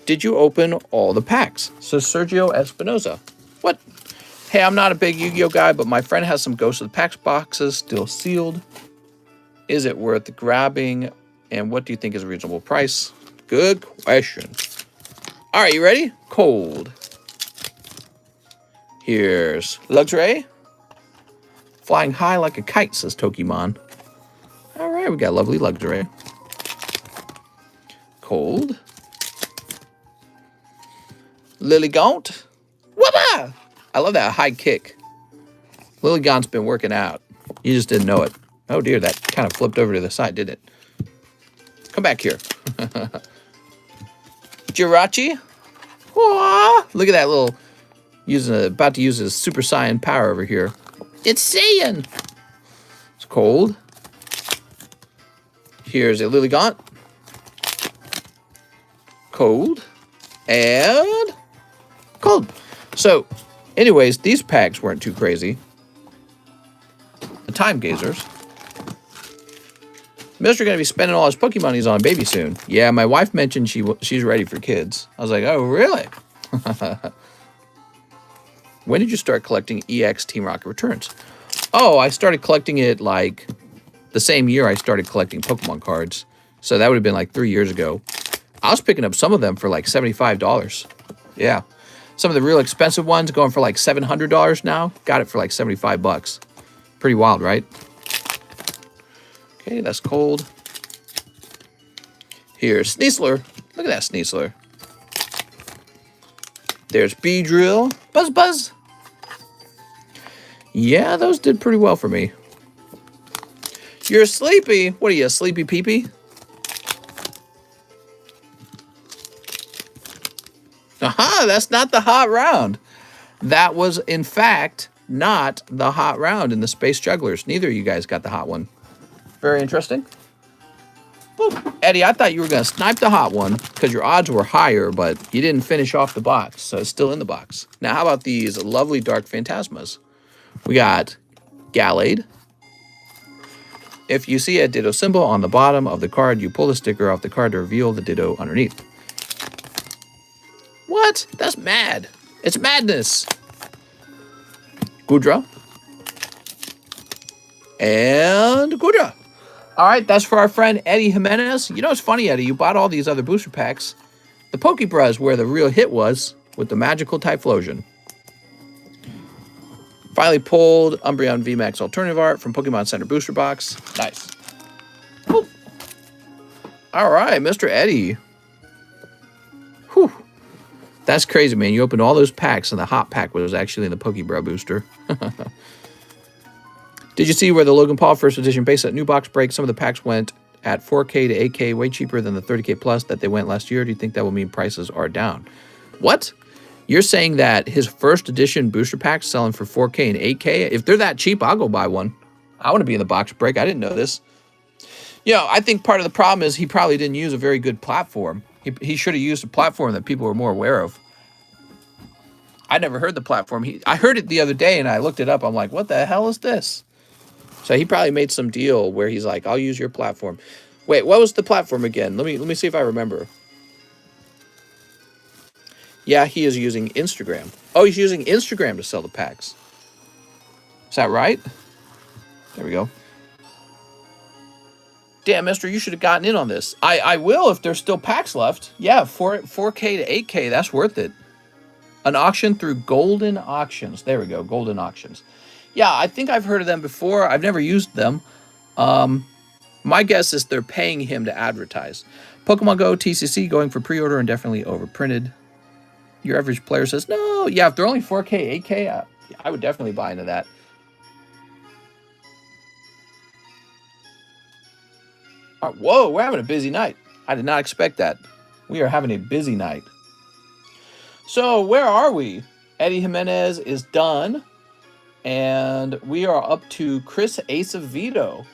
Did you open all the packs? Says Sergio Espinoza. What? Hey, I'm not a big Yu-Gi-Oh guy, but my friend has some Ghost of the Packs boxes still sealed. Is it worth grabbing? And what do you think is a reasonable price? Good question. All right, you ready? Cold. Here's Luxray. Flying high like a kite, says Tokimon. All right, we got lovely Luxray. Cold. Lilligant. Whoopah! I love that high kick. Lilligant's been working out. You just didn't know it. Oh dear, that kind of flipped over to the side, didn't it? Come back here. Jirachi. Whoa! Look at that little, about to use his Super Saiyan power over here. It's Saiyan. It's cold. Here's a Lilligant. Cold. And cold. So, anyways, these packs weren't too crazy. The Time Gazers. Mr. going to be spending all his Pokemon on a baby soon. Yeah, my wife mentioned she's ready for kids. I was like, oh, really? When did you start collecting EX Team Rocket returns? Oh, I started collecting it like the same year I started collecting Pokemon cards. So that would have been like 3 years ago. I was picking up some of them for like $75. Yeah. Some of the real expensive ones going for like $700 now. Got it for like 75 bucks. Pretty wild, right? Okay, that's cold. Here's Sneasler. Look at that Sneasler. There's Beedrill. Buzz Buzz. Yeah, those did pretty well for me. You're sleepy. What are you, a sleepy peepee? Aha, that's not the hot round. That was, in fact, not the hot round in the Space Jugglers. Neither of you guys got the hot one. Very interesting. Boop. Eddie, I thought you were going to snipe the hot one because your odds were higher, but you didn't finish off the box, so it's still in the box. Now, how about these lovely Dark Phantasmas? We got Gallade. If you see a Ditto symbol on the bottom of the card, you pull the sticker off the card to reveal the Ditto underneath. What? That's mad. It's madness. Gudra. And Gudra. All right, that's for our friend Eddie Jimenez. You know, it's funny, Eddie. You bought all these other booster packs. The Pokebra is where the real hit was with the magical Typhlosion. Finally pulled Umbreon VMAX Alternative Art from Pokemon Center Booster Box. Nice. Woo. All right, Mr. Eddie. Whew. That's crazy, man. You opened all those packs, and the hot pack was actually in the Pokebra booster. Did you see where the Logan Paul first edition base set new box break? Some of the packs went at 4K to 8K, way cheaper than the 30K plus that they went last year. Do you think that will mean prices are down? What? You're saying that his first edition booster packs selling for 4K and 8K? If they're that cheap, I'll go buy one. I want to be in the box break. I didn't know this. You know, I think part of the problem is he probably didn't use a very good platform. He should have used a platform that people were more aware of. I never heard the platform. I heard it the other day, and I looked it up. I'm like, what the hell is this? So he probably made some deal where he's like, I'll use your platform. Wait, what was the platform again? Let me see if I remember. Yeah, he is using Instagram. Oh, he's using Instagram to sell the packs. Is that right? There we go. Damn, mister, you should have gotten in on this. I will if there's still packs left. Yeah, 4K to 8K, that's worth it. An auction through Golden Auctions. There we go, Golden Auctions. Yeah, I think I've heard of them before. I've never used them. My guess is they're paying him to advertise. Pokemon Go TCC going for pre-order and definitely overprinted. Your average player says, no. Yeah, if they're only 4K, 8K, I would definitely buy into that. Whoa, we're having a busy night. I did not expect that. We are having a busy night. So where are we? Eddie Jimenez is done. And we are up to Chris Acevedo.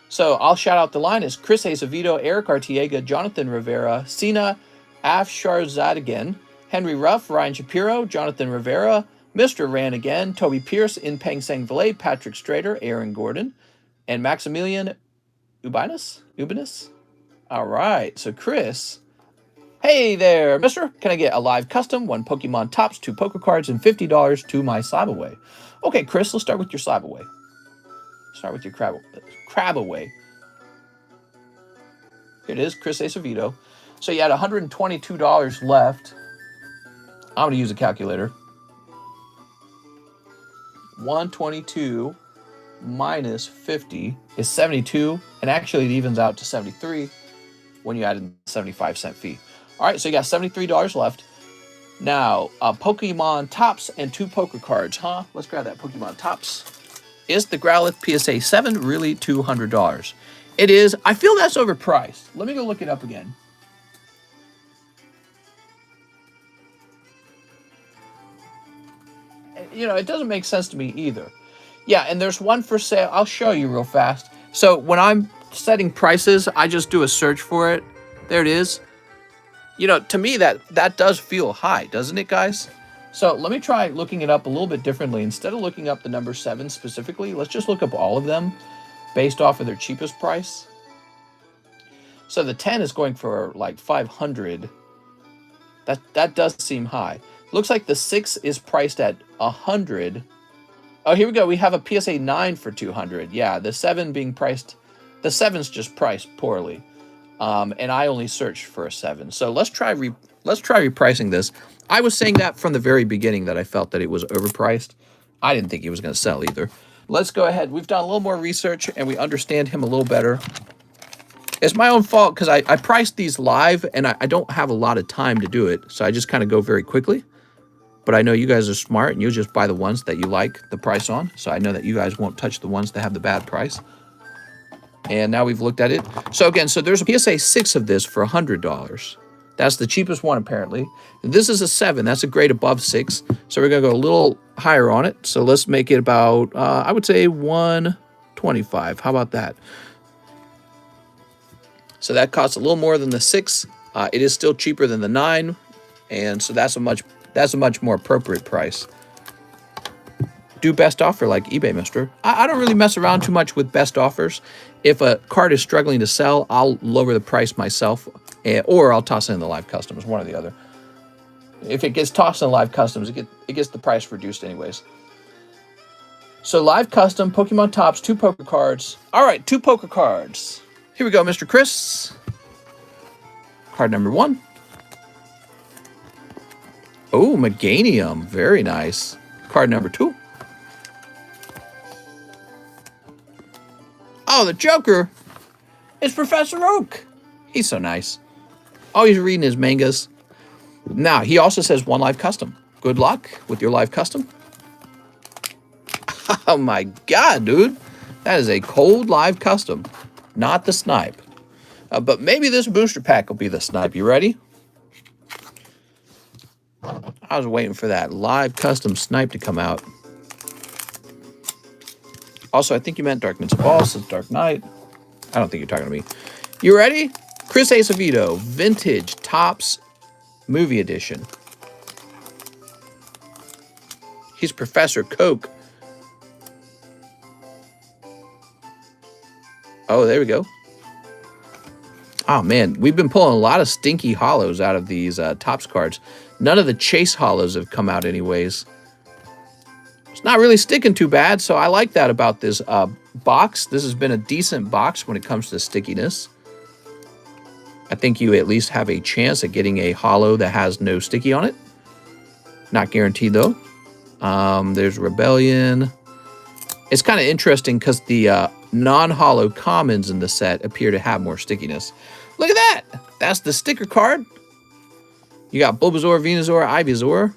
So I'll shout out the line is Chris Acevedo, Eric Artiega, Jonathan Rivera, Sina Afsharzadigan, Henry Ruff, Ryan Shapiro, Jonathan Rivera, Mr. Ran again, Toby Pierce, Inpeng Sengvale, Patrick Strader, Aaron Gordon, and Maximilian Ubanus? All right, so Chris, hey there, mister. Can I get a live custom, 1 Pokemon Tops, 2 poker cards, and $50 to my slab away? Okay, Chris, let's start with your slab away. Start with your crab away. Here it is, Chris Acevedo. So you had $122 left. I'm going to use a calculator. 122 minus 50 is 72, and actually it evens out to 73 when you add in the 75-cent fee. All right, so you got $73 left. Now, Pokemon Tops and 2 poker cards, huh? Let's grab that Pokemon Tops. Is the Growlithe PSA 7 really $200? It is. I feel that's overpriced. Let me go look it up again. You know, it doesn't make sense to me either. Yeah, and there's one for sale. I'll show you real fast. So when I'm setting prices, I just do a search for it. There it is. You know, to me, that does feel high, doesn't it, guys? So let me try looking it up a little bit differently. Instead of looking up the number 7 specifically, let's just look up all of them based off of their cheapest price. So the 10 is going for like 500. That does seem high. Looks like the 6 is priced at 100. Oh, here we go. We have a PSA 9 for 200. Yeah, the 7 being priced. The 7's just priced poorly. And I only searched for a 7. So let's try repricing this. I was saying that from the very beginning that I felt that it was overpriced. I didn't think he was going to sell either. Let's go ahead. We've done a little more research and we understand him a little better. It's my own fault because I priced these live and I don't have a lot of time to do it. So I just kind of go very quickly. But I know you guys are smart and you'll just buy the ones that you like the price on. So I know that you guys won't touch the ones that have the bad price. And now we've looked at it. So again, so there's a PSA 6 of this for $100. That's the cheapest one, apparently. And this is a 7. That's a grade above 6. So we're going to go a little higher on it. So let's make it about, I would say 125. How about that? So that costs a little more than the 6. It is still cheaper than the 9. And so that's a much more appropriate price. Do best offer like eBay, mister. I don't really mess around too much with best offers. If a card is struggling to sell, I'll lower the price myself, or I'll toss in the live customs, one or the other. If it gets tossed in live customs, it gets the price reduced anyways. So live custom, Pokemon Tops, 2 poker cards. All right, 2 poker cards. Here we go, Mr. Chris. Card number 1. Oh, Meganium. Very nice. Card number 2. Oh, the Joker. It's Professor Oak. He's so nice. Oh, he's reading his mangas. Now, he also says 1 live custom. Good luck with your live custom. Oh my God, dude. That is a cold live custom. Not the snipe. But maybe this booster pack will be the snipe. You ready? I was waiting for that live custom snipe to come out. Also, I think you meant Dark Knights of Ball, says Dark Knight. I don't think you're talking to me. You ready? Chris Acevedo, Vintage Tops Movie Edition. He's Professor Coke. Oh, there we go. Oh, man. We've been pulling a lot of stinky hollows out of these Tops cards. None of the Chase hollows have come out anyways. It's not really sticking too bad, so I like that about this box. This has been a decent box when it comes to stickiness. I think you at least have a chance at getting a holo that has no sticky on it. Not guaranteed though. There's Rebellion. It's kind of interesting because the non-holo commons in the set appear to have more stickiness. Look at that! That's the sticker card. You got Bulbasaur, Venusaur, Ivysaur.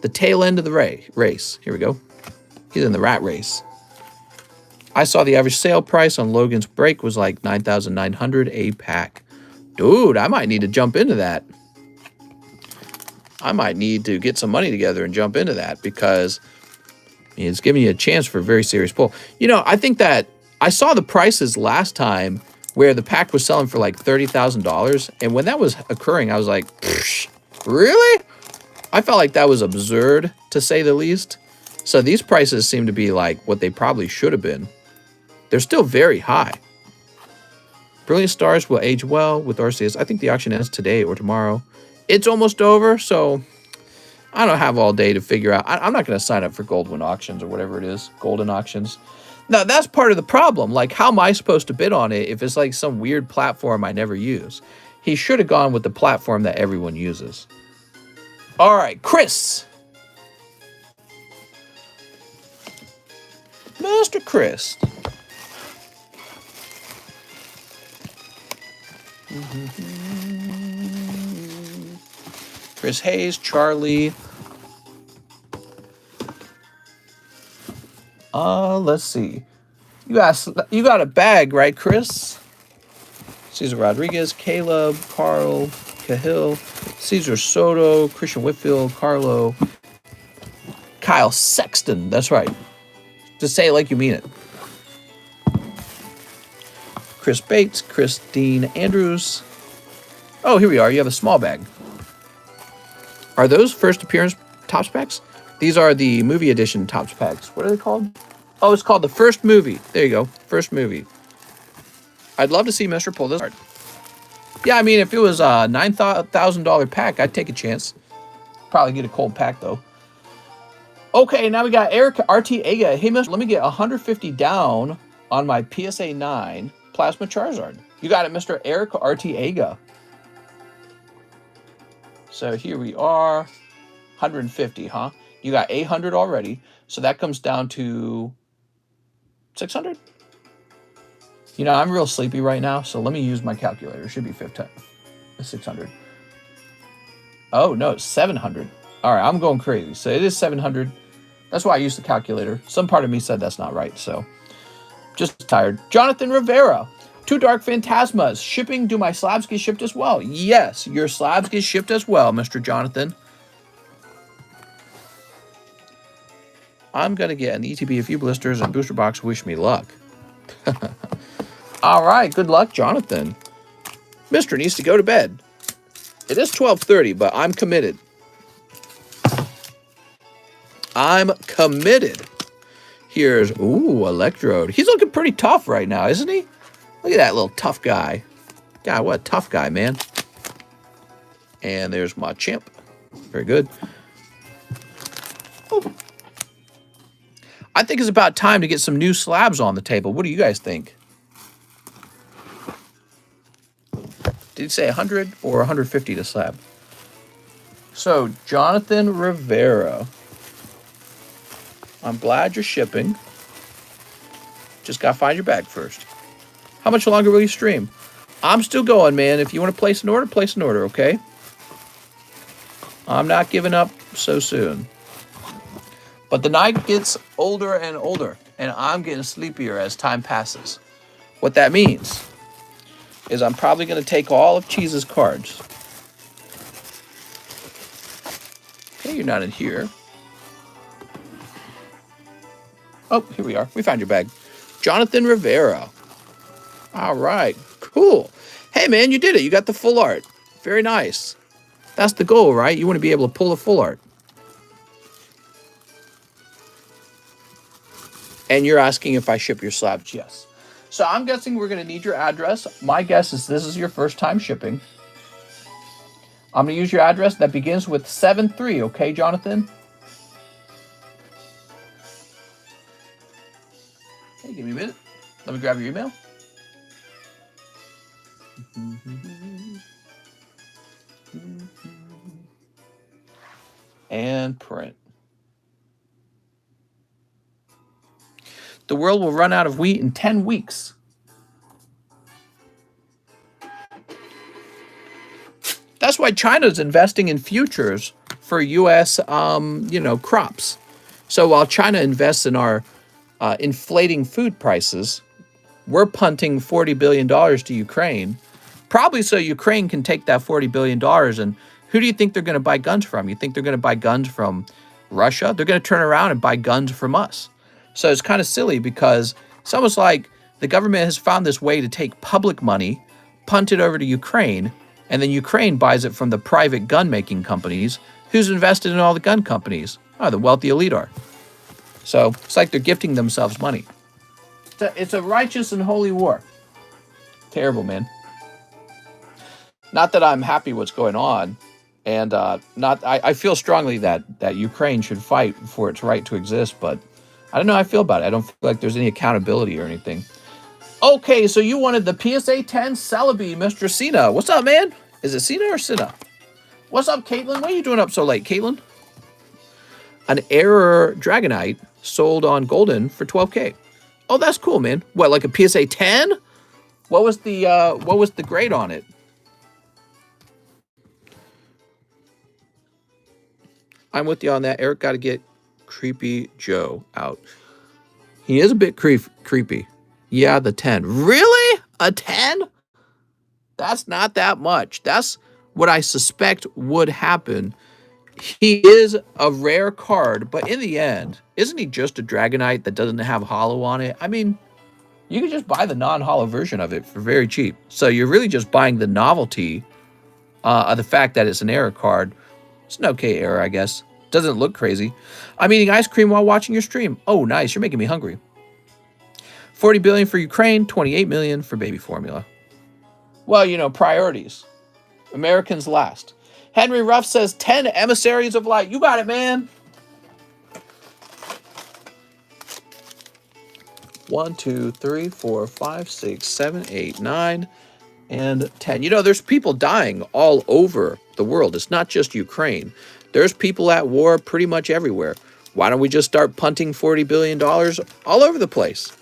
The tail end of the race. Here we go. He's in the rat race. I saw the average sale price on Logan's Break was like $9,900 a pack. Dude, I might need to jump into that. I might need to get some money together and jump into that because it's giving you a chance for a very serious pull. You know, I think that I saw the prices last time where the pack was selling for like $30,000. And when that was occurring, I was like, really? I felt like that was absurd, to say the least. So these prices seem to be like what they probably should have been. They're still very high. Brilliant Stars will age well with Arceus. I think the auction ends today or tomorrow. It's almost over, so I don't have all day to figure out. I'm not going to sign up for Goldwyn auctions or whatever it is, Golden auctions. Now, that's part of the problem. Like, how am I supposed to bid on it if it's like some weird platform I never use? He should have gone with the platform that everyone uses. All right, Chris. Mr. Chris. Chris Hayes, Charlie. Let's see. You got a bag, right, Chris? Cesar Rodriguez, Caleb, Carl, Cahill, Cesar Soto, Christian Whitfield, Carlo, Kyle Sexton. That's right. Just say it like you mean it. Chris Bates, Christine Andrews. Oh, here we are. You have a small bag. Are those first appearance Topps packs? These are the movie edition Topps packs. What are they called? Oh, it's called the first movie. There you go. First movie. I'd love to see Mr. pull this card. Yeah, I mean, if it was a $9,000 pack, I'd take a chance. Probably get a cold pack, though. Okay, now we got Eric Arteaga. Hey, Mr. Let me get 150 down on my PSA 9 Plasma Charizard. You got it, Mr. Eric Arteaga. So here we are. 150, huh? You got 800 already. So that comes down to 600. You know, I'm real sleepy right now, so let me use my calculator. It should be 600. Oh, no, it's 700. All right, I'm going crazy. So it is 700. That's why I used the calculator. Some part of me said that's not right, so just tired. Jonathan Rivera. 2 Dark Phantasmas. Shipping. Do my slabs get shipped as well? Yes, your slabs get shipped as well, Mr. Jonathan. I'm going to get an ETB, a few blisters, and booster box. Wish me luck. All right, good luck, Jonathan. Mister needs to go to bed. It is 12:30, but I'm committed. I'm committed. Here's, Electrode. He's looking pretty tough right now, isn't he? Look at that little tough guy. God, what a tough guy, man. And there's my chimp. Very good. Oh. I think it's about time to get some new slabs on the table. What do you guys think? Did you say 100 or 150 to slab? So, Jonathan Rivera. I'm glad you're shipping. Just got to find your bag first. How much longer will you stream? I'm still going, man. If you want to place an order, okay? I'm not giving up so soon. But the night gets older and older, and I'm getting sleepier as time passes. What that means is I'm probably going to take all of Cheese's cards. Okay, you're not in here. Oh, here we are. We found your bag. Jonathan Rivera. All right, cool. Hey, man, you did it. You got the full art. Very nice. That's the goal, right? You want to be able to pull the full art. And you're asking if I ship your slabs? Yes. So I'm guessing we're going to need your address. My guess is this is your first time shipping. I'm going to use your address that begins with 73, okay, Jonathan? Hey, give me a minute. Let me grab your email. And print. The world will run out of wheat in 10 weeks. That's why China's investing in futures for U.S. Crops. So while China invests in our inflating food prices, we're punting $40 billion to Ukraine, probably so Ukraine can take that $40 billion. And who do you think they're going to buy guns from? You think they're going to buy guns from Russia? They're going to turn around and buy guns from us. So it's kind of silly because it's almost like the government has found this way to take public money, punt it over to Ukraine, and then Ukraine buys it from the private gun making companies. Who's invested in all the gun companies? Oh, the wealthy elite are. So it's like they're gifting themselves money. It's a righteous and holy war. Terrible, man. Not that I'm happy what's going on, and I feel strongly that Ukraine should fight for its right to exist, but I don't know how I feel about it. I don't feel like there's any accountability or anything. Okay, so you wanted the PSA 10 Celebi, Mr. Cena. What's up, man? Is it Cena or Cena? What's up, Caitlin? What are you doing up so late, Caitlin? An Error Dragonite sold on Golden for 12K. Oh, that's cool, man. What, like a PSA 10? What was the grade on it? I'm with you on that. Eric got to get Creepy Joe out. He is a bit creepy. Yeah, the 10. Really? A 10? That's not that much. That's what I suspect would happen. He is a rare card, but in the end, isn't he just a Dragonite that doesn't have holo on it? I mean, you can just buy the non-holo version of it for very cheap. So you're really just buying the novelty of the fact that it's an error card. It's an okay error, I guess. Doesn't look crazy. I'm eating ice cream while watching your stream. Oh, nice. You're making me hungry. 40 billion for Ukraine, 28 million for baby formula. Well, priorities. Americans last. Henry Ruff says 10 emissaries of light. You got it, man. 1, 2, 3, 4, 5, 6, 7, 8, 9, and 10. There's people dying all over the world. It's not just Ukraine. There's people at war pretty much everywhere. Why don't we just start punting $40 billion all over the place?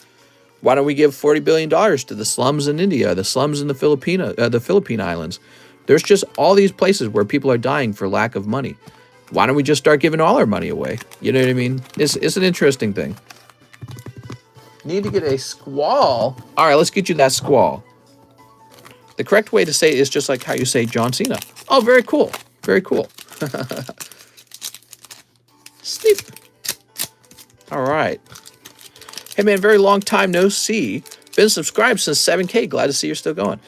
Why don't we give $40 billion to the slums in India, the slums in the Philippine Islands? There's just all these places where people are dying for lack of money. Why don't we just start giving all our money away? You know what I mean? It's an interesting thing. Need to get a squall. All right, let's get you that squall. The correct way to say it is just like how you say John Cena. Oh, very cool. Very cool. Sleep. All right. Hey, man, very long time no see. Been subscribed since 7K. Glad to see you're still going.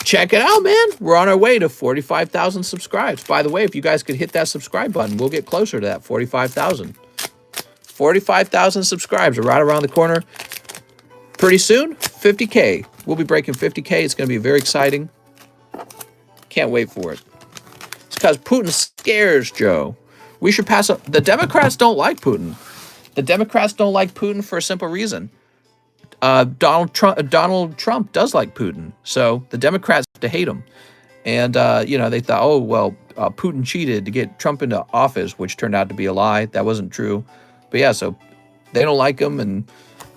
Check it out, man. We're on our way to 45,000 subscribes. By the way, if you guys could hit that subscribe button, we'll get closer to that 45,000. 45,000 subscribes are right around the corner. Pretty soon, 50K. We'll be breaking 50K. It's going to be very exciting. Can't wait for it. It's because Putin scares Joe. We should pass up. The Democrats don't like Putin. The Democrats don't like Putin for a simple reason. Donald Trump does like Putin. So the Democrats have to hate him. And, they thought, oh, well, Putin cheated to get Trump into office, which turned out to be a lie. That wasn't true. But yeah, so they don't like him, and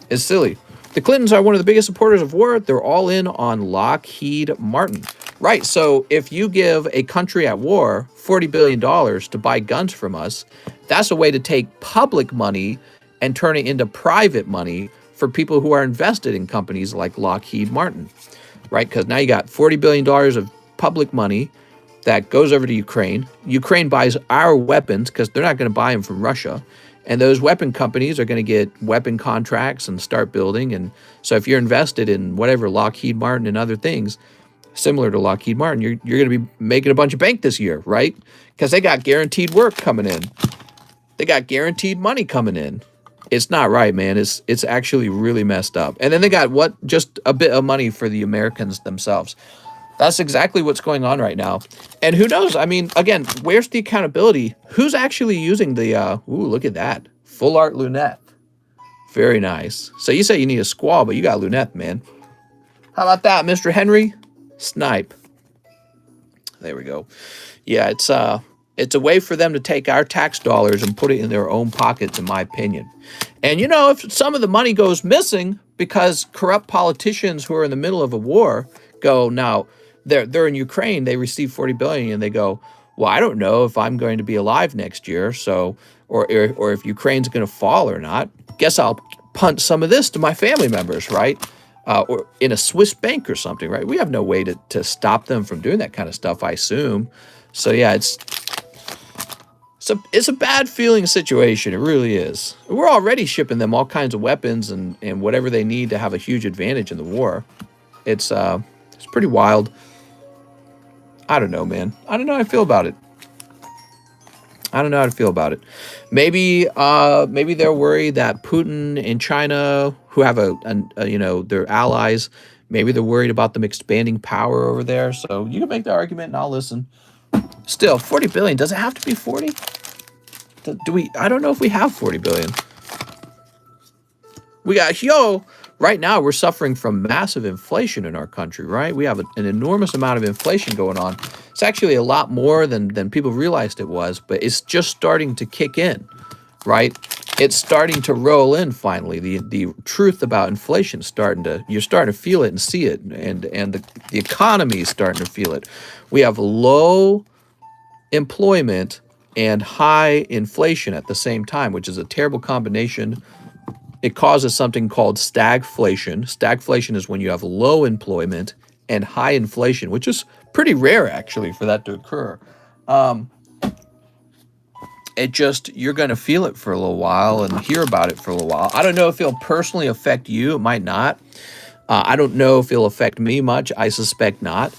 it's silly. The Clintons are one of the biggest supporters of war. They're all in on Lockheed Martin. Right, so if you give a country at war $40 billion to buy guns from us, that's a way to take public money and turn it into private money for people who are invested in companies like Lockheed Martin, right? Because now you got $40 billion of public money that goes over to Ukraine. Ukraine buys our weapons because they're not going to buy them from Russia. And those weapon companies are going to get weapon contracts and start building. And so if you're invested in whatever, Lockheed Martin and other things, similar to Lockheed Martin, you're going to be making a bunch of bank this year, right? Because they got guaranteed work coming in. They got guaranteed money coming in. It's not right, man. It's actually really messed up. And then they got just a bit of money for the Americans themselves. That's exactly what's going on right now. And who knows? I mean, again, where's the accountability? Who's actually using the, look at that. Full art lunette. Very nice. So you say you need a squall, but you got lunette, man. How about that, Mr. Henry? Snipe. There we go. Yeah, it's a way for them to take our tax dollars and put it in their own pockets, in my opinion. And if some of the money goes missing because corrupt politicians who are in the middle of a war go, now they're in Ukraine, they receive 40 billion and they go, well, I don't know if I'm going to be alive next year, so or if Ukraine's going to fall or not. Guess I'll punt some of this to my family members, right? Or in a Swiss bank or something, right? We have no way to stop them from doing that kind of stuff, I assume. So yeah, it's a bad feeling situation. It really is. We're already shipping them all kinds of weapons and whatever they need to have a huge advantage in the war. It's pretty wild. I don't know, man. I don't know how I feel about it. I don't know how to feel about it. Maybe they're worried that Putin and China, who have they're allies, maybe they're worried about them expanding power over there. So you can make the argument, and I'll listen. Still, 40 billion. Does it have to be 40? Do we? I don't know if we have 40 billion. We got right now we're suffering from massive inflation in our country, right? We have an enormous amount of inflation going on. It's actually a lot more than people realized it was, but it's just starting to kick in, right? It's starting to roll in finally. The truth about inflation you're starting to feel it and see it, and the economy is starting to feel it. We have low employment and high inflation at the same time, which is a terrible combination. It causes something called stagflation. Stagflation is when you have low employment and high inflation, which is pretty rare actually for that to occur. You're going to feel it for a little while and hear about it for a little while. I don't know if it'll personally affect you. It might not. I don't know if it'll affect me much. I suspect not.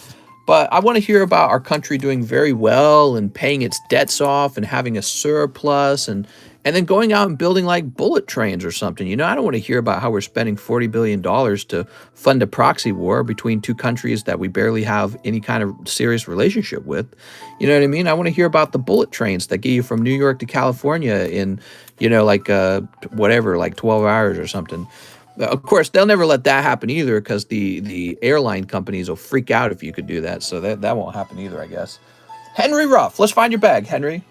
But I want to hear about our country doing very well and paying its debts off and having a surplus and then going out and building like bullet trains or something. I don't want to hear about how we're spending $40 billion to fund a proxy war between two countries that we barely have any kind of serious relationship with. You know what I mean? I want to hear about the bullet trains that get you from New York to California in, like 12 hours or something. Of course, they'll never let that happen either because the airline companies will freak out if you could do that. So that won't happen either, I guess. Henry Ruff, let's find your bag, Henry.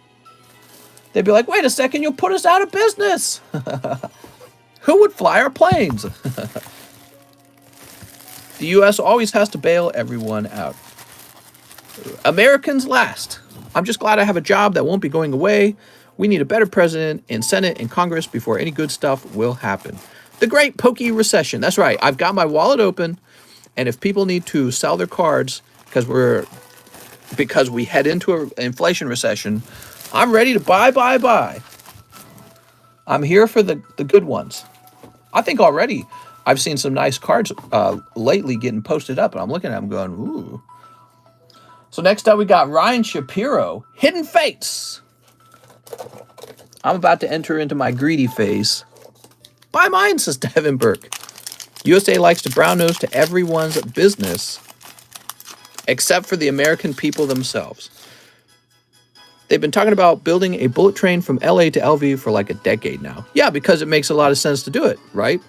They'd be like, wait a second, you'll put us out of business. Who would fly our planes? The U.S. always has to bail everyone out. Americans last. I'm just glad I have a job that won't be going away. We need a better president and Senate and Congress before any good stuff will happen. The Great Pokey Recession. That's right. I've got my wallet open, and if people need to sell their cards because we head into an inflation recession, I'm ready to buy. I'm here for the good ones. I think already I've seen some nice cards lately getting posted up, and I'm looking at them going, ooh. So next up we got Ryan Shapiro, Hidden Fates. I'm about to enter into my greedy phase. Buy mine, says Devin Burke. USA likes to brown nose to everyone's business except for the American people themselves. They've been talking about building a bullet train from LA to Lviv for like a decade now. Yeah, because it makes a lot of sense to do it, right?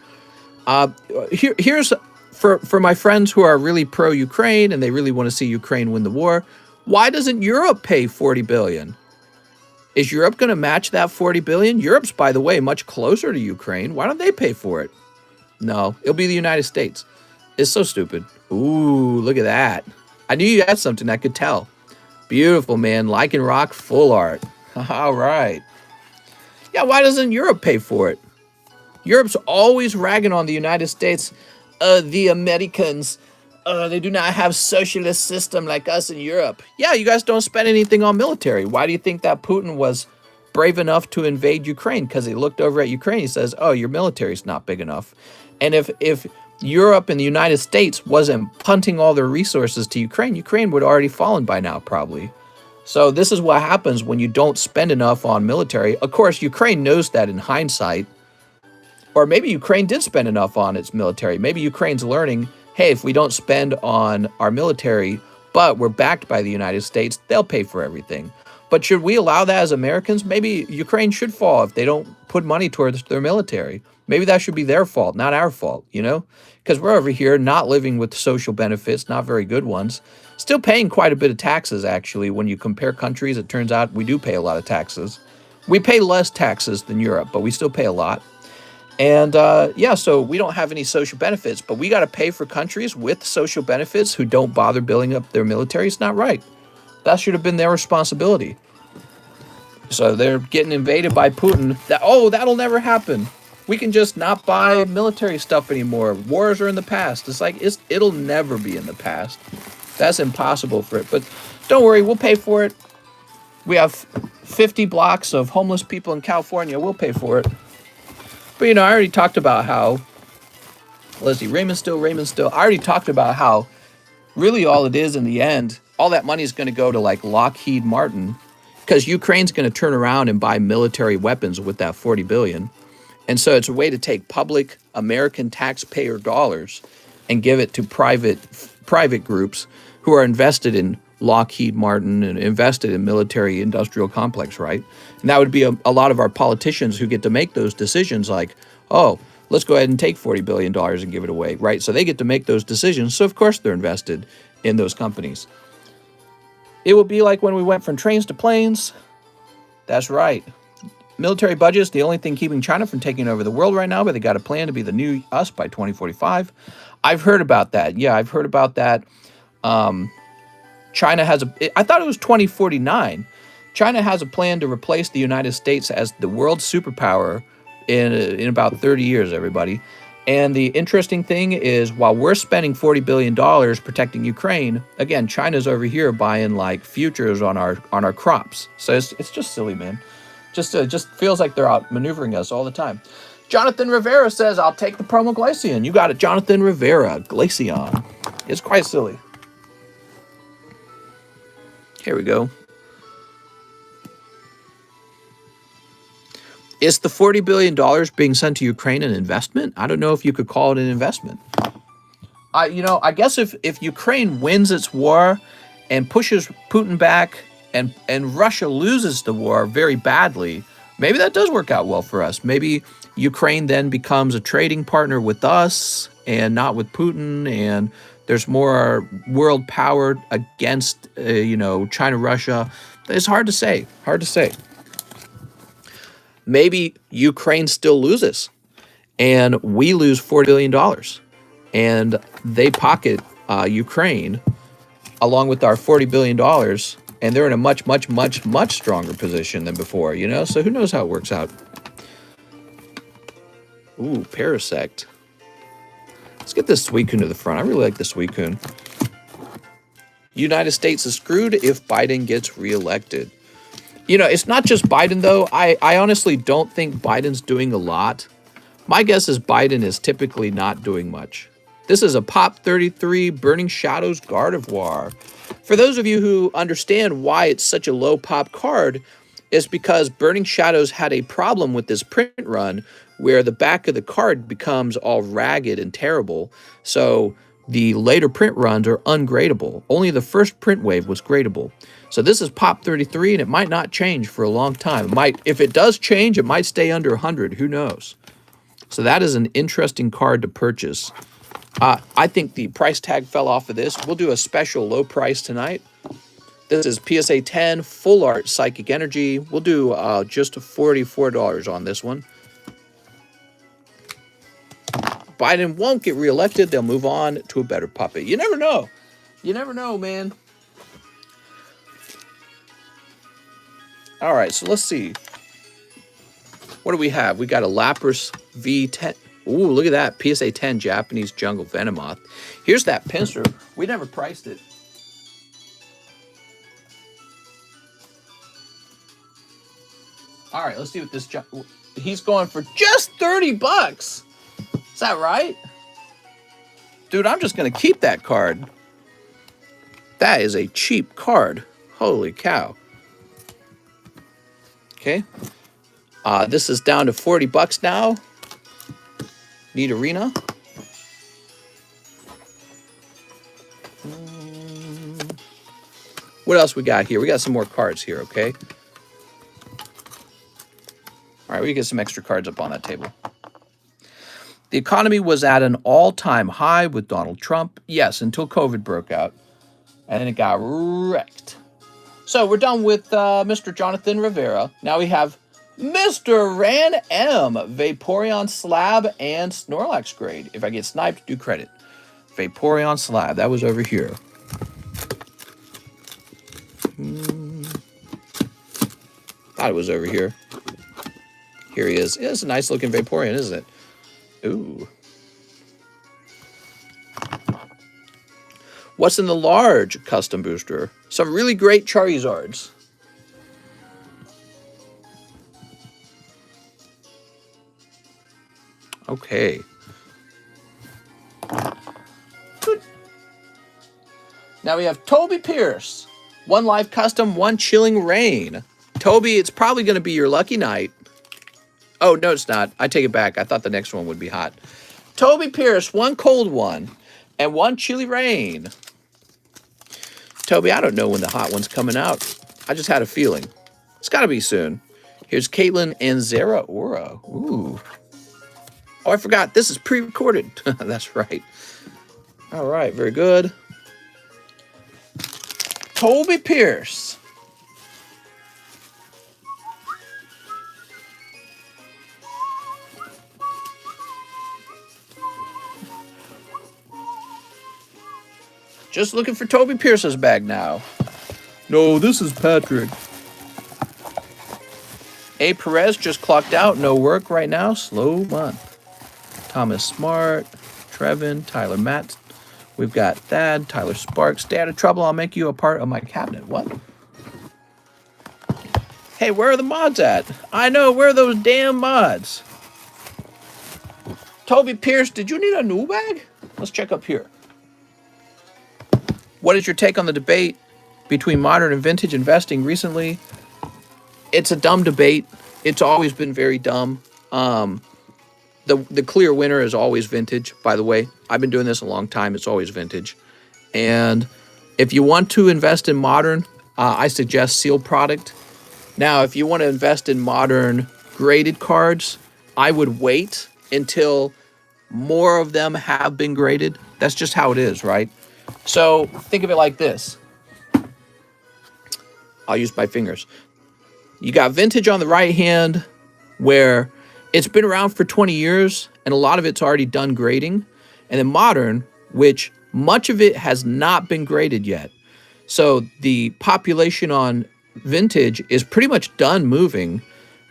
Here's for my friends who are really pro-Ukraine and they really want to see Ukraine win the war. Why doesn't Europe pay $40 billion? Is Europe going to match that $40 billion? Europe's, by the way, much closer to Ukraine. Why don't they pay for it? No, it'll be the United States. It's so stupid. Ooh, look at that. I knew you had something I could tell. Beautiful, man. Lichen Rock full art. All right. Yeah, why doesn't Europe pay for it? Europe's always ragging on the United States. The Americans, they do not have socialist system like us in Europe. Yeah, you guys don't spend anything on military. Why do you think that Putin was brave enough to invade Ukraine? Because he looked over at Ukraine. He says, oh, your military's not big enough. And if Europe and the United States wasn't punting all their resources to Ukraine, Ukraine would have already fallen by now, probably. So this is what happens when you don't spend enough on military. Of course, Ukraine knows that in hindsight. Or maybe Ukraine did spend enough on its military. Maybe Ukraine's learning, hey, if we don't spend on our military, but we're backed by the United States, they'll pay for everything. But should we allow that as Americans? Maybe Ukraine should fall if they don't put money towards their military. Maybe that should be their fault, not our fault, you know? Because we're over here not living with social benefits, not very good ones. Still paying quite a bit of taxes, actually. When you compare countries, it turns out we do pay a lot of taxes. We pay less taxes than Europe, but we still pay a lot. And yeah, so we don't have any social benefits, but we got to pay for countries with social benefits who don't bother building up their military. It's not right. That should have been their responsibility. So they're getting invaded by Putin. That'll never happen. We can just not buy military stuff anymore. Wars are in the past. It'll never be in the past. That's impossible for it. But don't worry, we'll pay for it. We have 50 blocks of homeless people in California. We'll pay for it. But I already talked about how, let's see, Raymond Still. I already talked about how really all it is in the end, all that money is going to go to like Lockheed Martin, because Ukraine's going to turn around and buy military weapons with that $40 billion. And so it's a way to take public American taxpayer dollars and give it to private groups who are invested in Lockheed Martin and invested in military industrial complex, right? And that would be a lot of our politicians who get to make those decisions like, oh, let's go ahead and take $40 billion and give it away, right? So they get to make those decisions. So of course they're invested in those companies. It will be like when we went from trains to planes. That's right. Military budget is the only thing keeping China from taking over the world right now, but they got a plan to be the new us by 2045. I've heard about that. Yeah, I've heard about that. China has I thought it was 2049. China has a plan to replace the United States as the world superpower in about 30 years, everybody. And the interesting thing is, while we're spending $40 billion protecting Ukraine, again, China's over here buying like futures on our crops. So it's just silly, man. Just feels like they're out maneuvering us all the time. Jonathan Rivera says, I'll take the promo Glaceon. You got it, Jonathan Rivera, Glaceon. It's quite silly. Here we go. Is the $40 billion being sent to Ukraine an investment? I don't know if you could call it an investment. I guess if Ukraine wins its war and pushes Putin back and Russia loses the war very badly, maybe that does work out well for us. Maybe Ukraine then becomes a trading partner with us and not with Putin, and there's more world power against, China, Russia. It's hard to say. Maybe Ukraine still loses and we lose $40 billion and they pocket Ukraine along with our $40 billion, and they're in a much, much, much, much stronger position than before, So who knows how it works out. Ooh, Parasect. Let's get this Suicune to the front. I really like the Suicune. United States is screwed if Biden gets reelected. It's not just Biden, though. I honestly don't think Biden's doing a lot. My guess is Biden is typically not doing much. This is a Pop 33 Burning Shadows Gardevoir. For those of you who understand why it's such a low pop card, it's because Burning Shadows had a problem with this print run where the back of the card becomes all ragged and terrible. So the later print runs are ungradable. Only the first print wave was gradable. So this is Pop 33, and it might not change for a long time. If it does change, it might stay under 100. Who knows? So that is an interesting card to purchase. I think the price tag fell off of this. We'll do a special low price tonight. This is PSA 10 Full Art Psychic Energy. We'll do just $44 on this one. Biden won't get reelected. They'll move on to a better puppet. You never know. You never know, man. All right, so let's see. What do we have? We got a Lapras V10. Ooh, look at that. PSA 10 Japanese Jungle Venomoth. Here's that pincer. We never priced it. All right, let's see what this... He's going for just $30. Is that right? Dude, I'm just going to keep that card. That is a cheap card. Holy cow. Okay. This is down to $40 now. Need Arena. What else we got here? We got some more cards here, okay? All right, we get some extra cards up on that table. The economy was at an all-time high with Donald Trump. Yes, until COVID broke out. And then it got wrecked. So we're done with Mr. Jonathan Rivera. Now we have Mr. Ran M, Vaporeon Slab, and Snorlax grade. If I get sniped, do credit. Vaporeon Slab. That was over here. Thought it was over here. Here he is. It's a nice looking Vaporeon, isn't it? Ooh. What's in the large custom booster? Some really great Charizards. Okay. Good. Now we have Toby Pierce. 1 live custom, 1 chilling rain. Toby, it's probably going to be your lucky night. Oh, no, it's not. I take it back. I thought the next one would be hot. Toby Pierce, 1 cold one, and 1 chilly rain. Toby, I don't know when the hot one's coming out. I just had a feeling. It's got to be soon. Here's Caitlin and Zera Aura. Ooh. Oh, I forgot. This is pre-recorded. That's right. All right. Very good. Toby Pierce. Just looking for Toby Pierce's bag now. No, this is Patrick. A. Perez just clocked out. No work right now. Slow month. Thomas Smart. Trevin. Tyler Matt. We've got Thad. Tyler Sparks. Stay out of trouble. I'll make you a part of my cabinet. What? Hey, where are the mods at? I know. Where are those damn mods? Toby Pierce, did you need a new bag? Let's check up here. What is your take on the debate between modern and vintage investing recently? It's a dumb debate. It's always been very dumb. The clear winner is always vintage, by the way. I've been doing this a long time. It's always vintage. And if you want to invest in modern, I suggest sealed product. Now, if you want to invest in modern graded cards, I would wait until more of them have been graded. That's just how it is, right? So think of it like this. I'll use my fingers. You got vintage on the right hand where it's been around for 20 years and a lot of it's already done grading. And then modern, which much of it has not been graded yet. So the population on vintage is pretty much done moving.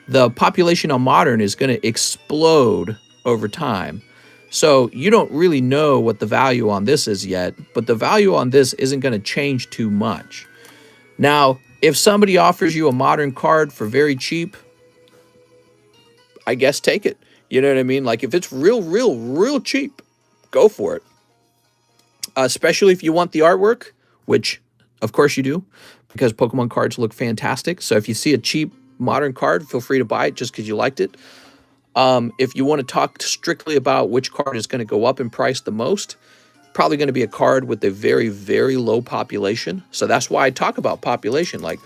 The population on modern is going to explode over time. So you don't really know what the value on this is yet, but the value on this isn't going to change too much. Now, if somebody offers you a modern card for very cheap, I guess take it. You know what I mean? Like if it's real cheap, go for it. Especially if you want the artwork, which of course you do, because Pokemon cards look fantastic. So if you see a cheap modern card, feel free to buy it just because you liked it. If you want to talk strictly about which card is going to go up in price the most, probably going to be a card with a very low population. So that's why I talk about population. Like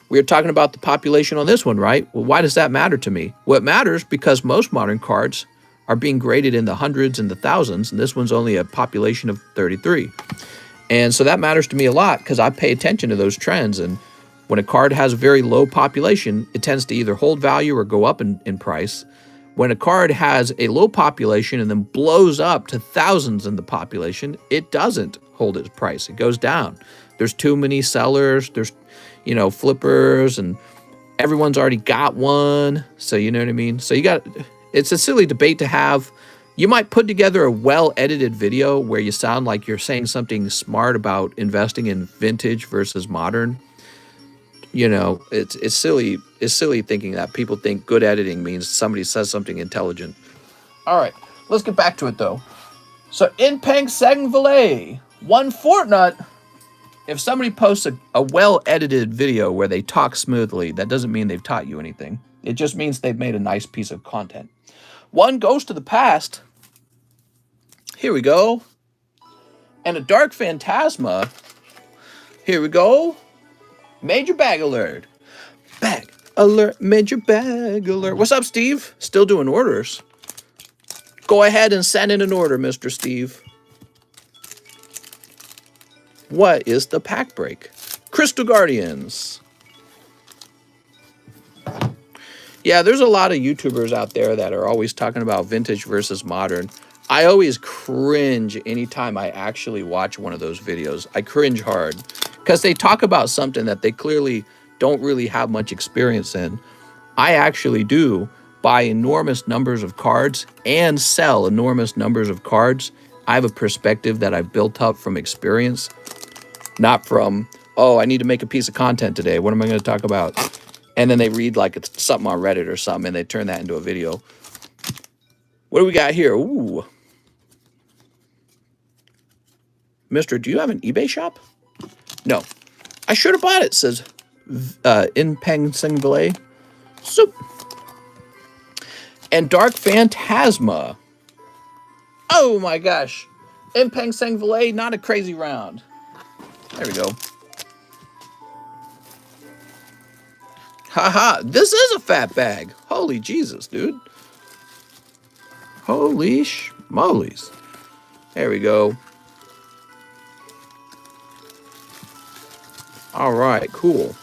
we were talking about the population on this one, right? Well, why does that matter to me? Well, it matters because most modern cards are being graded in the hundreds and the thousands, and this one's only a population of 33. And so that matters to me a lot because I pay attention to those trends. And when a card has a very low population, it tends to either hold value or go up in price. When a card has a low population and then blows up to thousands in the population, it doesn't hold its price. It goes down. There's too many sellers. There's, flippers, and everyone's already got one. So you know what I mean? So it's a silly debate to have. You might put together a well-edited video where you sound like you're saying something smart about investing in vintage versus modern. It's silly. It's silly thinking that. People think good editing means somebody says something intelligent. All right, let's get back to it though. So Inpeng Sangvale, 1 Fortnite. If somebody posts a well-edited video where they talk smoothly, that doesn't mean they've taught you anything. It just means they've made a nice piece of content. 1 Ghost of the Past. Here we go. And a Dark Phantasma. Here we go. Major bag alert. Bag, alert, major bag alert. What's up, Steve? Still doing orders. Go ahead and send in an order, Mr. Steve. What is the pack break? Crystal Guardians. Yeah, there's a lot of YouTubers out there that are always talking about vintage versus modern. I always cringe anytime I actually watch one of those videos. I cringe hard because they talk about something that they clearly don't really have much experience in. I actually do buy enormous numbers of cards and sell enormous numbers of cards. I have a perspective that I've built up from experience, not from, oh, I need to make a piece of content today. What am I going to talk about? And then they read like it's something on Reddit or something, and they turn that into a video. What do we got here? Ooh. Mister, do you have an eBay shop? No. I should have bought it, says In Peng Sing Valet. Soup. And Dark Phantasma. Oh my gosh. In Peng Sing Valet, not a crazy round. There we go. Haha, this is a fat bag. Holy Jesus, dude. Holy schmolies. There we go. All right, cool.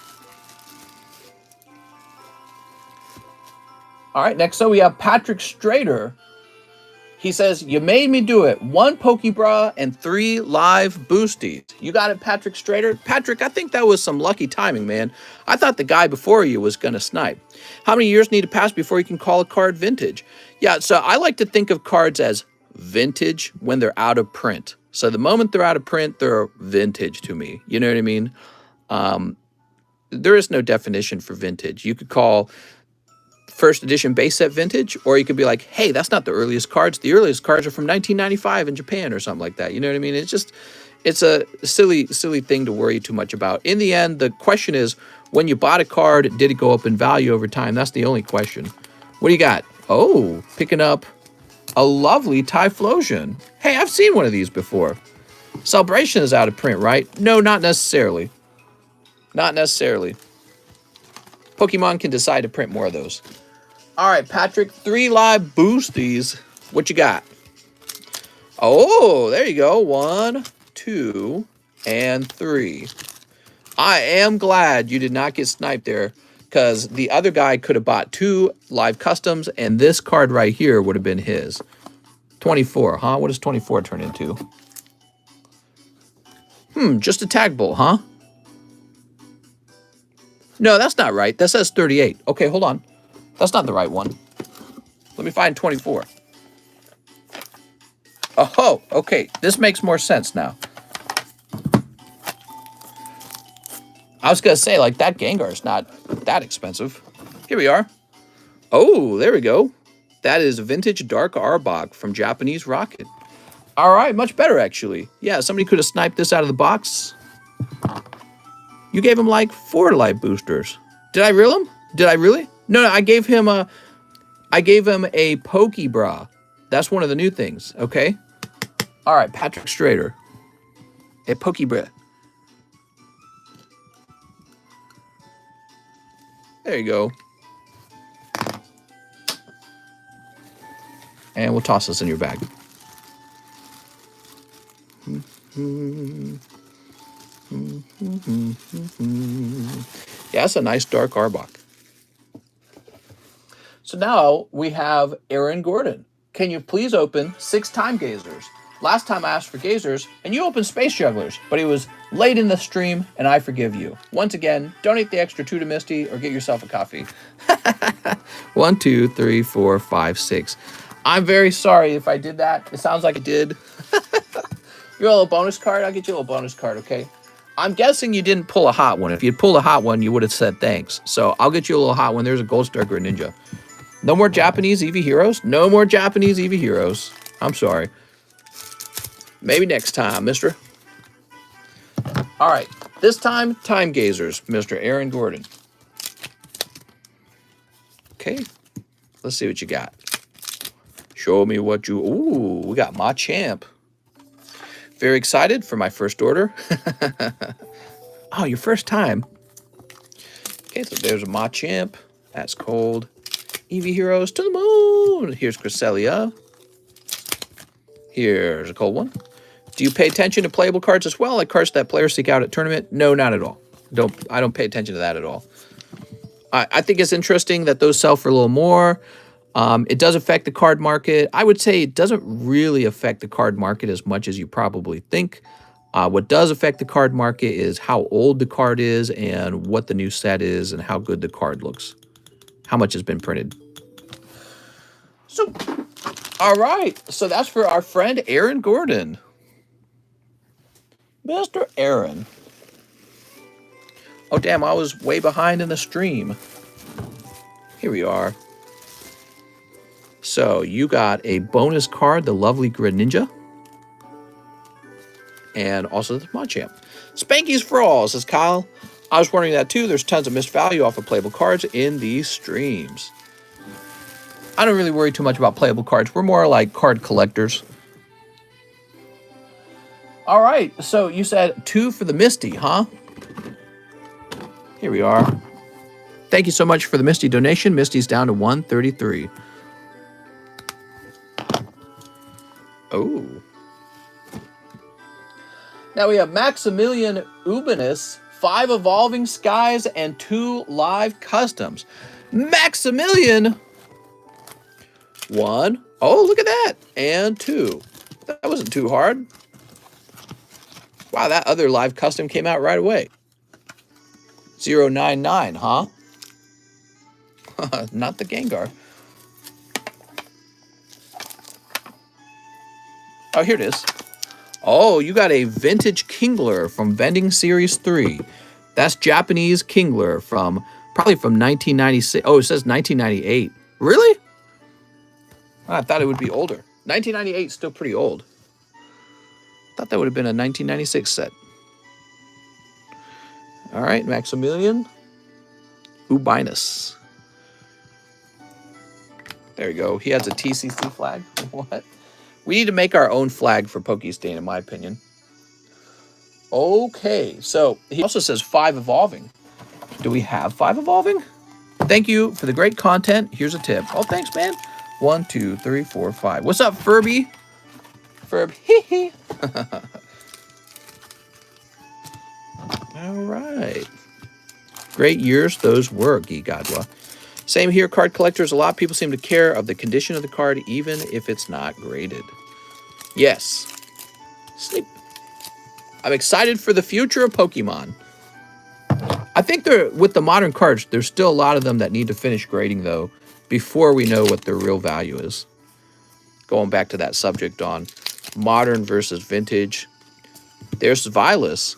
All right, next up we have Patrick Strader. He says, you made me do it. 1 Pokebra and 3 live boosties. You got it, Patrick Strader? Patrick, I think that was some lucky timing, man. I thought the guy before you was going to snipe. How many years need to pass before you can call a card vintage? Yeah, so I like to think of cards as vintage when they're out of print. So the moment they're out of print, they're vintage to me. You know what I mean? There is no definition for vintage. You could call first edition base set vintage, or you could be like, hey, that's not the earliest cards. The earliest cards are from 1995 in Japan or something like that. You know what I mean? It's a silly thing to worry too much about. In the end, the question is, when you bought a card, did it go up in value over time? That's the only question. What do you got? Oh, picking up a lovely Typhlosion. Hey, I've seen one of these before. Celebration is out of print, right? No, not necessarily. Not necessarily. Pokemon can decide to print more of those. All right, Patrick, 3 live boosties. What you got? Oh, there you go. 1, 2, and 3. I am glad you did not get sniped there, because the other guy could have bought 2 live customs, and this card right here would have been his. 24, huh? What does 24 turn into? Just a tag bull, huh? No, that's not right. That says 38. Okay, hold on. That's not the right one. Let me find 24. Oh, okay. This makes more sense now. I was going to say, like, that Gengar's not that expensive. Here we are. Oh, there we go. That is vintage Dark Arbok from Japanese Rocket. All right, much better, actually. Yeah, somebody could have sniped this out of the box. You gave him like 4 live boosters. Did I reel him? Did I really? No, I gave him a Pokebra. That's one of the new things, okay? All right, Patrick Strader. A Pokebra. There you go. And we'll toss this in your bag. Yeah, that's a nice Dark Arbok. So now we have Aaron Gordon. Can you please open 6 Time Gazers? Last time I asked for Gazers, and you opened Space Jugglers, but it was late in the stream, and I forgive you. Once again, donate the extra 2 to Misty, or get yourself a coffee. 1, 2, 3, 4, 5, 6. I'm very sorry if I did that. It sounds like it did. You want a little bonus card? I'll get you a little bonus card, okay? I'm guessing you didn't pull a hot one. If you'd pulled a hot one, you would have said thanks. So I'll get you a little hot one. There's a Gold Star Greninja. No more Japanese Eevee Heroes? No more Japanese Eevee Heroes. I'm sorry. Maybe next time, mister. All right. This time, Time Gazers, Mr. Aaron Gordon. Okay. Let's see what you got. Show me what you... Ooh, we got Machamp. Very excited for my first order. Oh, your first time. Okay, so there's a Machamp. That's cold. Eevee Heroes to the moon. Here's Cresselia. Here's a cold one. Do you pay attention to playable cards as well, like cards that players seek out at tournament? No, not at all. I don't pay attention to that at all. I think it's interesting that those sell for a little more. It does affect the card market. I would say it doesn't really affect the card market as much as you probably think. What does affect the card market is how old the card is and what the new set is and how good the card looks. How much has been printed. So, all right. So that's for our friend Aaron Gordon. Mr. Aaron. Oh, damn, I was way behind in the stream. Here we are. So you got a bonus card, the lovely Greninja. And also the Machamp. Spankies for all, says Kyle. I was wondering that too. There's tons of missed value off of playable cards in these streams. I don't really worry too much about playable cards. We're more like card collectors. All right, so you said 2 for the Misty, huh? Here we are. Thank you so much for the Misty donation. Misty's down to 133. Oh. Now we have Maximilian Ubanus, 5 Evolving Skies, and 2 Live Customs. Maximilian! 1. Oh, look at that. And 2. That wasn't too hard. Wow, that other Live Custom came out right away. 099, huh? Not the Gengar. Oh, here it is. Oh, you got a vintage Kingler from Vending Series 3. That's Japanese Kingler from probably from 1996. Oh, it says 1998. Really? I thought it would be older. 1998 is still pretty old. Thought that would have been a 1996 set. All right, Maximilian Ubinus. There you go. He has a TCC flag. What? We need to make our own flag for Pokestain, in my opinion. Okay, so he also says 5 evolving. Do we have 5 evolving? Thank you for the great content. Here's a tip. Oh, thanks, man. 1, 2, 3, 4, 5. What's up, Furby? Ferb, hee. All right. Great years those were, Gigadwa. Same here, card collectors. A lot of people seem to care of the condition of the card, even if it's not graded. Yes. Sleep. I'm excited for the future of Pokemon. I think with the modern cards, there's still a lot of them that need to finish grading, though, before we know what their real value is. Going back to that subject on modern versus vintage. There's Vilas.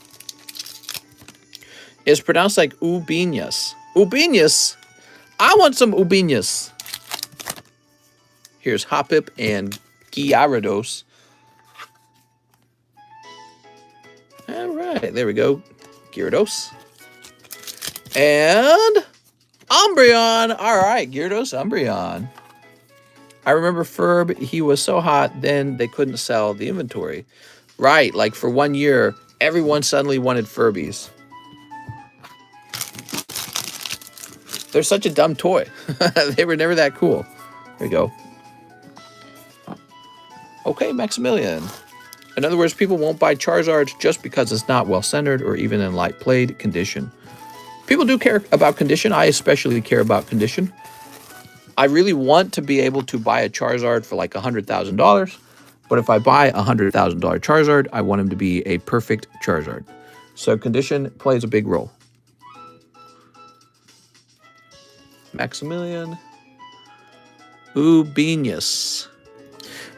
It's pronounced like Ubinas. Ubinas? I want some Ubinas. Here's Hoppip and Gyarados. All right, there we go. Gyarados. And Umbreon. All right, Gyarados, Umbreon. I remember Ferb, he was so hot, then they couldn't sell the inventory. Right, like for 1 year, everyone suddenly wanted Furbies. They're such a dumb toy. They were never that cool. There we go. Okay, Maximilian. In other words, people won't buy Charizards just because it's not well-centered or even in light played condition. People do care about condition. I especially care about condition. I really want to be able to buy a Charizard for like $100,000. But if I buy a $100,000 Charizard, I want him to be a perfect Charizard. So condition plays a big role. Maximilian Ubinas.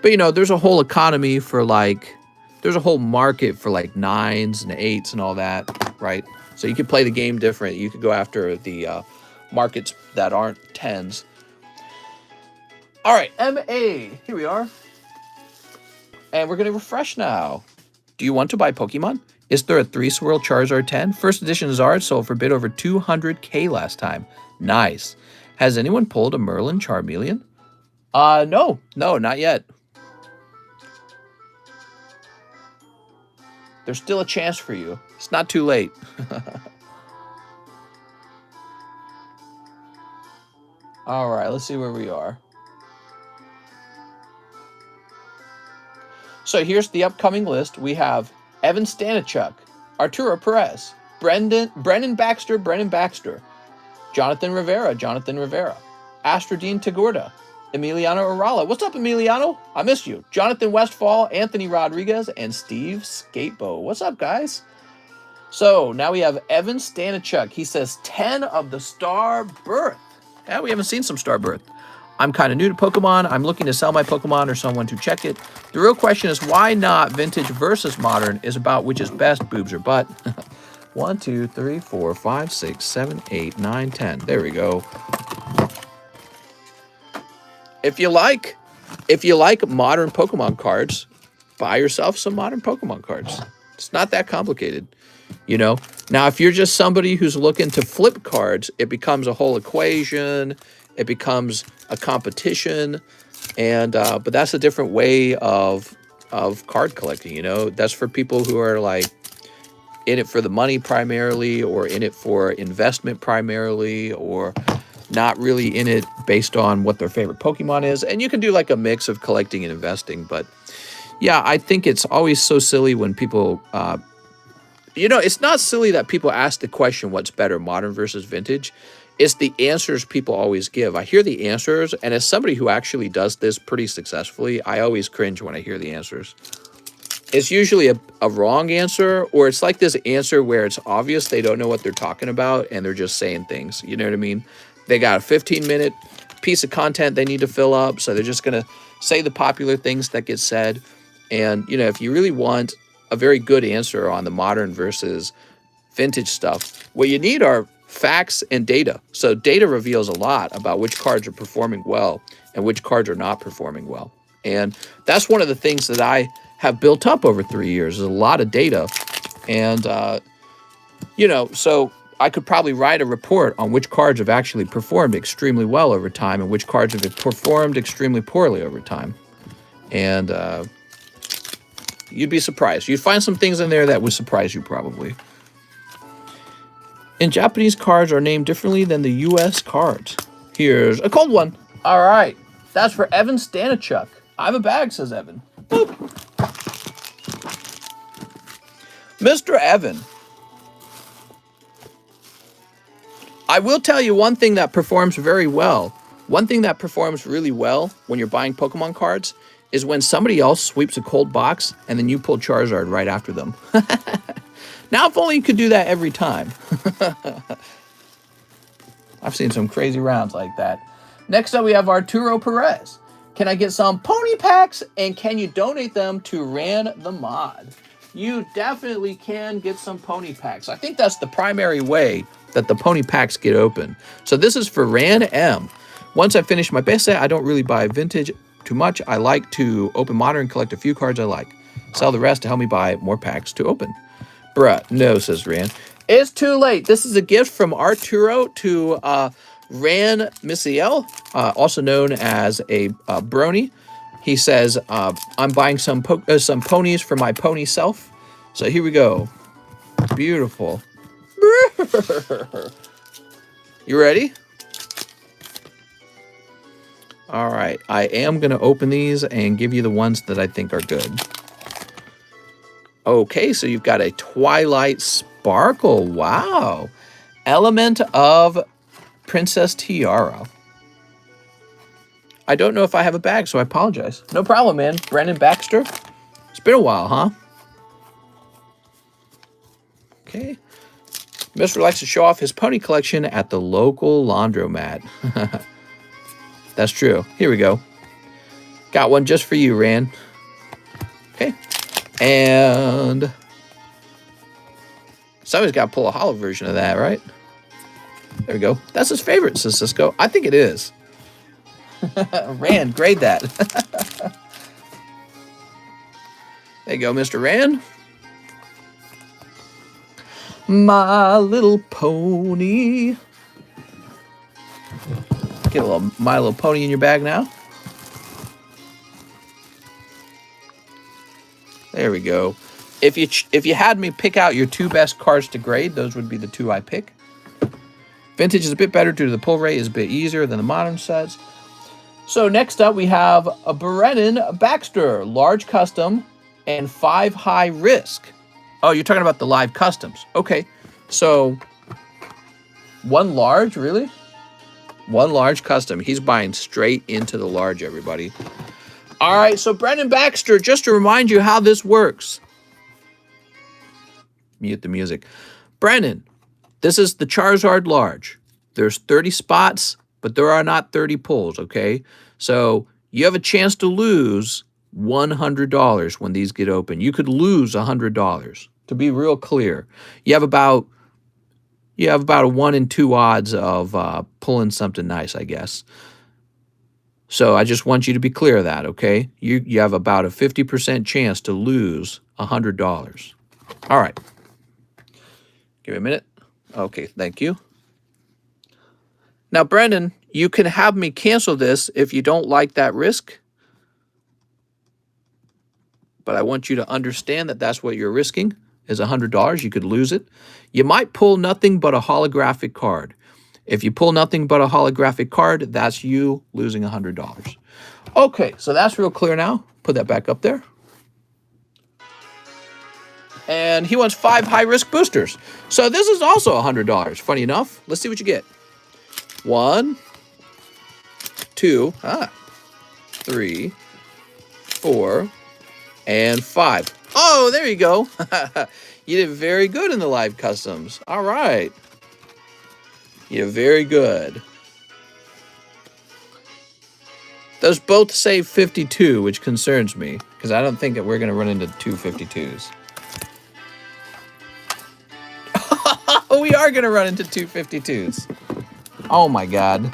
But, you know, there's a whole economy for like, there's a whole market for like 9s and 8s and all that, right? So you could play the game different. You could go after the markets that aren't 10s. All right, MA. Here we are. And we're going to refresh now. Do you want to buy Pokemon? Is there a 3-swirl Charizard 10? First edition Zard sold for a bit over 200K last time. Nice. Has anyone pulled a Merlin Charmeleon? No, not yet. There's still a chance for you. It's not too late. All right, let's see where we are. So here's the upcoming list. We have Evan Stanichuk, Arturo Perez, Brennan Baxter, Jonathan Rivera, Astradine Tagorda, Emiliano Arala. What's up, Emiliano? I miss you. Jonathan Westfall, Anthony Rodriguez, and Steve Skatebo. What's up, guys? So now we have Evan Stanichuk. He says 10 of the Star Birth. Yeah, we haven't seen some Star Birth. I'm kind of new to Pokemon. I'm looking to sell my Pokemon or someone to check it. The real question is why not vintage versus modern is about which is best, boobs or butt. 1, 2, 3, 4, 5, 6, 7, 8, 9, 10. There we go. If you like modern Pokemon cards, buy yourself some modern Pokemon cards. It's not that complicated, you know. Now, if you're just somebody who's looking to flip cards, it becomes a whole equation. It becomes a competition, and but that's a different way of card collecting. You know, that's for people who are like in it for the money primarily, or in it for investment primarily, or not really in it based on what their favorite Pokemon is. And you can do like a mix of collecting and investing. But yeah, I think it's always so silly when people, you know, it's not silly that people ask the question, what's better, modern versus vintage? It's the answers people always give. I hear the answers, and as somebody who actually does this pretty successfully, I always cringe when I hear the answers. It's usually a wrong answer, or it's like this answer where it's obvious they don't know what they're talking about, and they're just saying things. You know what I mean? They got a 15-minute piece of content they need to fill up, so they're just going to say the popular things that get said. And, you know, if you really want a very good answer on the modern versus vintage stuff, what you need are facts and data. So data reveals a lot about which cards are performing well and which cards are not performing well. And that's one of the things that I have built up over 3 years, is a lot of data. And, you know, so I could probably write a report on which cards have actually performed extremely well over time and which cards have performed extremely poorly over time. And you'd be surprised. You'd find some things in there that would surprise you probably. And Japanese cards are named differently than the U.S. cards. Here's a cold one. All right. That's for Evan Stanichuk. I have a bag, says Evan. Boop. Mr. Evan, I will tell you one thing that performs very well. One thing that performs really well when you're buying Pokemon cards is when somebody else sweeps a cold box and then you pull Charizard right after them. Now, if only you could do that every time. I've seen some crazy rounds like that. Next up, we have Arturo Perez. Can I get some pony packs, and can you donate them to Ran the Mod? You definitely can get some pony packs. I think that's the primary way that the pony packs get open. So this is for Ran M. Once I finish my base set, I don't really buy vintage too much. I like to open modern and collect a few cards I like. Sell the rest to help me buy more packs to open. Bruh, no, says Ran. It's too late. This is a gift from Arturo to Ran Misiel, also known as a brony. He says, I'm buying some ponies for my pony self. So here we go. Beautiful. You ready? All right. I am going to open these and give you the ones that I think are good. Okay, so you've got a Twilight Sparkle. Wow. Element of Princess Tiara. I don't know if I have a bag, so I apologize. No problem, man. Brennan Baxter. It's been a while, huh? Okay. Mr. likes to show off his pony collection at the local laundromat. That's true. Here we go. Got one just for you, Ran. Okay. And somebody's got to pull a hollow version of that, right? There we go. That's his favorite, says Cisco. I think it is. Ran, grade that. There you go, Mr. Ran. My Little Pony. Get a little My Little Pony in your bag now. There we go. If you had me pick out your two best cards to grade, those would be the two I pick. Vintage is a bit better due to the pull rate is a bit easier than the modern sets. So next up, we have a Brennan Baxter, large custom and 5 high risk. Oh, you're talking about the live customs. Okay, so one large, really? One large custom. He's buying straight into the large, everybody. All right, so Brennan Baxter, just to remind you how this works. Mute the music. Brennan, this is the Charizard large. There's 30 spots, but there are not 30 pulls, okay? So you have a chance to lose $100 when these get open. You could lose $100. To be real clear, you have about a 1 in 2 odds of pulling something nice, I guess. So I just want you to be clear of that, okay? You have about a 50% chance to lose $100. All right. Give me a minute. Okay, thank you. Now, Brendan, you can have me cancel this if you don't like that risk. But I want you to understand that that's what you're risking is $100. You could lose it. You might pull nothing but a holographic card. If you pull nothing but a holographic card, that's you losing $100. Okay, so that's real clear now. Put that back up there. And he wants 5 high-risk boosters. So this is also $100. Funny enough. Let's see what you get. 1, 2, 3, 4, and 5. Oh, there you go. You did very good in the live customs. All right. You're very good. Those both say 52, which concerns me, because I don't think that we're going to run into 2 52s. We are going to run into 2 52s. Oh my God.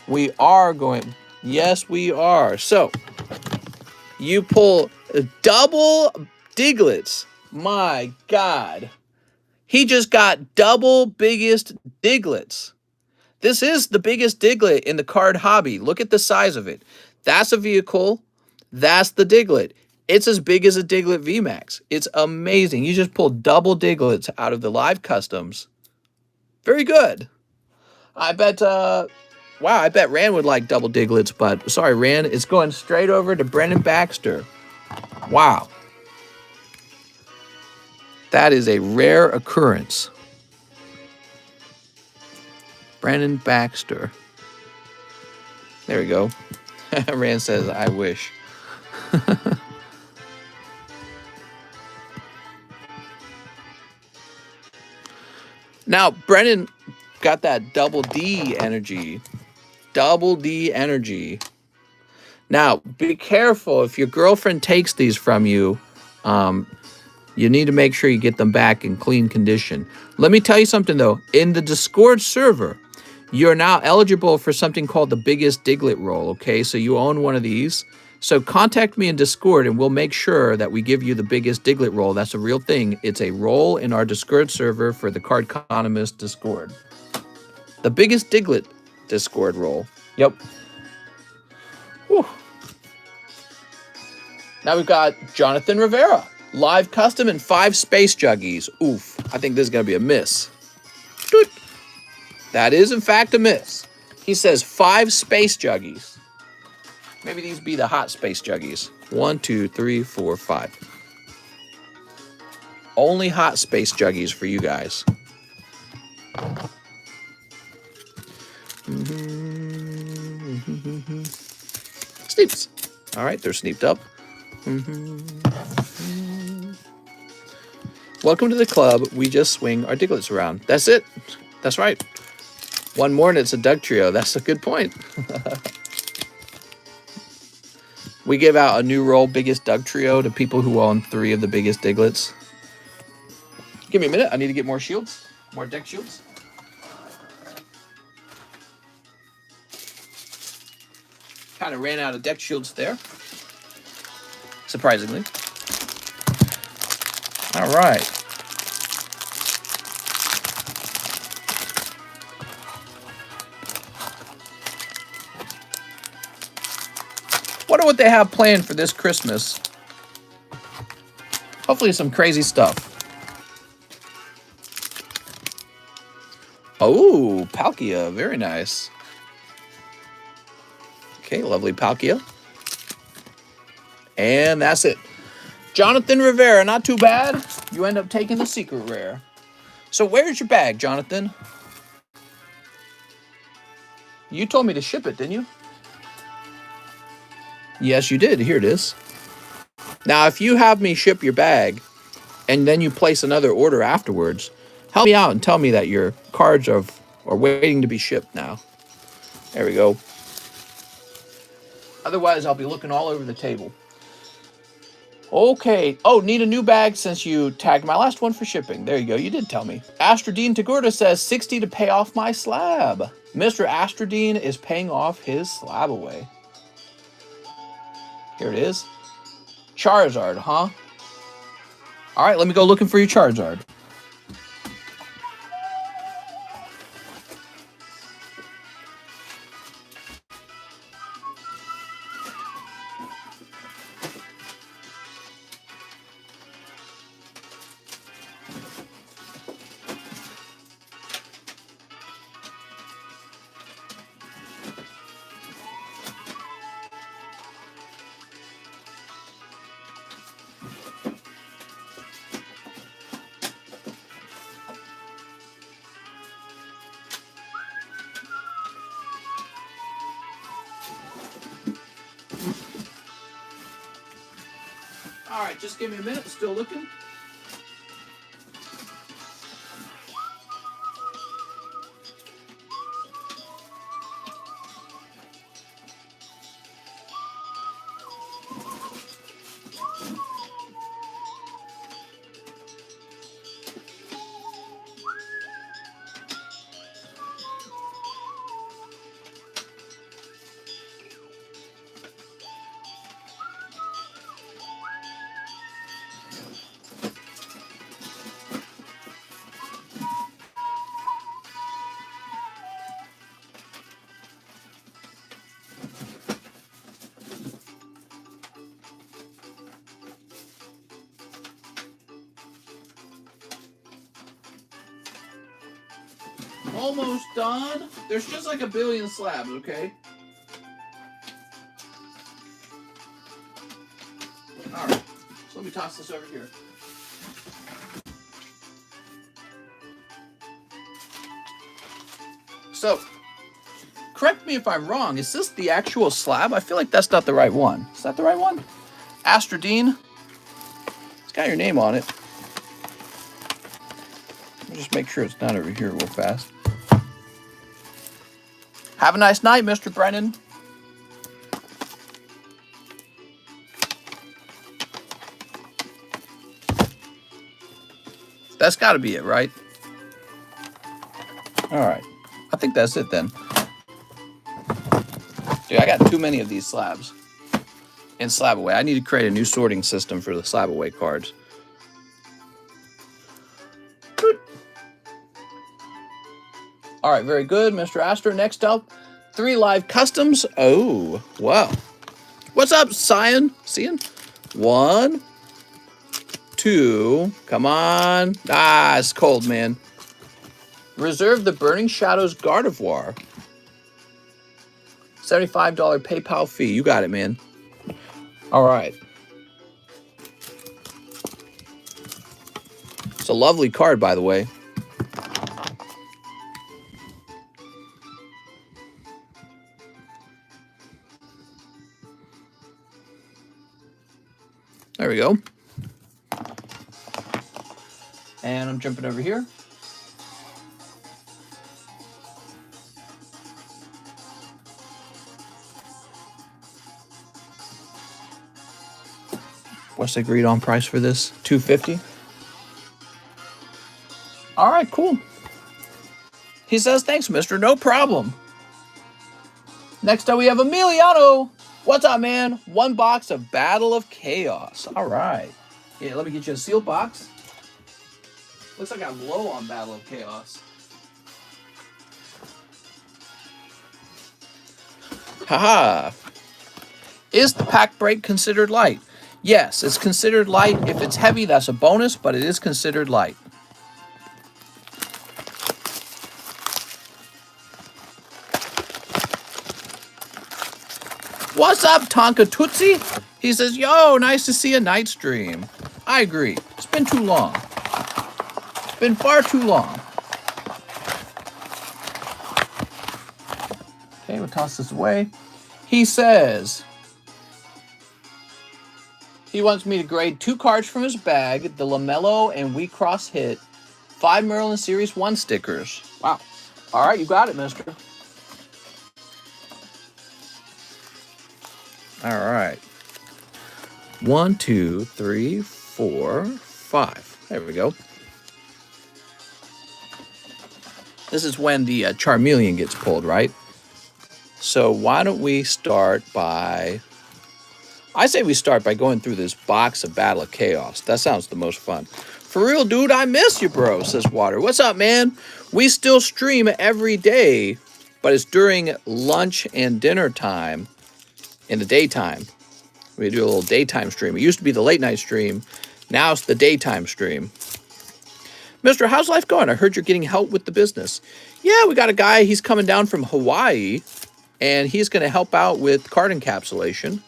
We are going. Yes, we are. So, you pull double Diglets. My God. He just got double biggest Diglets. This is the biggest Diglett in the card hobby. Look at the size of it. That's a vehicle. That's the Diglett. It's as big as a Diglett VMAX. It's amazing. You just pulled double Diglets out of the live customs. Very good. I bet, wow, I bet Rand would like double Diglets, but sorry, Rand, it's going straight over to Brennan Baxter. Wow. That is a rare occurrence. Brennan Baxter. There we go. Rand says, I wish. Now, Brennan got that double D energy. Double D energy. Now, be careful. If your girlfriend takes these from you, you need to make sure you get them back in clean condition. Let me tell you something, though. In the Discord server, you're now eligible for something called the biggest Diglett roll, okay? So you own one of these. So contact me in Discord, and we'll make sure that we give you the biggest Diglett roll. That's a real thing. It's a roll in our Discord server for the Cardconomist Discord. The biggest Diglett Discord roll. Yep. Whew. Now we've got Jonathan Rivera. Live custom and 5 space juggies. Oof. I think this is going to be a miss. Doot. That is, in fact, a miss. He says 5 space juggies. Maybe these be the hot space juggies. 1, 2, 3, 4, 5. Only hot space juggies for you guys. Sneeps. All right, they're sneeped up. Welcome to the club. We just swing our Diglets around. That's it. That's right. One more and it's a Doug trio. That's a good point. We give out a new roll, biggest Doug trio, to people who own 3 of the biggest Diglets. Give me a minute. I need to get more shields. More deck shields. Kind of ran out of deck shields there. Surprisingly. All right. Wonder what they have planned for this Christmas. Hopefully some crazy stuff. Oh, Palkia. Very nice. Okay, lovely Palkia. And that's it. Jonathan Rivera, not too bad. You end up taking the secret rare. So where's your bag, Jonathan? You told me to ship it, didn't you? Yes, you did. Here it is. Now, if you have me ship your bag and then you place another order afterwards, help me out and tell me that your cards are waiting to be shipped now. There we go. Otherwise, I'll be looking all over the table. Okay. Oh, need a new bag since you tagged my last one for shipping. There you go. You did tell me. Astrodine Tagorda says 60 to pay off my slab. Mr. Astrodine is paying off his slab away. Here it is. Charizard, huh? All right, let me go looking for your Charizard. All right, just give me a minute. Still looking. Almost done. There's just like a billion slabs, okay? All right, so let me toss this over here. So, correct me if I'm wrong. Is this the actual slab? I feel like that's not the right one. Is that the right one? Astrodine. It's got your name on it. Let me just make sure it's not over here real fast. Have a nice night, Mr. Brennan. That's got to be it, right? All right. I think that's it then. Dude, I got too many of these slabs in slab away. I need to create a new sorting system for the slab away cards. All right, very good, Mr. Astor. Next up, 3 live customs. Oh, wow. What's up, Cyan? 1, 2. Come on. Ah, it's cold, man. Reserve the Burning Shadows Gardevoir. $75 PayPal fee. You got it, man. All right. It's a lovely card, by the way. There we go. And I'm jumping over here. What's the agreed on price for this? $250. All right, cool. He says, thanks, mister. No problem. Next up, we have Emiliano. What's up, man? 1 box of Battle of Chaos. All right. Yeah, let me get you a sealed box. Looks like I'm low on Battle of Chaos. Haha. Is the pack break considered light? Yes, it's considered light. If it's heavy, that's a bonus, but it is considered light. What's up, Tonka Tootsie? He says, yo, nice to see a night stream. I agree. It's been too long. It's been far too long. Okay, we'll toss this away. He says he wants me to grade 2 cards from his bag, the LaMelo and We Cross Hit, 5 Maryland Series 1 stickers. Wow. All right, you got it, mister. All right. 1, 2, 3, 4, 5. There we go. This is when the Charmeleon gets pulled, right? So why don't we start by... I say we start by going through this box of Battle of Chaos. That sounds the most fun. For real, dude, I miss you, bro, says Water. What's up, man? We still stream every day, but it's during lunch and dinner time in the daytime. We do a little daytime stream. It used to be the late night stream. Now it's the daytime stream. Mister, how's life going? I heard you're getting help with the business. Yeah, we got a guy. He's coming down from Hawaii, and he's going to help out with card encapsulation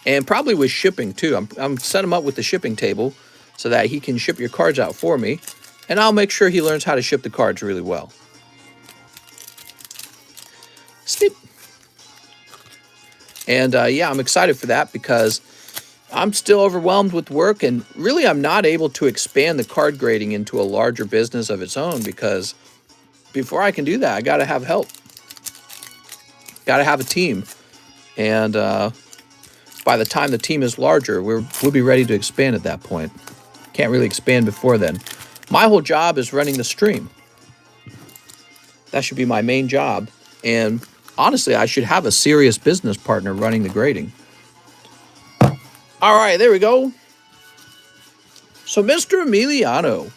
and probably with shipping, too. I'm setting him up with the shipping table so that he can ship your cards out for me, and I'll make sure he learns how to ship the cards really well. Sleep. And, yeah, I'm excited for that because I'm still overwhelmed with work, and really I'm not able to expand the card grading into a larger business of its own because before I can do that, I got to have help. Got to have a team. And by the time the team is larger, we'll be ready to expand at that point. Can't really expand before then. My whole job is running the stream. That should be my main job. And honestly, I should have a serious business partner running the grading. All right, there we go. So, Mr. Emiliano,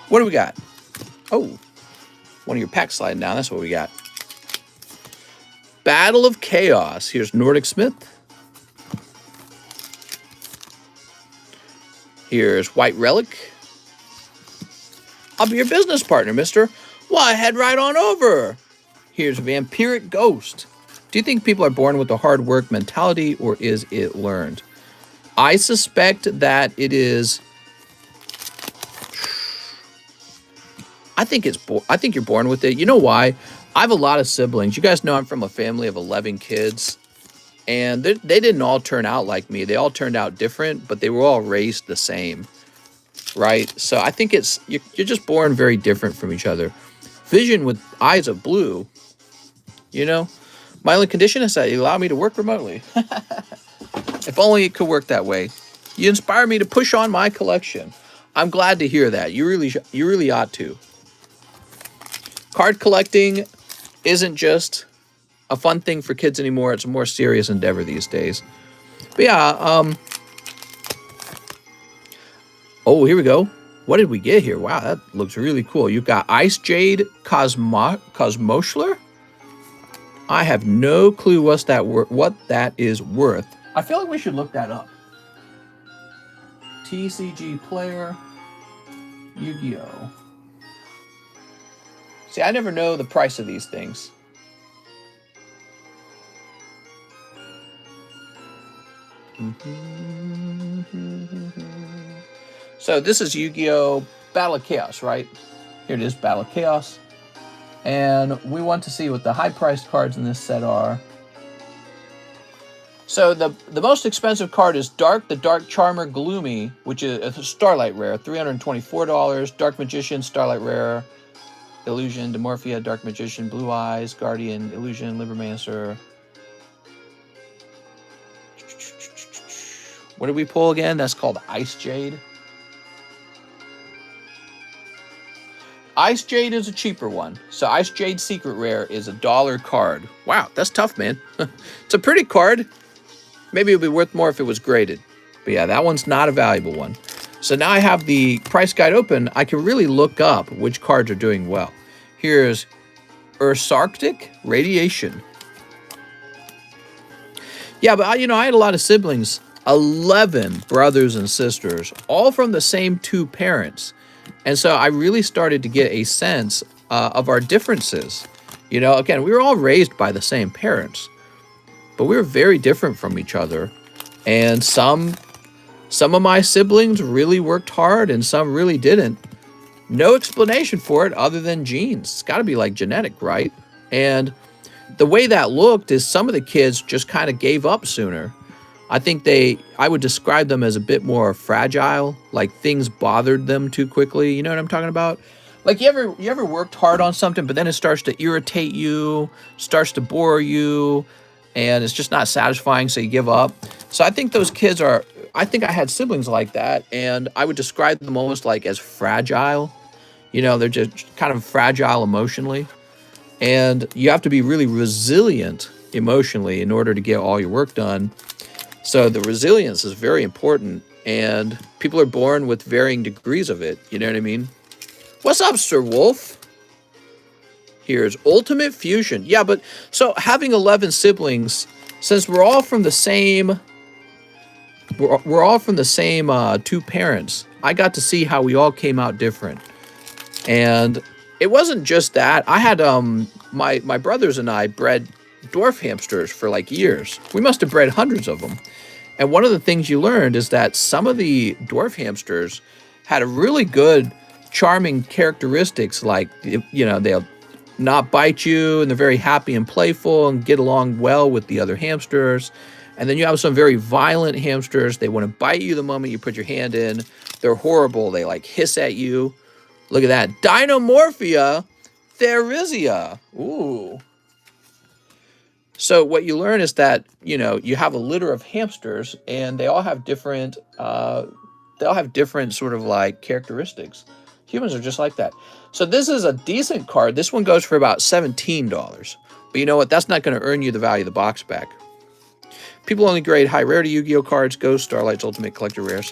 what do we got? Oh, one of your packs sliding down. That's what we got. Battle of Chaos. Here's Nordic Smith. Here's White Relic. I'll be your business partner, mister. Well, head right on over. Here's Vampiric Ghost. Do you think people are born with a hard work mentality, or is it learned? I suspect that it is. I think you're born with it. You know why? I have a lot of siblings. You guys know I'm from a family of 11 kids, and they didn't all turn out like me. They all turned out different, but they were all raised the same, right? So I think you're just born very different from each other. Vision with eyes of blue, you know? My only condition is that you allow me to work remotely. If only it could work that way. You inspire me to push on my collection. I'm glad to hear that. You really ought to. Card collecting isn't just a fun thing for kids anymore. It's a more serious endeavor these days. But yeah, oh, here we go. What did we get here? Wow, that looks really cool. You've got Ice Jade Cosmoshler. I have no clue what that is worth. I feel like we should look that up. TCG player, Yu-Gi-Oh. See, I never know the price of these things. So this is Yu-Gi-Oh! Battle of Chaos, right? Here it is, Battle of Chaos. And we want to see what the high-priced cards in this set are. So the most expensive card is the Dark Charmer Gloomy, which is a Starlight Rare, $324. Dark Magician, Starlight Rare, Illusion, Dimorphia, Dark Magician, Blue Eyes, Guardian, Illusion, Libermancer. What did we pull again? That's called Ice Jade. Ice Jade is a cheaper one. So Ice Jade Secret Rare is $1 card. Wow, that's tough, man. It's a pretty card. Maybe it would be worth more if it was graded. But yeah, that one's not a valuable one. So now I have the price guide open. I can really look up which cards are doing well. Here's Ursarctic Radiation. Yeah, but I had a lot of siblings. 11 brothers and sisters, all from the same 2 parents. And so I really started to get a sense of our differences. Again, we were all raised by the same parents, but we were very different from each other. And some of my siblings really worked hard and some really didn't. No explanation for it other than genes. It's got to be like genetic, right? And the way that looked is some of the kids just kind of gave up sooner. I would describe them as a bit more fragile, like things bothered them too quickly. You know what I'm talking about? Like you ever worked hard on something, but then it starts to irritate you, starts to bore you, and it's just not satisfying, so you give up. So I think I had siblings like that, and I would describe them almost like as fragile. They're just kind of fragile emotionally, and you have to be really resilient emotionally in order to get all your work done. So the resilience is very important, and people are born with varying degrees of it. You know what I mean? What's up, Sir Wolf? Here's Ultimate Fusion. Yeah, but so having 11 siblings, since we're all from the same, we're all from the same two parents, I got to see how we all came out different. And it wasn't just that. I had my brothers and I bred dwarf hamsters for like years. We must have bred hundreds of them. And one of the things you learned is that some of the dwarf hamsters had a really good charming characteristics, like they'll not bite you, and they're very happy and playful and get along well with the other hamsters. And then you have some very violent hamsters. They want to bite you the moment you put your hand in. They're horrible. They like hiss at you. Look at that. Dinomorphia therizia. Ooh. So what you learn is that, you have a litter of hamsters, and they all have different sort of like characteristics. Humans are just like that. So this is a decent card. This one goes for about $17. But you know what? That's not going to earn you the value of the box back. People only grade high rarity Yu-Gi-Oh cards, Ghost, Starlight's Ultimate Collector Rares.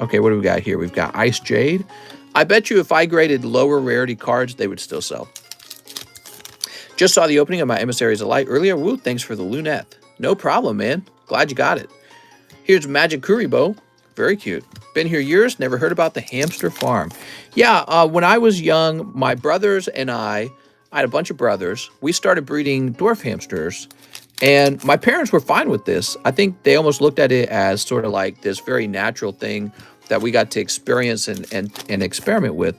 Okay, what do we got here? We've got Ice Jade. I bet you if I graded lower rarity cards, they would still sell. Just saw the opening of my Emissaries of Light earlier. Woo, thanks for the lunette. No problem, man. Glad you got it. Here's Magic Kuribo. Very cute. Been here years, never heard about the hamster farm. Yeah, when I was young, my brothers and I had a bunch of brothers. We started breeding dwarf hamsters, and my parents were fine with this. I think they almost looked at it as sort of like this very natural thing that we got to experience and experiment with.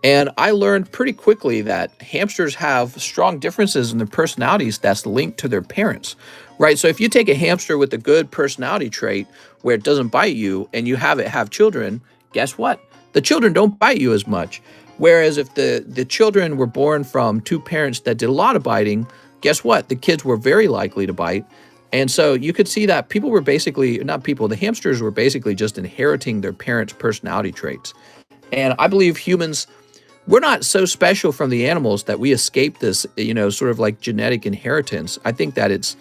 And I learned pretty quickly that hamsters have strong differences in their personalities that's linked to their parents, right? So if you take a hamster with a good personality trait where it doesn't bite you and you have it have children, guess what? The children don't bite you as much. Whereas if the children were born from two parents that did a lot of biting, guess what? The kids were very likely to bite. And so you could see that people were basically, not people, the hamsters were basically just inheriting their parents' personality traits. And I believe humans, we're not so special from the animals that we escape this, sort of like genetic inheritance. I think that it's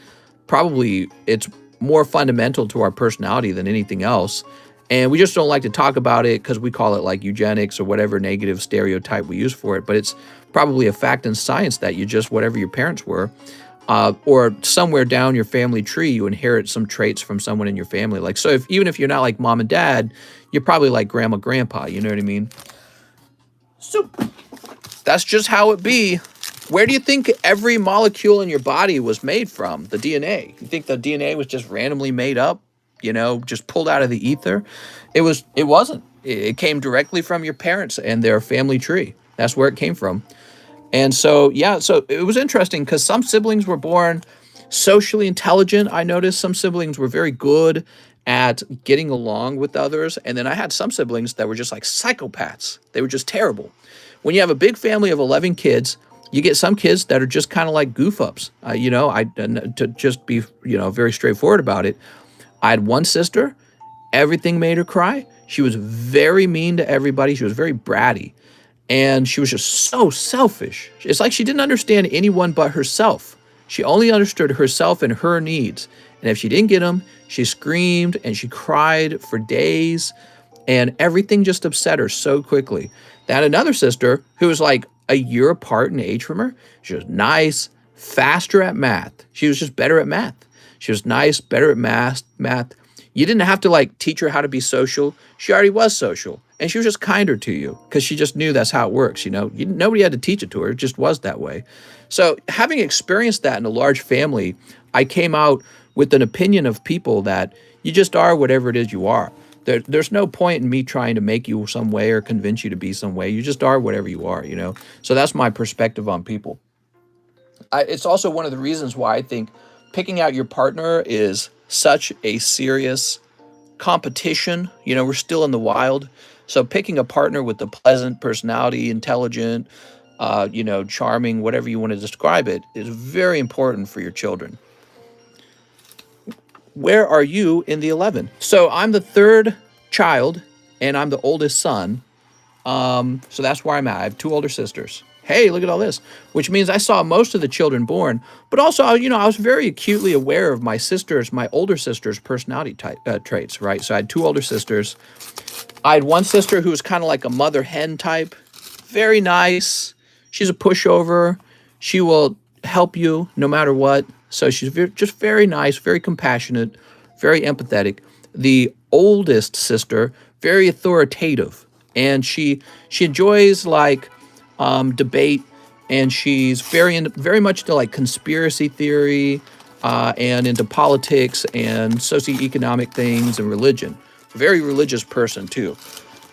more fundamental to our personality than anything else. And we just don't like to talk about it because we call it like eugenics or whatever negative stereotype we use for it. But it's probably a fact in science that you just, whatever your parents were, or somewhere down your family tree, you inherit some traits from someone in your family. Like, so even if you're not like mom and dad, you're probably like grandma, grandpa, you know what I mean? So that's just how it be. Where do you think every molecule in your body was made from? The DNA. You think the DNA was just randomly made up, just pulled out of the ether? It wasn't. It came directly from your parents and their family tree. That's where it came from. And so, yeah, so it was interesting because some siblings were born socially intelligent. I noticed some siblings were very good at getting along with others. And then I had some siblings that were just like psychopaths. They were just terrible. When you have a big family of 11 kids, you get some kids that are just kind of like goof ups. To just be, very straightforward about it. I had one sister, everything made her cry. She was very mean to everybody. She was very bratty. And she was just so selfish. It's like she didn't understand anyone but herself. She only understood herself and her needs. And if she didn't get them, she screamed and she cried for days. And everything just upset her so quickly. They had another sister who was like a year apart in age from her. She was nice, faster at math. She was just better at math. She was nice, better at math. You didn't have to like teach her how to be social. She already was social. And she was just kinder to you because she just knew that's how it works. Nobody had to teach it to her. It just was that way. So having experienced that in a large family, I came out with an opinion of people that you just are whatever it is you are. There's no point in me trying to make you some way or convince you to be some way. You just are whatever you are. So that's my perspective on people. It's also one of the reasons why I think picking out your partner is such a serious competition. We're still in the wild. So picking a partner with a pleasant personality, intelligent, charming, whatever you want to describe it, is very important for your children. Where are you in the 11? So I'm the third child, and I'm the oldest son. So that's where I'm at. I have 2 older sisters. Hey, look at all this, which means I saw most of the children born, but also, I was very acutely aware of my older sister's personality traits, right? So I had 2 older sisters. I had one sister who was kind of like a mother hen type, very nice. She's a pushover. She will help you no matter what. So she's just very nice, very compassionate, very empathetic. The oldest sister, very authoritative, and she enjoys debate, and she's very much into like conspiracy theory, and into politics and socioeconomic things and religion. Very religious person too.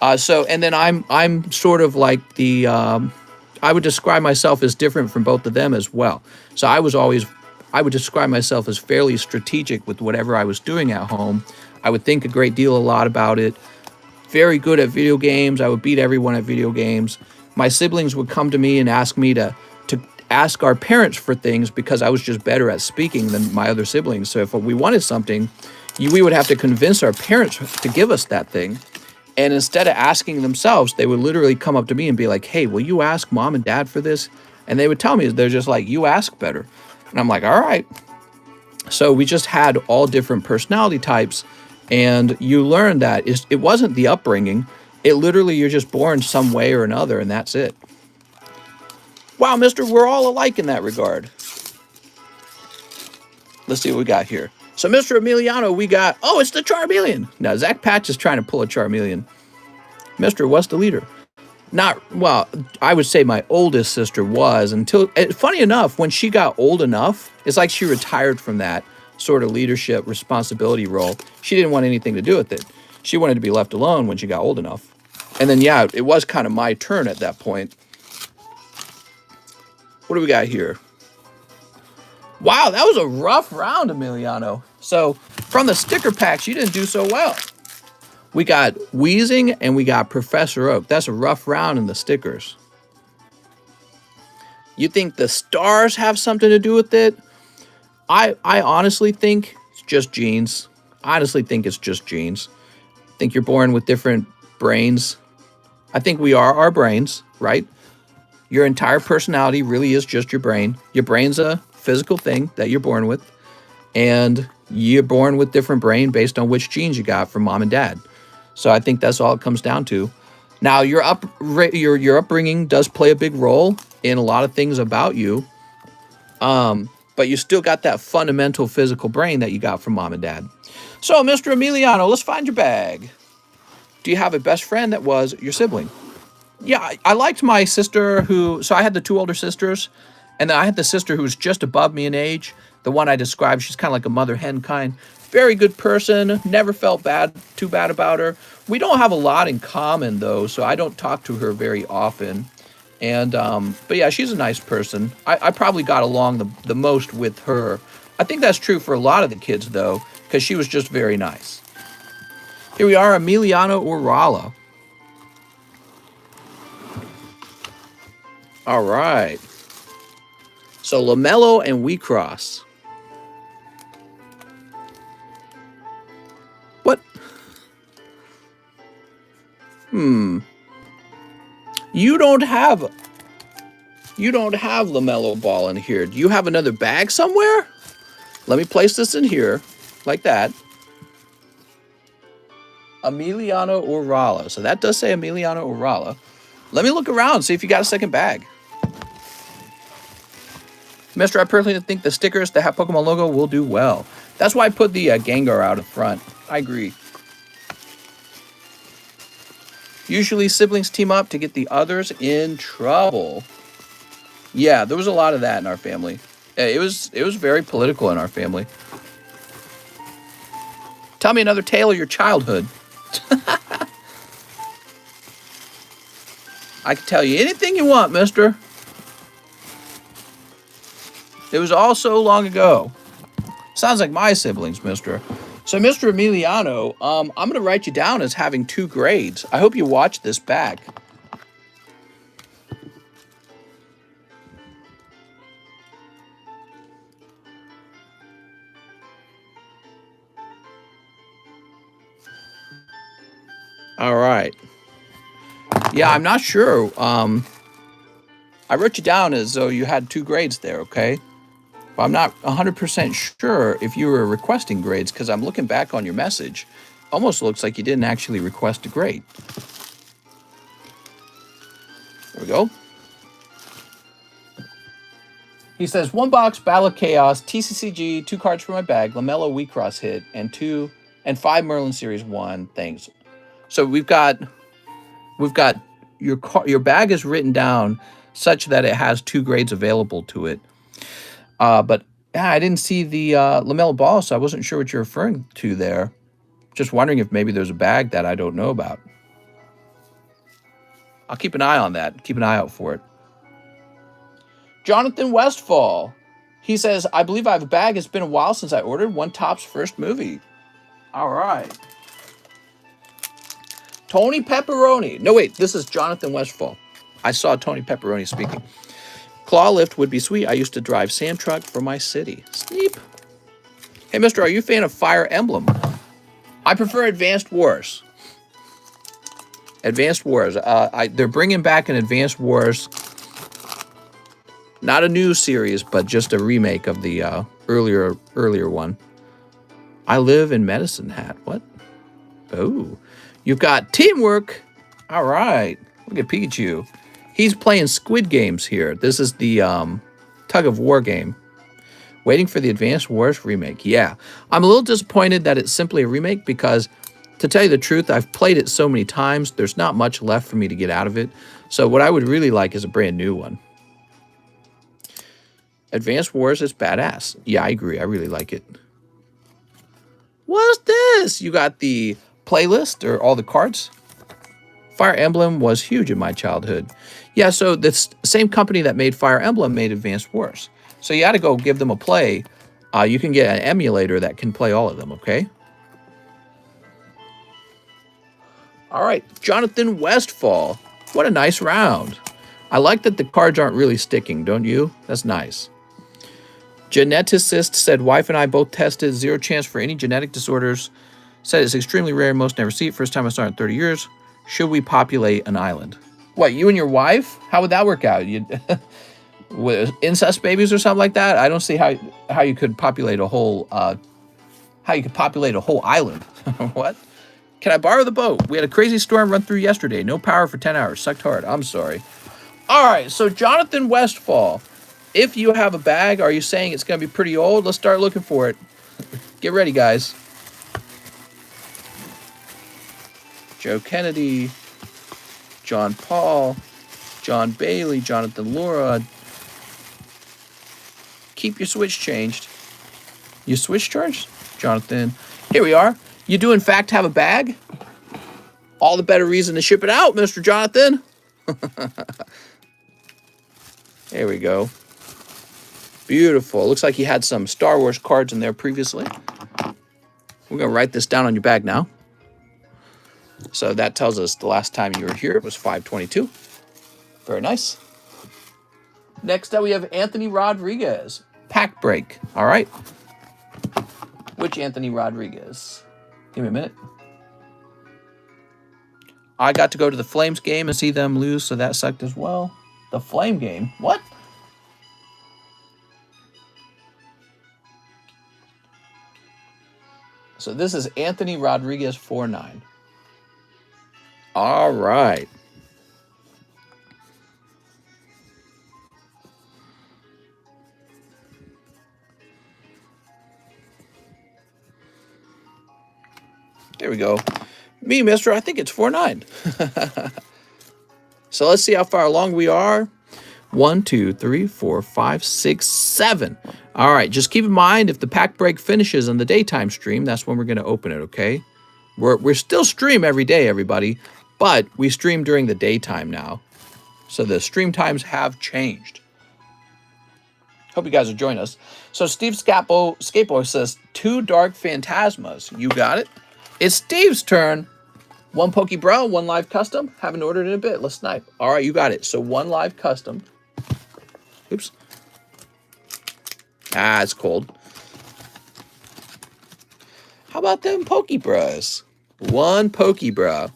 And then I'm sort of like I would describe myself as different from both of them as well. So I would describe myself as fairly strategic with whatever I was doing at home. I would think a lot about it. Very good at video games. I would beat everyone at video games. My siblings would come to me and ask me to ask our parents for things because I was just better at speaking than my other siblings. So if we wanted something, we would have to convince our parents to give us that thing. And instead of asking themselves, they would literally come up to me and be like, hey, will you ask mom and dad for this? And they would tell me, they're just like, you ask better. And I'm like, all right. So we just had all different personality types. And you learn that it wasn't the upbringing. It literally, you're just born some way or another, and that's it. Wow, mister, we're all alike in that regard. Let's see what we got here. So, Mr. Emiliano, we got, it's the Charmeleon. Now, Zach Patch is trying to pull a Charmeleon. Mister, what's the leader? I would say my oldest sister was funny enough, when she got old enough, it's like she retired from that sort of leadership responsibility role. She didn't want anything to do with it. She wanted to be left alone when she got old enough. And then, it was kind of my turn at that point. What do we got here? Wow, that was a rough round, Emiliano. So, from the sticker packs, you didn't do so well. We got Wheezing and we got Professor Oak. That's a rough round in the stickers. You think the stars have something to do with it? I honestly think it's just genes. I think you're born with different brains. I think we are our brains, right? Your entire personality really is just your brain. Your brain's a physical thing that you're born with, and you're born with different brain based on which genes you got from mom and dad. So I think that's all it comes down to. Now, your upbringing does play a big role in a lot of things about you, but you still got that fundamental physical brain that you got from mom and dad. So, Mr. Emiliano, let's find your bag. Do you have a best friend that was your sibling? Yeah, I liked my sister so I had the 2 older sisters, and then I had the sister who was just above me in age. The one I described, she's kind of like a mother hen kind. Very good person, never felt too bad about her. We don't have a lot in common though, so I don't talk to her very often. And, but yeah, she's a nice person. I probably got along the most with her. I think that's true for a lot of the kids though, because she was just very nice. Here we are, Emiliano Urala. All right. So Lamello and Wheatcross. What? You don't have LaMelo Ball in here. Do you have another bag somewhere? Let me place this in here, like that. Emiliano Urala. So that does say Emiliano Urala. Let me look around, see if you got a second bag. Mister, I personally think the stickers that have Pokemon logo will do well. That's why I put the Gengar out in front. I agree. Usually siblings team up to get the others in trouble. Yeah, there was a lot of that in our family. It was very political in our family. Tell me another tale of your childhood. I can tell you anything you want, mister. It was all so long ago. Sounds like my siblings, mister. So, Mr. Emiliano, I'm going to write you down as having 2 grades. I hope you watch this back. All right. Yeah, I'm not sure. I wrote you down as though you had 2 grades there, okay? But I'm not 100% sure if you were requesting grades because I'm looking back on your message. Almost looks like you didn't actually request a grade. There we go. He says, 1 box, Battle of Chaos, TCCG, 2 cards for my bag, LaMelo Wheatcross hit, and 5 Merlin Series 1 things. So we've got your bag is written down such that it has 2 grades available to it. But yeah, I didn't see the LaMelo Ball, so I wasn't sure what you're referring to there. Just wondering if maybe there's a bag that I don't know about. I'll keep an eye on that. Keep an eye out for it. Jonathan Westfall. He says, I believe I have a bag. It's been a while since I ordered One Top's first movie. All right. Tony Pepperoni. No, wait. This is Jonathan Westfall. I saw Tony Pepperoni speaking. Claw lift would be sweet. I used to drive sand truck for my city. Sneep. Hey, mister, are you a fan of Fire Emblem? I prefer Advanced Wars. Advanced Wars. They're bringing back an Advanced Wars. Not a new series, but just a remake of the earlier one. I live in Medicine Hat. What? Oh, you've got teamwork. All right. Look at Pikachu. He's playing Squid Games here. This is the tug of war game. Waiting for the Advanced Wars remake. Yeah. I'm a little disappointed that it's simply a remake because, to tell you the truth, I've played it so many times, there's not much left for me to get out of it. So what I would really like is a brand new one. Advanced Wars is badass. Yeah, I agree. I really like it. What's this? You got the playlist or all the cards? Fire Emblem was huge in my childhood. Yeah, so the same company that made Fire Emblem made Advanced Wars. So you got to go give them a play. You can get an emulator that can play all of them, okay? All right, Jonathan Westfall. What a nice round. I like that the cards aren't really sticking, don't you? That's nice. Geneticist said, wife and I both tested, 0 chance for any genetic disorders. Said it's extremely rare, most never see it. First time I saw it in 30 years. Should we populate an island? What, you and your wife? How would that work out? You with incest babies or something like that? I don't see how you could populate a whole island. What? Can I borrow the boat? We had a crazy storm run through yesterday. No power for 10 hours. Sucked hard. I'm sorry. All right, so Jonathan Westfall. If you have a bag, are you saying it's going to be pretty old? Let's start looking for it. Get ready, guys. Joe Kennedy, John Paul, John Bailey, Jonathan Laura. Keep your switch changed. You switch charged? Jonathan. Here we are. You do, in fact, have a bag? All the better reason to ship it out, Mr. Jonathan. There we go. Beautiful. Looks like you had some Star Wars cards in there previously. We're going to write this down on your bag now. So that tells us the last time you were here, it was 5/22. Very nice. Next up, we have Anthony Rodriguez. Pack break. All right. Which Anthony Rodriguez? Give me a minute. I got to go to the Flames game and see them lose, so that sucked as well. The Flame game? What? So this is Anthony Rodriguez 49. All right. There we go. Me, mister, I think it's 4-9. So let's see how far along we are. 1, 2, 3, 4, 5, 6, 7. All right, just keep in mind if the pack break finishes on the daytime stream, that's when we're going to open it, okay? We're still stream every day, everybody, but we stream during the daytime now. So the stream times have changed. Hope you guys will join us. So Steve Scapo says 2 Dark Phantasmas. You got it. It's Steve's turn. 1 Pokebro, 1 live custom. Haven't ordered in a bit. Let's snipe. All right, you got it. So 1 live custom. Oops. Ah, it's cold. How about them Pokebros? 1 Pokebro.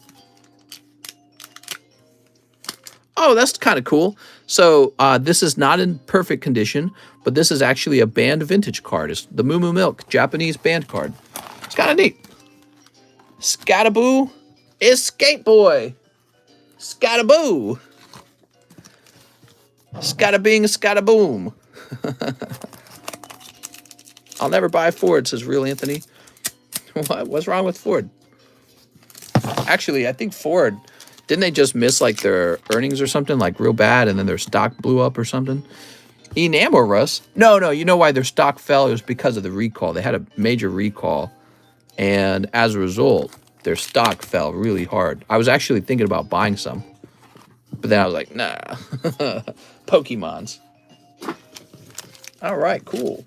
Oh, that's kind of cool. So this is not in perfect condition, but this is actually a banned vintage card. It's the Moo Moo Milk Japanese banned card. It's kind of neat. Scataboo Escape Boy. Scataboo. Scatabing, scataboom. I'll never buy a Ford, says Real Anthony. What's wrong with Ford? Actually, I think Ford, didn't they just miss like their earnings or something like real bad and then their stock blew up or something? Enamorous? No, you know why their stock fell? It was because of the recall. They had a major recall and as a result, their stock fell really hard. I was actually thinking about buying some, but then I was like, nah. Pokemons. All right, cool.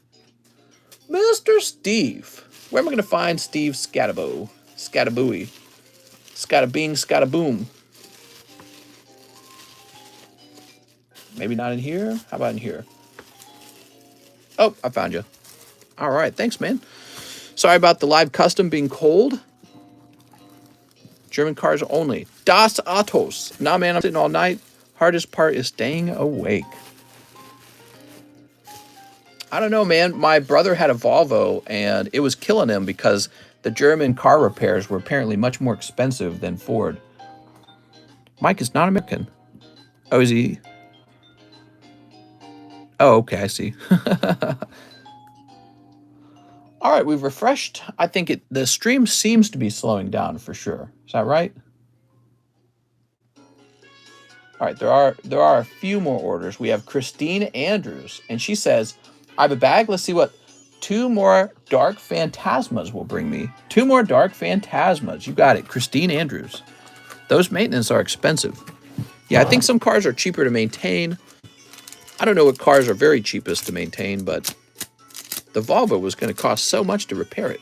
Mr. Steve. Where am I going to find Steve Scatabo? Scatabooey. Scatabing, scataboom. Maybe not in here? How about in here? Oh, I found you. All right, thanks, man. Sorry about the live custom being cold. German cars only. Das Autos. Nah, man, I'm sitting all night. Hardest part is staying awake. I don't know, man. My brother had a Volvo, and it was killing him because the German car repairs were apparently much more expensive than Ford. Mike is not American. Oh, is he? Oh, okay, I see. All right, we've refreshed. I think the stream seems to be slowing down for sure. Is that right? All right, there are a few more orders. We have Christine Andrews, and she says, I have a bag. Let's see what 2 more Dark Phantasmas will bring me. 2 more Dark Phantasmas. You got it, Christine Andrews. Those maintenance are expensive. Yeah, I think some cars are cheaper to maintain. I don't know what cars are very cheapest to maintain, but the Volvo was going to cost so much to repair it.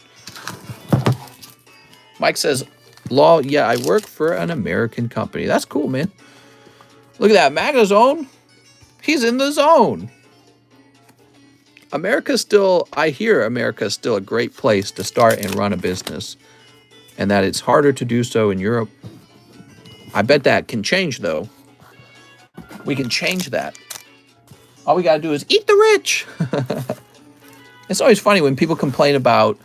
Mike says, lol, yeah, I work for an American company. That's cool, man. Look at that, MAGA zone. He's in the zone. I hear America's still a great place to start and run a business, and that it's harder to do so in Europe. I bet that can change, though. We can change that. All we got to do is eat the rich. It's always funny when people complain about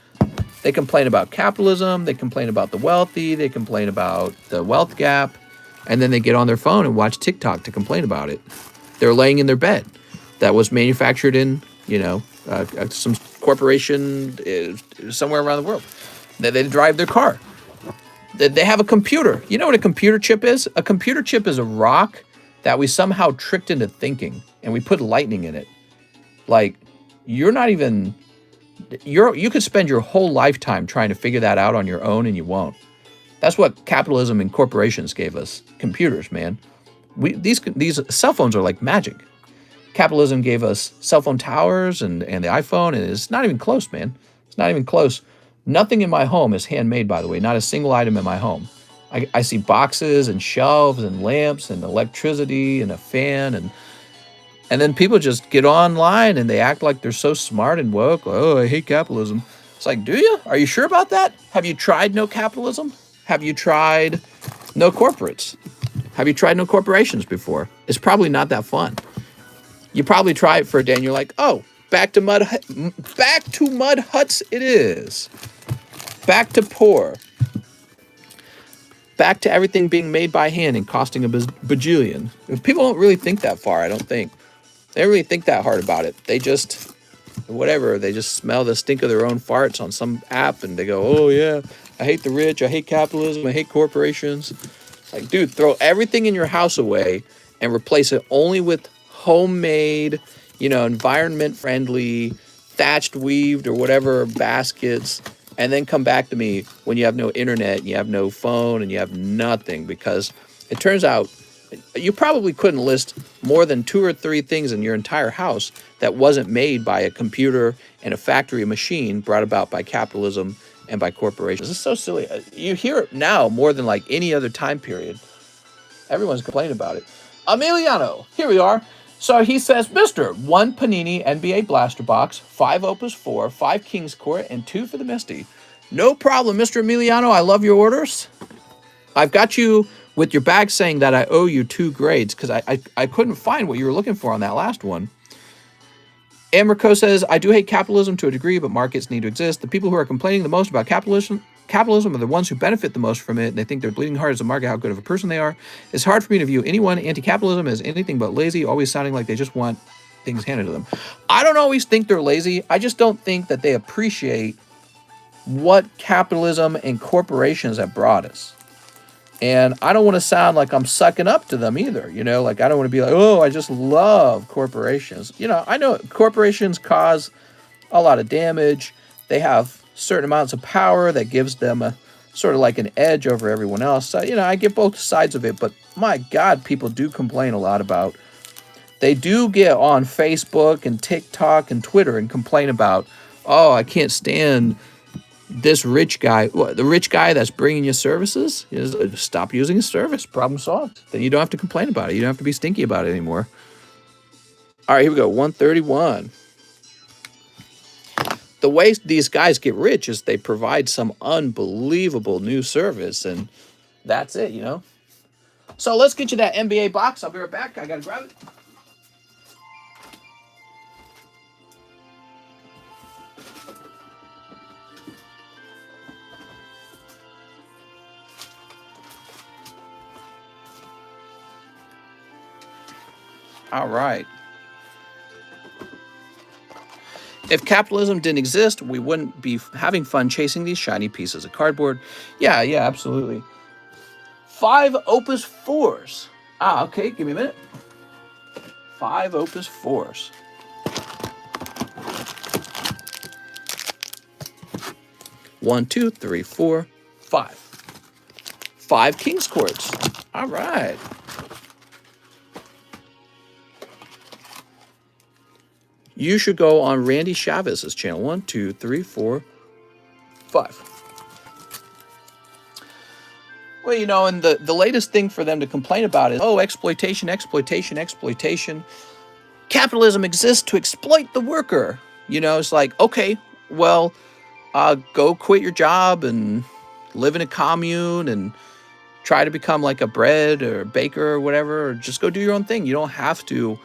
capitalism, they complain about the wealthy, they complain about the wealth gap, and then they get on their phone and watch TikTok to complain about it. They're laying in their bed that was manufactured in, some corporation somewhere around the world. They drive their car. They have a computer. You know what a computer chip is? A computer chip is a rock that we somehow tricked into thinking, and we put lightning in it. Like, you could spend your whole lifetime trying to figure that out on your own, and you won't. That's what capitalism and corporations gave us. Computers, man. These cell phones are like magic. Capitalism gave us cell phone towers and the iPhone, and it's not even close, man. It's not even close. Nothing in my home is handmade, by the way. Not a single item in my home. I see boxes and shelves and lamps and electricity and a fan, and then people just get online and they act like they're so smart and woke. Oh, I hate capitalism. It's like, do you? Are you sure about that? Have you tried no capitalism? Have you tried no corporates? Have you tried no corporations before? It's probably not that fun. You probably try it for a day and you're like, oh, back to mud huts it is. Back to poor. Back to everything being made by hand and costing a bajillion. People don't really think that far, I don't think. They don't really think that hard about it. They just whatever. They just smell the stink of their own farts on some app and they go, oh yeah, I hate the rich, I hate capitalism, I hate corporations. Like, dude, throw everything in your house away and replace it only with homemade, environment friendly, thatched, weaved, or whatever baskets, and then come back to me when you have no internet, and you have no phone, and you have nothing, because it turns out you probably couldn't list more than 2 or 3 things in your entire house that wasn't made by a computer and a factory machine brought about by capitalism and by corporations. It's so silly. You hear it now more than like any other time period. Everyone's complaining about it. Emiliano, here we are. So he says, Mr. 1 Panini NBA Blaster Box, 5 Opus 4, 5 King's Court, and 2 for the Misty. No problem, Mr. Emiliano. I love your orders. I've got you with your bag saying that I owe you 2 grades because I couldn't find what you were looking for on that last one. Amrico says, I do hate capitalism to a degree, but markets need to exist. The people who are complaining the most about capitalism are the ones who benefit the most from it, and they think they're bleeding hard as a market how good of a person they are. It's hard for me to view anyone anti-capitalism as anything but lazy, always sounding like they just want things handed to them. I don't always think they're lazy. I just don't think that they appreciate what capitalism and corporations have brought us. And I don't want to sound like I'm sucking up to them either, like I don't want to be like, oh, I just love corporations. I know corporations cause a lot of damage. They have certain amounts of power that gives them a sort of like an edge over everyone else. So, I get both sides of it, but my God, people do complain a lot about. They do get on Facebook and TikTok and Twitter and complain about, oh, I can't stand this rich guy, the rich guy that's bringing you services, stop using his service. Problem solved. Then you don't have to complain about it. You don't have to be stinky about it anymore. All right, here we go. 131. The way these guys get rich is they provide some unbelievable new service, and that's it, So let's get you that NBA box. I'll be right back. I got to grab it. All right. If capitalism didn't exist, we wouldn't be having fun chasing these shiny pieces of cardboard. Yeah, absolutely. 5 Opus 4s. Okay, give me a minute. 5 Opus 4s. One, two, three, four, 5. 5 King's Courts. All right. You should go on Randy Chavez's channel. 1, 2, 3, 4, 5. Well, and the latest thing for them to complain about is, oh, exploitation. Capitalism exists to exploit the worker. It's like, okay, well, go quit your job and live in a commune and try to become like a bread or baker or whatever, or just go do your own thing. You don't have to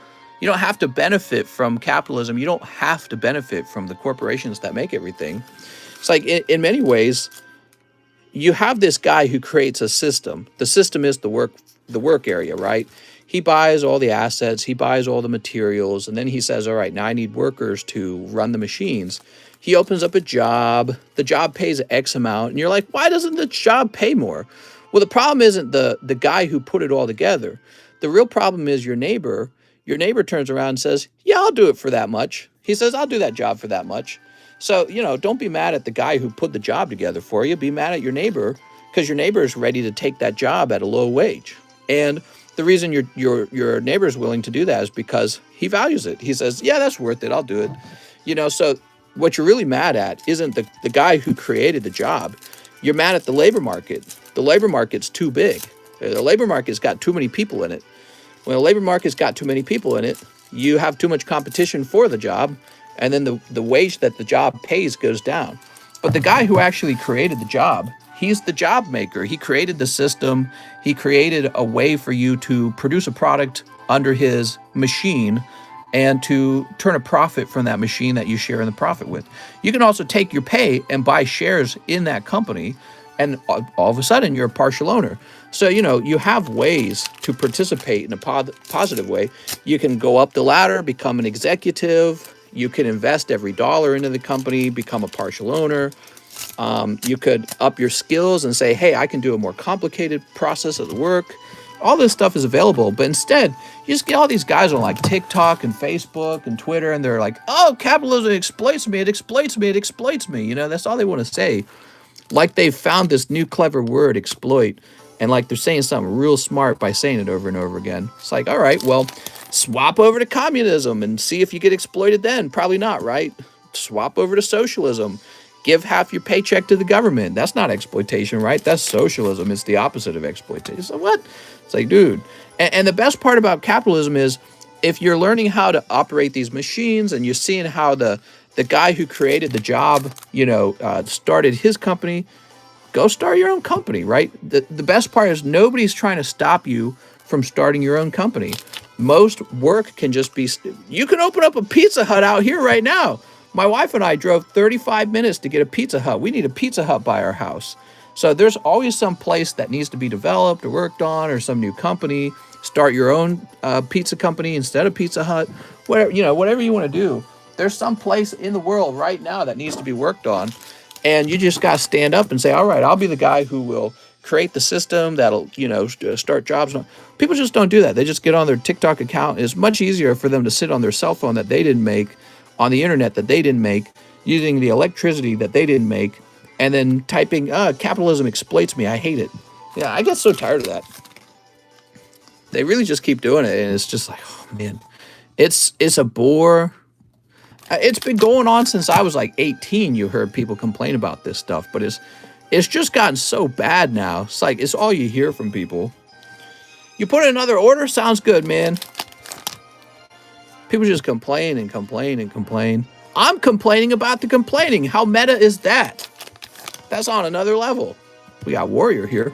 benefit from capitalism. You don't have to benefit from the corporations that make everything. It's like in many ways, you have this guy who creates a system. The system is the work area, right? He buys all the assets, he buys all the materials, and then he says, all right, now I need workers to run the machines. He opens up a job, the job pays X amount, and you're like, why doesn't the job pay more? Well, the problem isn't the guy who put it all together. The real problem is your neighbor. Your neighbor turns around and says, yeah, I'll do it for that much. He says, I'll do that job for that much. So, don't be mad at the guy who put the job together for you. Be mad at your neighbor because your neighbor is ready to take that job at a low wage. And the reason your neighbor is willing to do that is because he values it. He says, yeah, that's worth it. I'll do it. So what you're really mad at isn't the guy who created the job. You're mad at the labor market. The labor market's too big. The labor market's got too many people in it. When the labor market's got too many people in it, you have too much competition for the job, and then the wage that the job pays goes down. But the guy who actually created the job, he's the job maker. He created the system. He created a way for you to produce a product under his machine and to turn a profit from that machine that you share in the profit with. You can also take your pay and buy shares in that company, and all of a sudden you're a partial owner. So, you have ways to participate in a positive way. You can go up the ladder, become an executive, You can invest every dollar into the company, become a partial owner. You could up your skills and say, hey, I can do a more complicated process of the work. All this stuff is available, but instead, you just get all these guys on like TikTok and Facebook and Twitter, and they're like, oh, capitalism exploits me, it exploits me, it exploits me. You know, that's all they want to say. Like they've found this new clever word, exploit, and like they're saying something real smart by saying it over and over again. It's like, all right, well, swap over to communism and see if you get exploited then. Probably not, right? Swap over to socialism. Give half your paycheck to the government. That's not exploitation, right? That's socialism. It's the opposite of exploitation. So what? It's like, dude. And the best part about capitalism is if you're learning how to operate these machines and you're seeing how the guy who created the job, started his company, go start your own company, right? The best part is nobody's trying to stop you from starting your own company. Most work can just be, you can open up a Pizza Hut out here right now. My wife and I drove 35 minutes to get a Pizza Hut. We need a Pizza Hut by our house. So there's always some place that needs to be developed or worked on, or some new company. Start your own pizza company instead of Pizza Hut. Whatever you want to do. There's some place in the world right now that needs to be worked on. And you just got to stand up and say, all right, I'll be the guy who will create the system that'll, start jobs. People just don't do that. They just get on their TikTok account. It's much easier for them to sit on their cell phone that they didn't make, on the internet that they didn't make, using the electricity that they didn't make, and then typing, capitalism exploits me, I hate it. Yeah, I get so tired of that. They really just keep doing it, and it's just like, oh man, it's a bore. It's been going on since I was like 18. You heard people complain about this stuff, but it's just gotten so bad now. It's like, it's all you hear from people. You put in another order, sounds good, man. People just complain and complain and complain. I'm complaining about the complaining. How meta is that? That's on another level. We got Warrior here.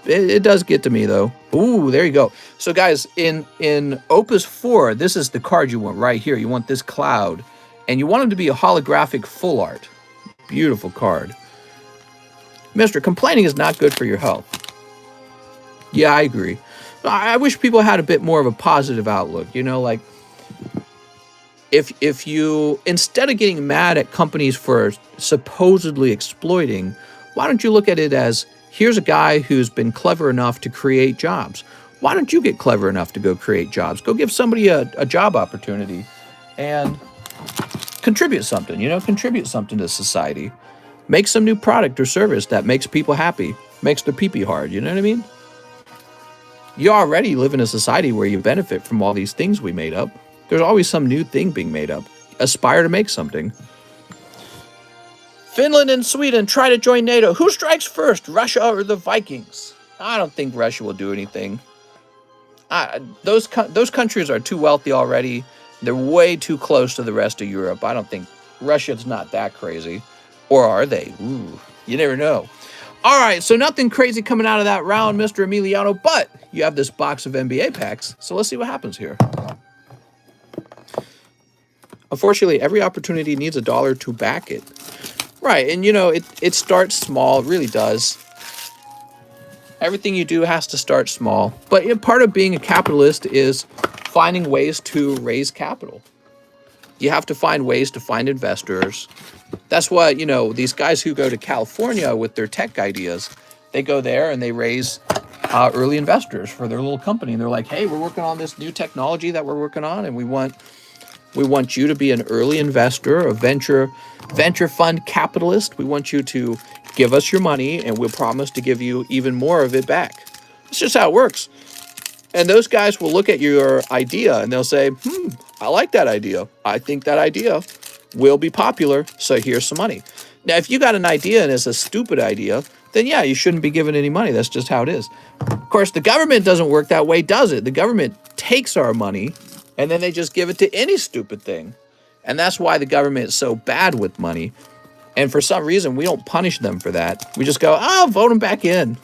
It does get to me, though. Ooh, there you go. So, guys, in Opus 4, this is the card you want right here. You want this cloud. And you want it to be a holographic full art. Beautiful card. Mister, complaining is not good for your health. Yeah, I agree. I wish people had a bit more of a positive outlook. Like if you, instead of getting mad at companies for supposedly exploiting, why don't you look at it as, here's a guy who's been clever enough to create jobs. Why don't you get clever enough to go create jobs? Go give somebody a job opportunity and contribute something, contribute something to society. Make some new product or service that makes people happy, makes their pee-pee hard, you know what I mean? You already live in a society where you benefit from all these things we made up. There's always some new thing being made up. Aspire to make something. Finland and Sweden try to join NATO. Who strikes first, Russia or the Vikings? I don't think Russia will do anything. Those countries are too wealthy already. They're way too close to the rest of Europe. I don't think Russia's not that crazy. Or are they? Ooh, you never know. All right, so nothing crazy coming out of that round, Mr. Emiliano, but you have this box of NBA packs, so let's see what happens here. Unfortunately, every opportunity needs a dollar to back it. Right, and it starts small, it really does. Everything you do has to start small, but part of being a capitalist is finding ways to raise capital. You have to find ways to find investors. That's why, these guys who go to California with their tech ideas, they go there and they raise early investors for their little company. And they're like, hey, we're working on this new technology that we're working on, and we want you to be an early investor, a venture fund capitalist. We want you to give us your money, and we'll promise to give you even more of it back. That's just how it works. And those guys will look at your idea and they'll say, I like that idea. I think that idea will be popular, so here's some money. Now, if you got an idea and it's a stupid idea, then yeah, you shouldn't be given any money. That's just how it is. Of course, the government doesn't work that way, does it? The government takes our money and then they just give it to any stupid thing. And that's why the government is so bad with money. And for some reason, we don't punish them for that. We just go, vote them back in.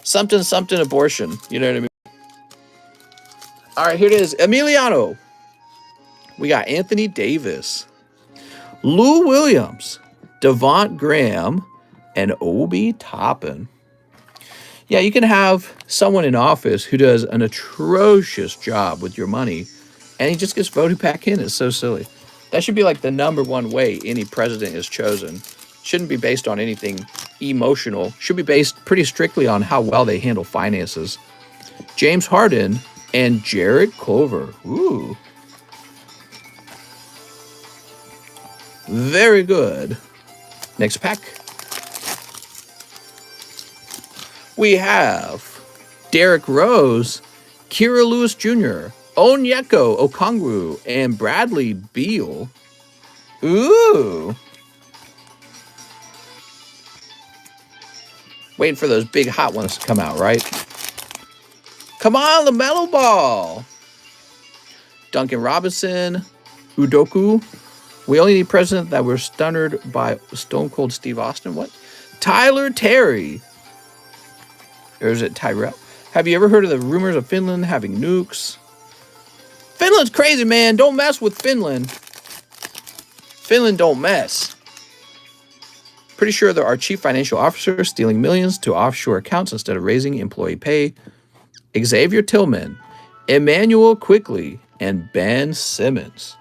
Something abortion. You know what I mean? All right, here it is. Emiliano. We got Anthony Davis, Lou Williams, Devont Graham, and Obi Toppin. Yeah, you can have someone in office who does an atrocious job with your money, and he just gets voted back in. It's so silly. That should be like the #1 way any president is chosen. Shouldn't be based on anything emotional. Should be based pretty strictly on how well they handle finances. James Harden and Jared Culver. Ooh. Very good. Next pack. We have Derrick Rose, Kira Lewis Jr., Onyeka Okongwu, and Bradley Beal. Ooh. Waiting for those big hot ones to come out, right? Come on, LaMelo Ball. Duncan Robinson, Udoku. We only need president that we're stunned by Stone Cold Steve Austin. What? Tyler Terry. Or is it Tyrell? Have you ever heard of the rumors of Finland having nukes? Finland's crazy, man. Don't mess with Finland. Finland don't mess. Pretty sure there are chief financial officers stealing millions to offshore accounts instead of raising employee pay. Xavier Tillman, Emmanuel Quickly, and Ben Simmons.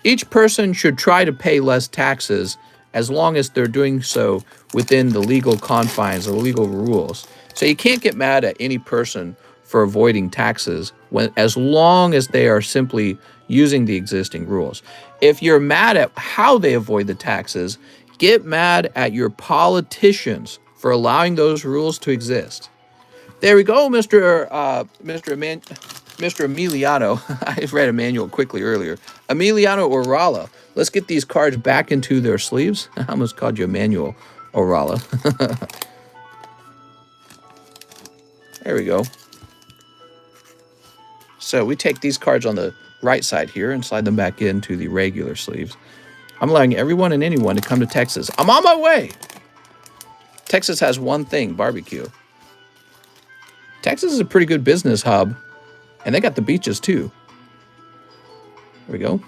Each person should try to pay less taxes as long as they're doing so within the legal confines, the legal rules. So you can't get mad at any person for avoiding taxes as long as they are simply using the existing rules. If you're mad at how they avoid the taxes, get mad at your politicians for allowing those rules to exist. There we go, Mr. Emiliano. I read Emmanuel Quickly earlier. Emiliano Orala. Let's get these cards back into their sleeves. I almost called you Emmanuel Orala. There we go. So we take these cards on the right side here and slide them back into the regular sleeves. I'm allowing everyone and anyone to come to Texas. I'm on my way. Texas has one thing, barbecue. Texas is a pretty good business hub, and they got the beaches too. There we go.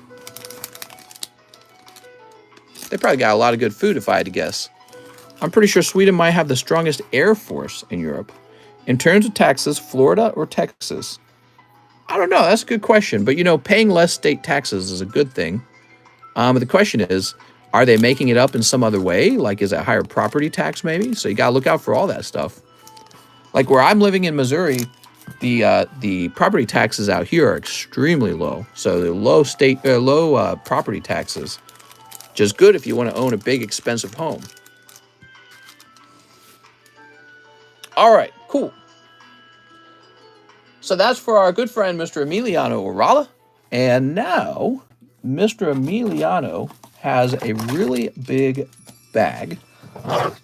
They probably got a lot of good food if I had to guess. I'm pretty sure Sweden might have the strongest air force in Europe. In terms of taxes, Florida or Texas? I don't know. That's a good question. But, you know, paying less state taxes is a good thing. But the question is, are they making it up in some other way? Like, is it higher property tax maybe? So you got to look out for all that stuff. Like where I'm living in Missouri, the property taxes out here are extremely low. So the low property taxes, just good if you want to own a big expensive home. All right, cool. So that's for our good friend, Mr. Emiliano Orala. And now, Mr. Emiliano has a really big bag.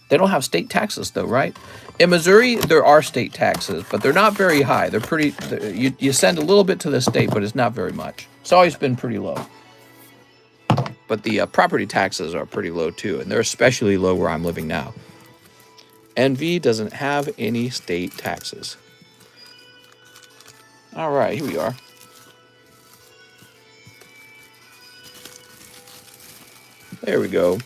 They don't have state taxes, though, right? In Missouri, there are state taxes, but they're not very high. They're pretty. You send a little bit to the state, but it's not very much. It's always been pretty low. But the property taxes are pretty low, too, and they're especially low where I'm living now. NV doesn't have any state taxes. All right, here we are. There we go.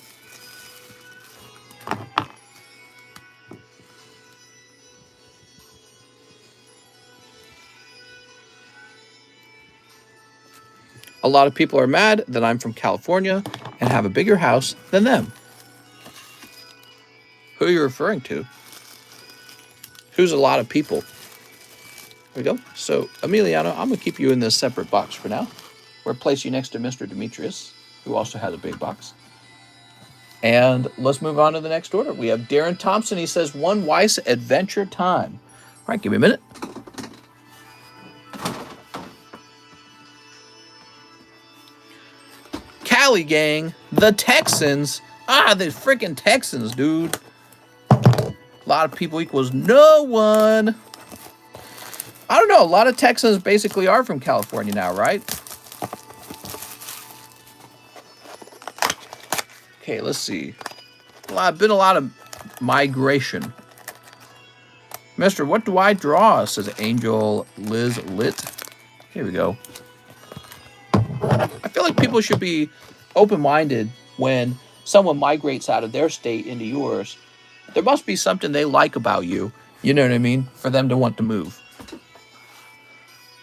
A lot of people are mad that I'm from California and have a bigger house than them. Who are you referring to? Who's a lot of people? There we go. So, Emiliano, I'm going to keep you in this separate box for now. We'll place you next to Mr. Demetrius, who also has a big box. And let's move on to the next order. We have Darren Thompson. He says, One Weiss Adventure Time. All right, give me a minute. Cali gang, the Texans. The freaking Texans, dude. A lot of people equals no one. I don't know. A lot of Texans basically are from California now, right? Okay, let's see. Been a lot of migration. Mister, what do I draw? Says Angel Liz Lit. Here we go. I feel like people should be open-minded when someone migrates out of their state into yours. There must be something they like about you. You know what I mean? For them to want to move.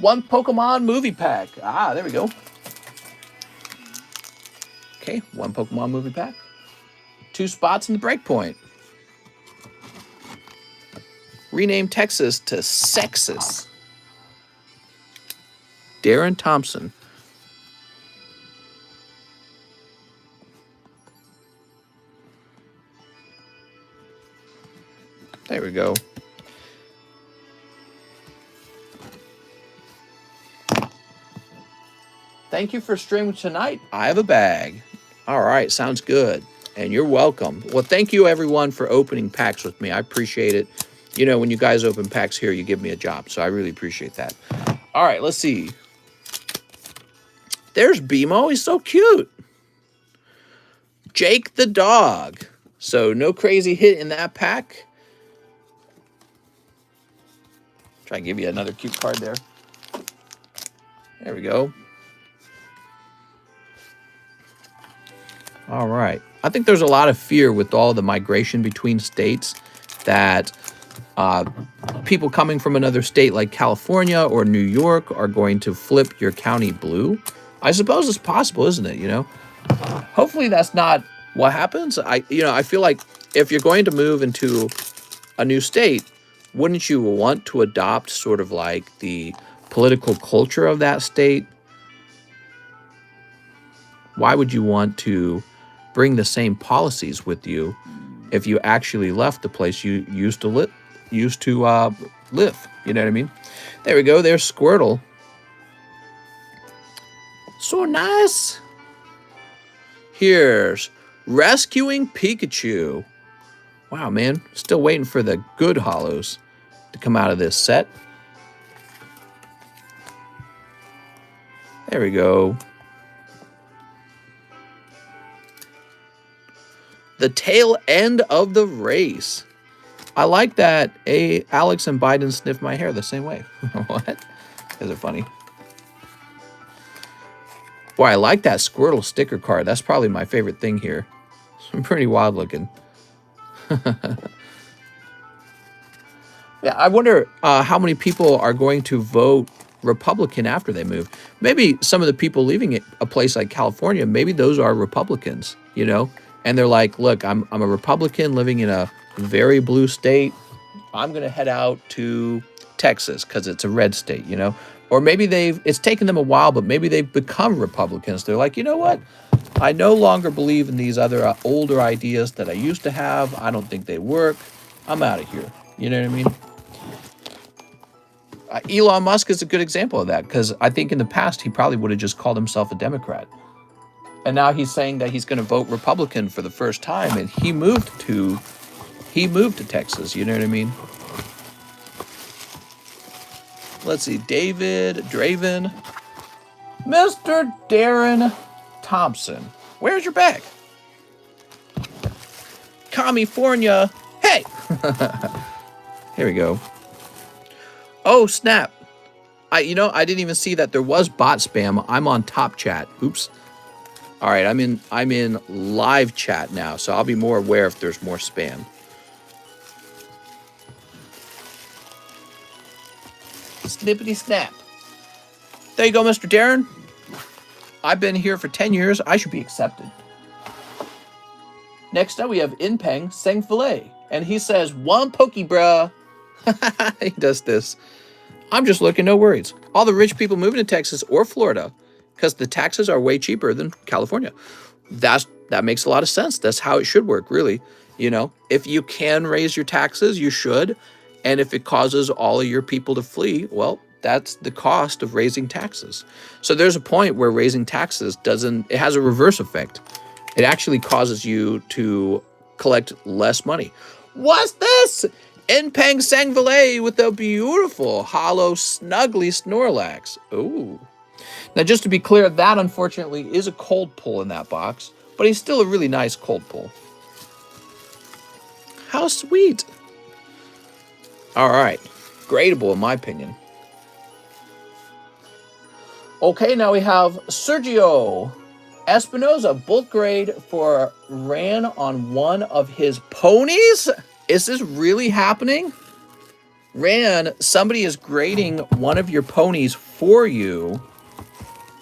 One Pokemon movie pack. Ah, there we go. Okay, one Pokemon movie pack. 2 spots in the Breakpoint. Rename Texas to Sexus. Darren Thompson. There we go. Thank you for streaming tonight. I have a bag. All right, sounds good. And you're welcome. Well, thank you everyone for opening packs with me. I appreciate it. You know, when you guys open packs here, you give me a job. So I really appreciate that. All right, let's see. There's BMO. He's so cute. Jake the dog. So no crazy hit in that pack. Try and give you another cute card there. There we go. All right. I think there's a lot of fear with all the migration between states that people coming from another state like California or New York are going to flip your county blue. I suppose it's possible, isn't it? You know, hopefully that's not what happens. I feel like if you're going to move into a new state, wouldn't you want to adopt sort of like the political culture of that state? Why would you want to bring the same policies with you if you actually left the place you used to live? You know what I mean? There we go. There's Squirtle. So nice. Here's Rescuing Pikachu. Wow, man. Still waiting for the good holos to come out of this set. There we go. The tail end of the race. I like that Alex and Biden sniff my hair the same way. What? Is it funny? Boy, I like that Squirtle sticker card. That's probably my favorite thing here. It's pretty wild looking. Yeah, I wonder how many people are going to vote Republican after they move. Maybe some of the people leaving a place like California, maybe those are Republicans, you know? And they're like, look, I'm a Republican living in a very blue state. I'm going to head out to Texas because it's a red state, you know? Or maybe it's taken them a while, but maybe they've become Republicans. They're like, you know what? I no longer believe in these other older ideas that I used to have. I don't think they work. I'm out of here. You know what I mean? Elon Musk is a good example of that because I think in the past he probably would have just called himself a Democrat. And now he's saying that he's going to vote Republican for the first time, and he moved to Texas. You know what I mean? Let's see, David Draven, Mr. Darren Thompson. Where's your bag? California. Hey. Here we go. Oh snap! I didn't even see that there was bot spam. I'm on top chat. Oops. All right, I'm in live chat now, so I'll be more aware if there's more spam. Snippity snap. There you go, Mr. Darren. I've been here for 10 years. I should be accepted. Next up, we have Inpeng Sengfilet, and he says, "One pokey, bruh." He does this. I'm just looking, no worries. All the rich people moving to Texas or Florida because the taxes are way cheaper than California. That makes a lot of sense. That's how it should work, really. You know, if you can raise your taxes, you should. And if it causes all of your people to flee, well, that's the cost of raising taxes. So there's a point where raising taxes it has a reverse effect. It actually causes you to collect less money. What's this? Inpeng Sangvalet with a beautiful hollow snuggly Snorlax. Ooh. Now, just to be clear, that unfortunately is a cold pull in that box, but he's still a really nice cold pull. How sweet. All right. Gradable, in my opinion. Okay, now we have Sergio Espinoza, bulk grade for ran on one of his ponies. Is this really happening? Ran, somebody is grading one of your ponies for you.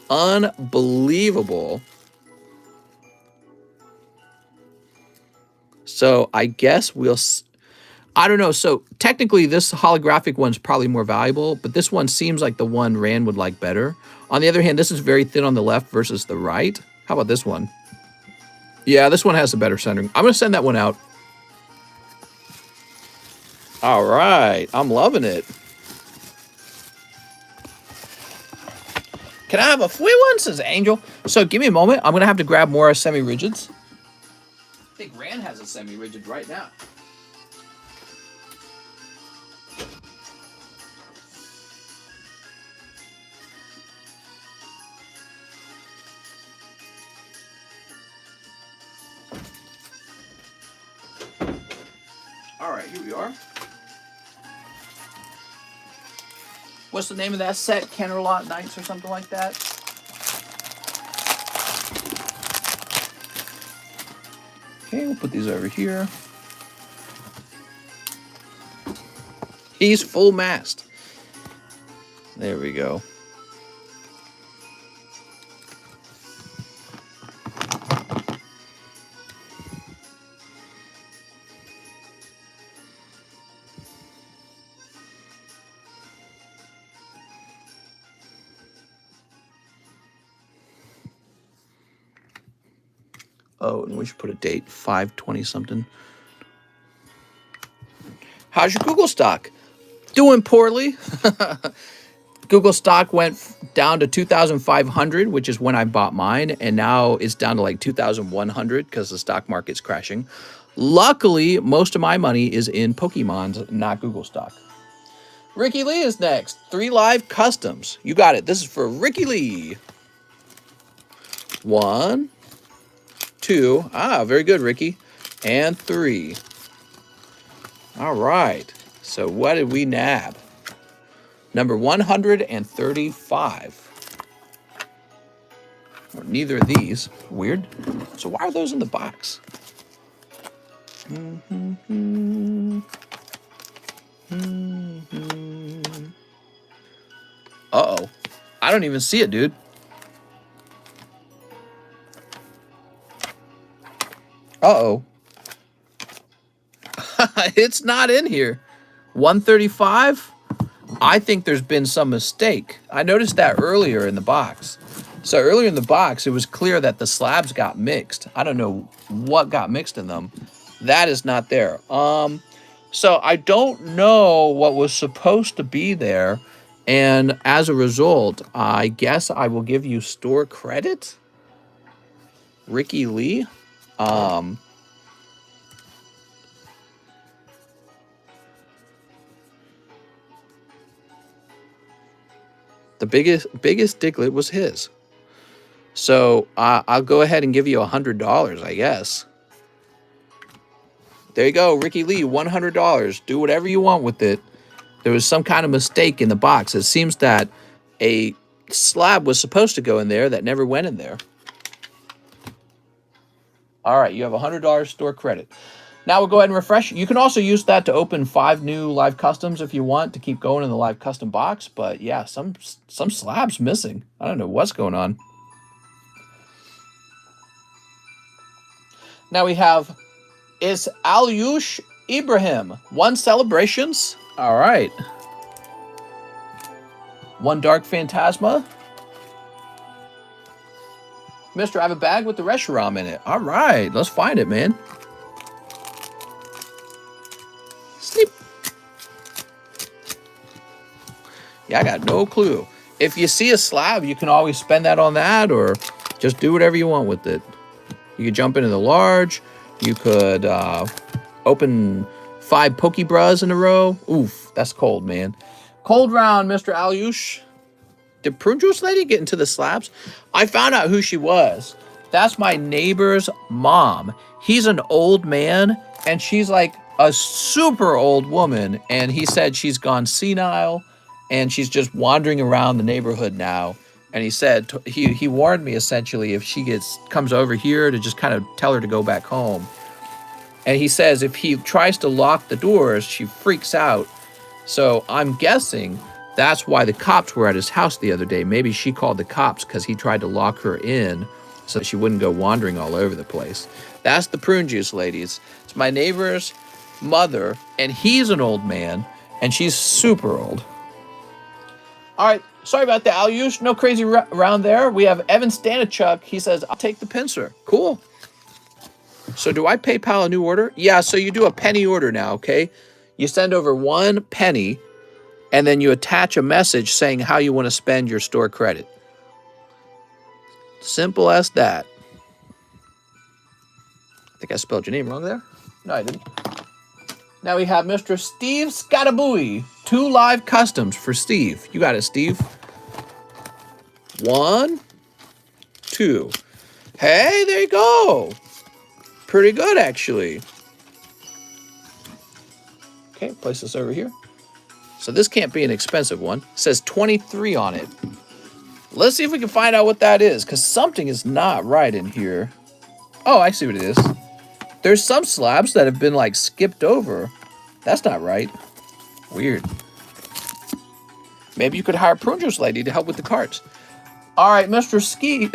Unbelievable. So I guess I don't know. So technically this holographic one's probably more valuable, but this one seems like the one Rand would like better. On the other hand, this is very thin on the left versus the right. How about this one? Yeah, this one has a better centering. I'm going to send that one out. All right. I'm loving it. Can I have a free one? Says Angel. So give me a moment. I'm going to have to grab more semi-rigids. I think Rand has a semi-rigid right now. All right, here we are. What's the name of that set? Canterlot Knights or something like that? Okay, we'll put these over here. He's full mast. There we go. Oh, and we should put a date, 5/20 something. How's your Google stock? Doing poorly. Google stock went down to 2,500, which is when I bought mine, and now it's down to like 2,100 because the stock market's crashing. Luckily, most of my money is in Pokemons, not Google stock. Ricky Lee is next. 3 live customs. You got it. This is for Ricky Lee. 1, 2. Ah, very good, Ricky. And 3. All right. So what did we nab? Number 135. Or neither of these. Weird. So why are those in the box? Uh-oh. I don't even see it, dude. Uh-oh. It's not in here. 135? I think there's been some mistake. I noticed that earlier in the box. So earlier in the box, it was clear that the slabs got mixed. I don't know what got mixed in them. That is not there. So I don't know what was supposed to be there. And as a result, I guess I will give you store credit. Ricky Lee. The biggest Diglett was his. So I'll go ahead and give you $100, I guess. There you go, Ricky Lee, $100. Do whatever you want with it. There was some kind of mistake in the box. It seems that a slab was supposed to go in there that never went in there. All right, you have $100 store credit. Now we'll go ahead and refresh. You can also use that to open 5 new live customs if you want to keep going in the live custom box. But yeah, some slabs missing. I don't know what's going on. Now we have Is Alyush Ibrahim. 1 celebrations. All right. 1 dark phantasma. Mister, I have a bag with the Reshiram in it. All right, let's find it, man. Sleep. Yeah, I got no clue. If you see a slab, you can always spend that on that or just do whatever you want with it. You could jump into the large. You could open 5 Pokebras in a row. Oof, that's cold, man. Cold round, Mr. Alyush. Did Prune Juice Lady get into the slabs? I found out who she was. That's my neighbor's mom. He's an old man, and she's like a super old woman. And he said she's gone senile, and she's just wandering around the neighborhood now. And he said, he warned me essentially if she comes over here to just kind of tell her to go back home. And he says if he tries to lock the doors, she freaks out. So I'm guessing that's why the cops were at his house the other day. Maybe she called the cops because he tried to lock her in so she wouldn't go wandering all over the place. That's the prune juice, ladies. It's my neighbor's mother, and he's an old man, and she's super old. All right, sorry about that, Alyush. No crazy around there. We have Evan Stanichuk. He says, I'll take the pincer. Cool. So do I PayPal a new order? Yeah, so you do a penny order now, okay? You send over 1 penny, and then you attach a message saying how you want to spend your store credit. Simple as that. I think I spelled your name wrong there. No, I didn't. Now we have Mr. Steve Scatabooey. 2 live customs for Steve. You got it, Steve. 1, 2. Hey, there you go. Pretty good, actually. Okay, place this over here. So this can't be an expensive one. It says 23 on it. Let's see if we can find out what that is, because something is not right in here. Oh, I see what it is. There's some slabs that have been, like, skipped over. That's not right. Weird. Maybe you could hire a prune juice lady to help with the carts. All right, Mr.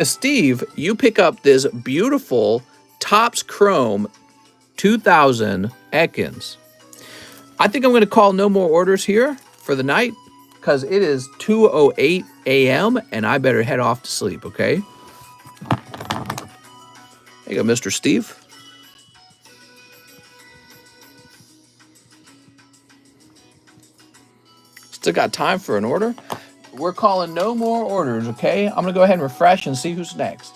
Steve, you pick up this beautiful Topps Chrome 2000 Ekans. I think I'm going to call no more orders here for the night because it is 2:08 a.m. and I better head off to sleep, okay? There you go, Mr. Steve. Still got time for an order. We're calling no more orders, okay? I'm going to go ahead and refresh and see who's next.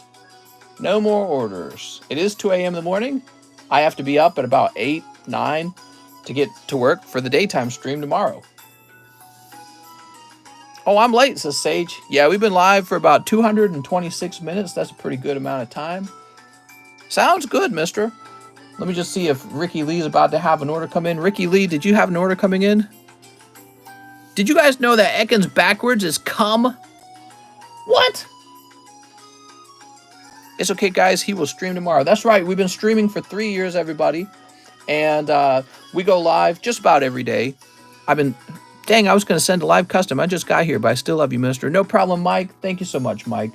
No more orders. It is 2 a.m. in the morning. I have to be up at about 8, 9 to get to work for the daytime stream tomorrow. Oh, I'm late, says Sage. Yeah, we've been live for about 226 minutes. That's a pretty good amount of time. Sounds good, mister. Let me just see if Ricky Lee's about to have an order come in. Ricky Lee, did you have an order coming in? Did you guys know that Ekans backwards is come? What? It's okay, guys. He will stream tomorrow. That's right. We've been streaming for 3 years, everybody. And we go live just about every day. Dang, I was going to send a live custom. I just got here, but I still love you, mister. No problem, Mike. Thank you so much, Mike.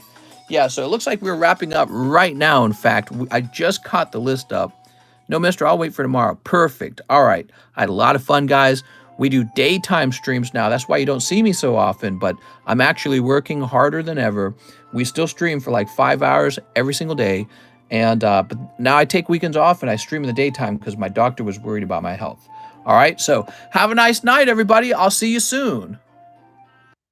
Yeah, so it looks like we're wrapping up right now, in fact. I just caught the list up. No, mister, I'll wait for tomorrow. Perfect. All right. I had a lot of fun, guys. We do daytime streams now. That's why you don't see me so often, but I'm actually working harder than ever. We still stream for like 5 hours every single day. And but now I take weekends off and I stream in the daytime because my doctor was worried about my health. All right, so have a nice night, everybody. I'll see you soon.